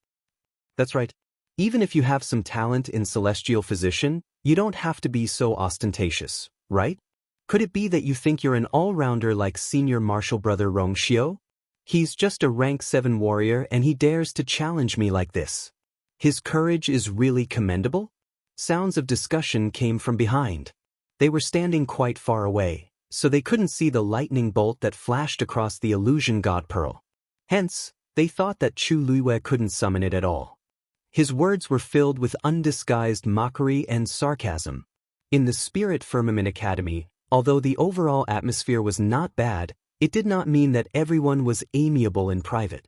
That's right. Even if you have some talent in celestial physician, you don't have to be so ostentatious, right? Could it be that you think you're an all-rounder like senior martial brother Rongxiu? He's just a rank 7 warrior and he dares to challenge me like this. His courage is really commendable? Sounds of discussion came from behind. They were standing quite far away, so they couldn't see the lightning bolt that flashed across the illusion god pearl. Hence, they thought that Chu Luiyue couldn't summon it at all. His words were filled with undisguised mockery and sarcasm. In the Spirit Firmament Academy, although the overall atmosphere was not bad, it did not mean that everyone was amiable in private.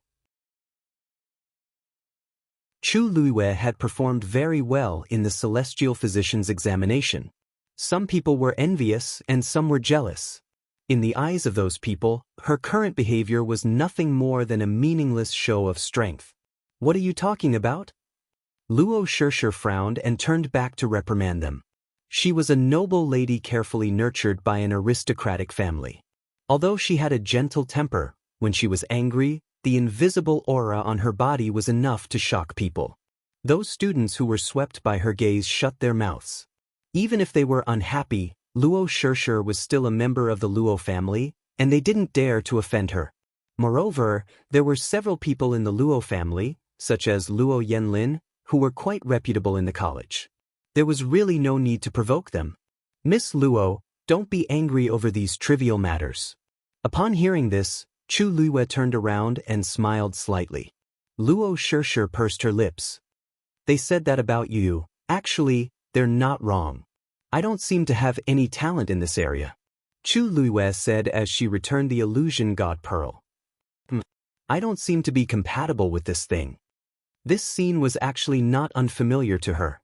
Chu Luiyue had performed very well in the Celestial Physician's examination. Some people were envious and some were jealous. In the eyes of those people, her current behavior was nothing more than a meaningless show of strength. What are you talking about? Luo Shishir frowned and turned back to reprimand them. She was a noble lady carefully nurtured by an aristocratic family. Although she had a gentle temper, when she was angry, the invisible aura on her body was enough to shock people. Those students who were swept by her gaze shut their mouths. Even if they were unhappy, Luo Shishir was still a member of the Luo family, and they didn't dare to offend her. Moreover, there were several people in the Luo family, such as Luo Yanlin, who were quite reputable in the college. There was really no need to provoke them. Miss Luo, don't be angry over these trivial matters. Upon hearing this, Chu Luiyue turned around and smiled slightly. Luo Shishir pursed her lips. They said that about you. Actually, they're not wrong. I don't seem to have any talent in this area. Chu Luiyue said as she returned the illusion god pearl. I don't seem to be compatible with this thing. This scene was actually not unfamiliar to her.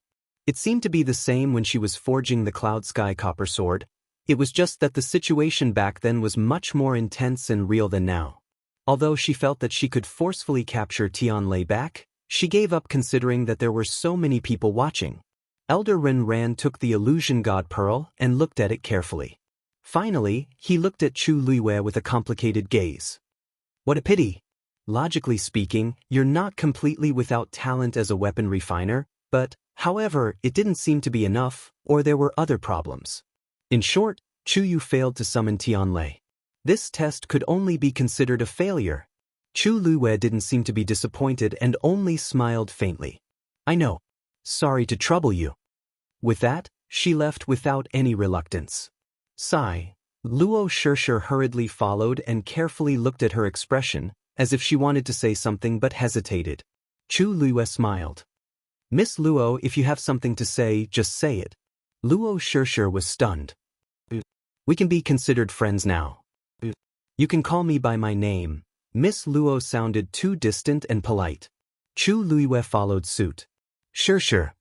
It seemed to be the same when she was forging the Cloud Sky Copper Sword. It was just that the situation back then was much more intense and real than now. Although she felt that she could forcefully capture Tianlei back, she gave up considering that there were so many people watching. Elder Rinran took the illusion god pearl and looked at it carefully. Finally, he looked at Chu Luiyue with a complicated gaze. What a pity. Logically speaking, you're not completely without talent as a weapon refiner, but, however, it didn't seem to be enough, or there were other problems. In short, Chu Yu failed to summon Tianlei. This test could only be considered a failure. Chu Luiyue didn't seem to be disappointed and only smiled faintly. I know. Sorry to trouble you. With that, she left without any reluctance. Sigh. Luo Shishir hurriedly followed and carefully looked at her expression, as if she wanted to say something but hesitated. Chu Luiyue smiled. Miss Luo, if you have something to say, just say it. Luo Shishir was stunned. We can be considered friends now. You can call me by my name. Miss Luo sounded too distant and polite. Chu Luiyue followed suit. Shishir.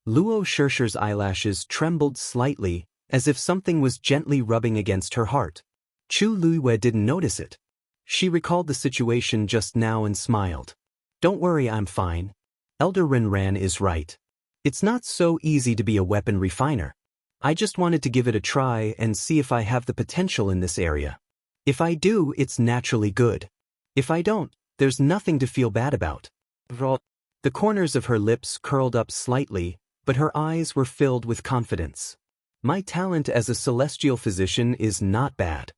Luo Shishir's eyelashes trembled slightly, as if something was gently rubbing against her heart. Chu Luiyue didn't notice it. She recalled the situation just now and smiled. Don't worry, I'm fine. Elder Rinran is right. It's not so easy to be a weapon refiner. I just wanted to give it a try and see if I have the potential in this area. If I do, it's naturally good. If I don't, there's nothing to feel bad about. The corners of her lips curled up slightly, but her eyes were filled with confidence. My talent as a celestial physician is not bad.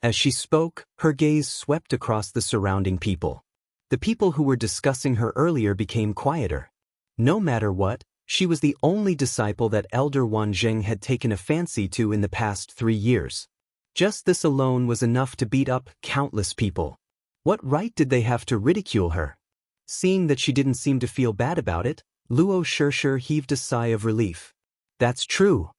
As she spoke, her gaze swept across the surrounding people. The people who were discussing her earlier became quieter. No matter what, she was the only disciple that Elder Wanzheng had taken a fancy to in the past 3 years. Just this alone was enough to beat up countless people. What right did they have to ridicule her? Seeing that she didn't seem to feel bad about it, Luo Shishir heaved a sigh of relief. That's true.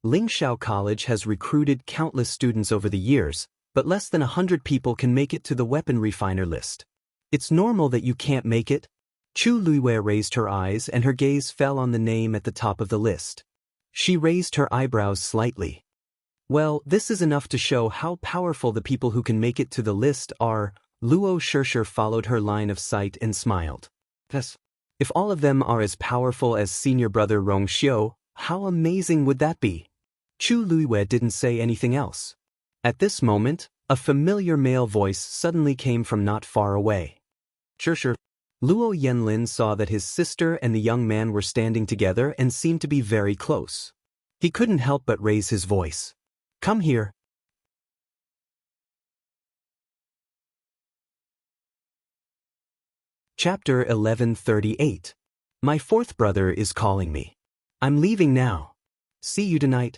Lingxiao College has recruited countless students over the years, but less than 100 people can make it to the weapon refiner list. It's normal that you can't make it. Chu Luiyue raised her eyes and her gaze fell on the name at the top of the list. She raised her eyebrows slightly. Well, this is enough to show how powerful the people who can make it to the list are. Luo Shishir followed her line of sight and smiled. Thus, if all of them are as powerful as senior brother Rong Xiu, how amazing would that be? Chu Luiwei didn't say anything else. At this moment, a familiar male voice suddenly came from not far away. Sure. Luo Yanlin saw that his sister and the young man were standing together and seemed to be very close. He couldn't help but raise his voice. Come here. Chapter 1138. My fourth brother is calling me. I'm leaving now. See you tonight.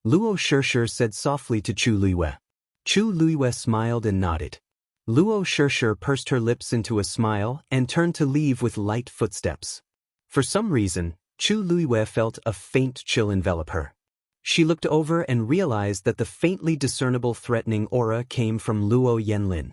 Luo Shishir said softly to Chu Luiwei. Chu Luiwei smiled and nodded. Luo Shishir pursed her lips into a smile and turned to leave with light footsteps. For some reason, Chu Luiwei felt a faint chill envelop her. She looked over and realized that the faintly discernible threatening aura came from Luo Yanlin.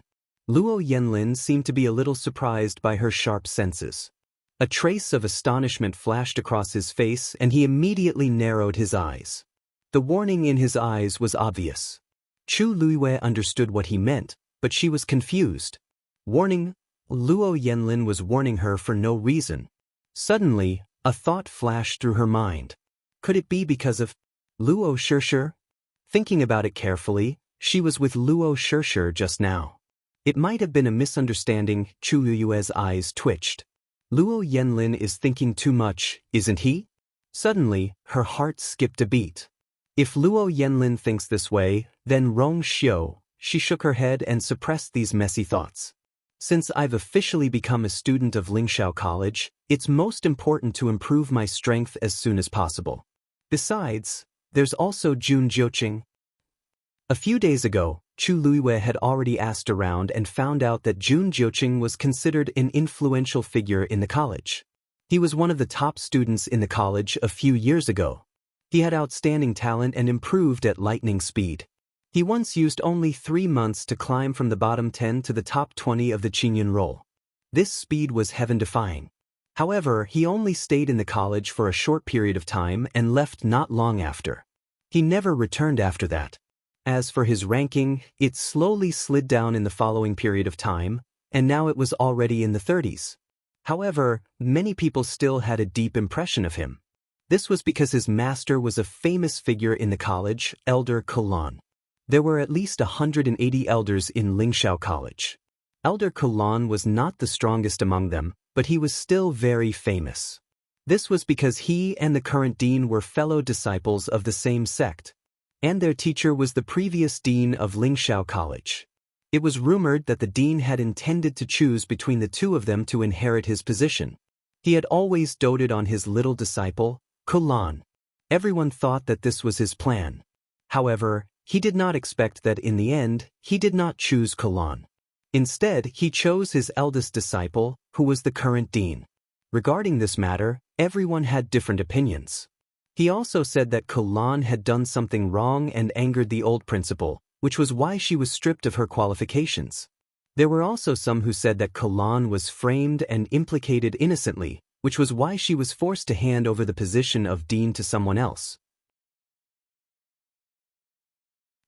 Luo Yanlin seemed to be a little surprised by her sharp senses. A trace of astonishment flashed across his face and he immediately narrowed his eyes. The warning in his eyes was obvious. Chu Luiwei understood what he meant, but she was confused. Warning? Luo Yanlin was warning her for no reason. Suddenly, a thought flashed through her mind. Could it be because of Luo Shishir? Thinking about it carefully, she was with Luo Shishir just now. It might have been a misunderstanding. Chu Luiwei's eyes twitched. Luo Yanlin is thinking too much, isn't he? Suddenly, her heart skipped a beat. If Luo Yanlin thinks this way, then Rong Xiu. She shook her head and suppressed these messy thoughts. Since I've officially become a student of Lingxiao College, it's most important to improve my strength as soon as possible. Besides, there's also Jun Jiuqing. A few days ago, Chu Luiwei had already asked around and found out that Jun Jiuqing was considered an influential figure in the college. He was one of the top students in the college a few years ago. He had outstanding talent and improved at lightning speed. He once used only 3 months to climb from the bottom 10 to the top 20 of the Qingyun roll. This speed was heaven-defying. However, he only stayed in the college for a short period of time and left not long after. He never returned after that. As for his ranking, it slowly slid down in the following period of time, and now it was already in the 30s. However, many people still had a deep impression of him. This was because his master was a famous figure in the college, Elder Kulan. There were at least 180 elders in Lingxiao College. Elder Kulan was not the strongest among them, but he was still very famous. This was because he and the current dean were fellow disciples of the same sect, and their teacher was the previous dean of Lingxiao College. It was rumored that the dean had intended to choose between the two of them to inherit his position. He had always doted on his little disciple, Kulan. Everyone thought that this was his plan. However, he did not expect that in the end, he did not choose Kulan. Instead, he chose his eldest disciple, who was the current dean. Regarding this matter, everyone had different opinions. He also said that Kulan had done something wrong and angered the old principal, which was why she was stripped of her qualifications. There were also some who said that Kulan was framed and implicated innocently, which was why she was forced to hand over the position of dean to someone else.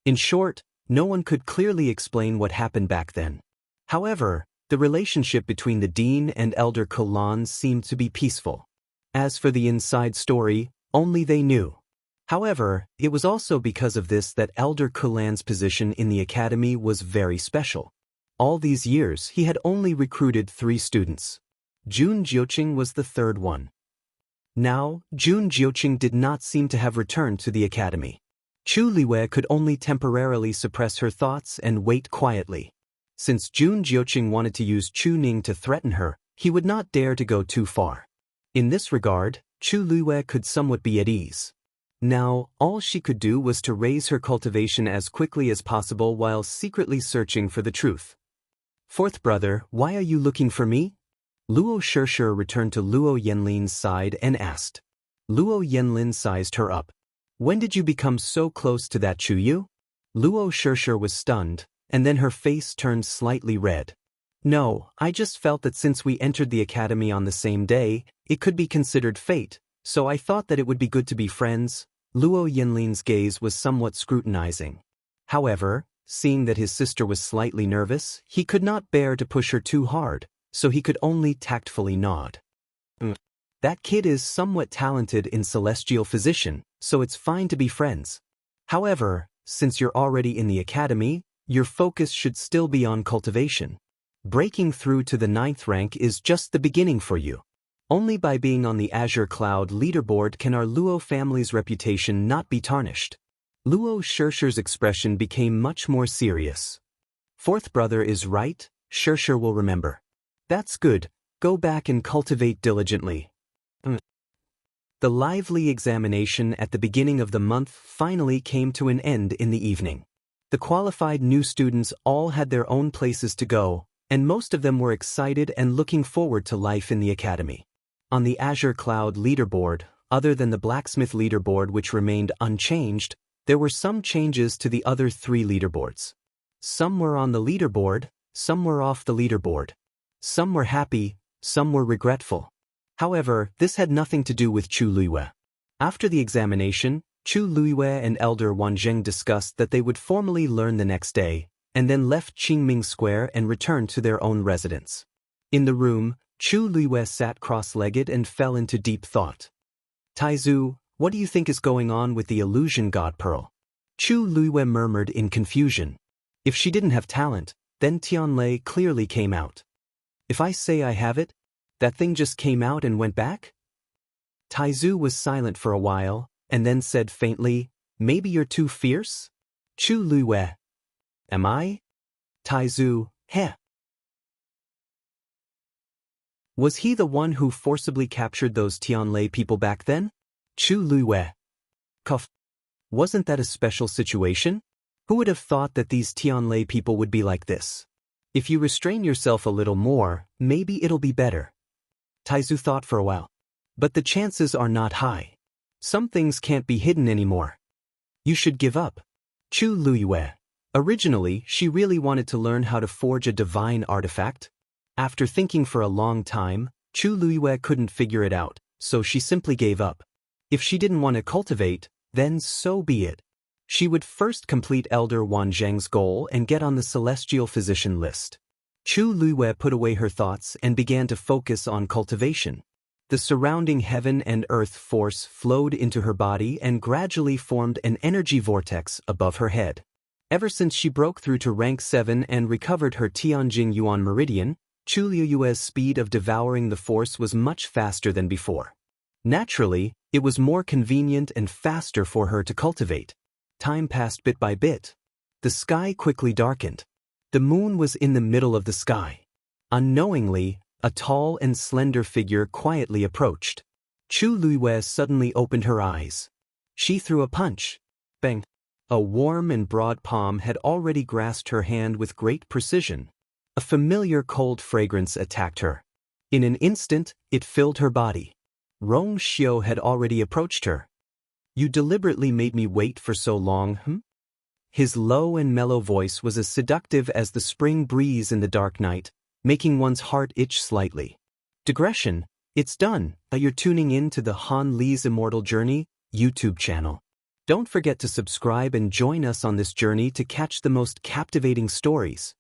In short, no one could clearly explain what happened back then. However, the relationship between the dean and Elder Kulan seemed to be peaceful. As for the inside story, only they knew. However, it was also because of this that Elder Kulan's position in the academy was very special. All these years he had only recruited 3 students. Jun Jiuqing was the 3rd one. Now, Jun Jiuqing did not seem to have returned to the academy. Chu Luiwei could only temporarily suppress her thoughts and wait quietly. Since Jun Jiuqing wanted to use Chu Ning to threaten her, he would not dare to go too far. In this regard, Chu Luiwei could somewhat be at ease. Now, all she could do was to raise her cultivation as quickly as possible while secretly searching for the truth. Fourth brother, why are you looking for me? Luo Shishir returned to Luo Yanlin's side and asked. Luo Yanlin sized her up. When did you become so close to that Chu Yu? Luo Shishir was stunned, and then her face turned slightly red. No, I just felt that since we entered the academy on the same day, it could be considered fate, so I thought that it would be good to be friends. Luo Yanlin's gaze was somewhat scrutinizing. However, seeing that his sister was slightly nervous, he could not bear to push her too hard, so he could only tactfully nod. That kid is somewhat talented in celestial physician, so it's fine to be friends. However, since you're already in the academy, your focus should still be on cultivation. Breaking through to the 9th rank is just the beginning for you. Only by being on the Azure Cloud leaderboard can our Luo family's reputation not be tarnished. Luo Shershir's expression became much more serious. 4th brother is right, Shershir will remember. That's good, go back and cultivate diligently. The lively examination at the beginning of the month finally came to an end in the evening. The qualified new students all had their own places to go, and most of them were excited and looking forward to life in the academy. On the Azure Cloud leaderboard, other than the blacksmith leaderboard which remained unchanged, there were some changes to the other 3 leaderboards. Some were on the leaderboard, some were off the leaderboard. Some were happy, some were regretful. However, this had nothing to do with Chu Luiyue. After the examination, Chu Luiyue and Elder Wanzheng discussed that they would formally learn the next day, and then left Qingming Square and returned to their own residence. In the room, Chu Luiyue sat cross-legged and fell into deep thought. Taizu, what do you think is going on with the illusion god pearl? Chu Luiyue murmured in confusion. If she didn't have talent, then Tianlei clearly came out. If I say I have it, that thing just came out and went back? Taizu was silent for a while, and then said faintly, maybe you're too fierce? Chu Luiyue. Am I? Taizu, heh. Was he the one who forcibly captured those Tianlei people back then? Chu Luiyue. Cough. Wasn't that a special situation? Who would have thought that these Tianlei people would be like this? If you restrain yourself a little more, maybe it'll be better. Taizu thought for a while. But the chances are not high. Some things can't be hidden anymore. You should give up. Chu Luiyue. Originally, she really wanted to learn how to forge a divine artifact. After thinking for a long time, Chu Luiyue couldn't figure it out, so she simply gave up. If she didn't want to cultivate, then so be it. She would first complete Elder Wanzheng's goal and get on the celestial physician list. Chu Luiyue put away her thoughts and began to focus on cultivation. The surrounding heaven and earth force flowed into her body and gradually formed an energy vortex above her head. Ever since she broke through to rank 7 and recovered her Tianjing Yuan Meridian, Chu Luiyue's speed of devouring the force was much faster than before. Naturally, it was more convenient and faster for her to cultivate. Time passed bit by bit. The sky quickly darkened. The moon was in the middle of the sky. Unknowingly, a tall and slender figure quietly approached. Chu Luiyue suddenly opened her eyes. She threw a punch. Bang! A warm and broad palm had already grasped her hand with great precision. A familiar cold fragrance attacked her. In an instant, it filled her body. Rong Xiu had already approached her. You deliberately made me wait for so long, His low and mellow voice was as seductive as the spring breeze in the dark night, making one's heart itch slightly. Digression, it's done, but you're tuning in to the Han Li's Immortal Journey YouTube channel. Don't forget to subscribe and join us on this journey to catch the most captivating stories.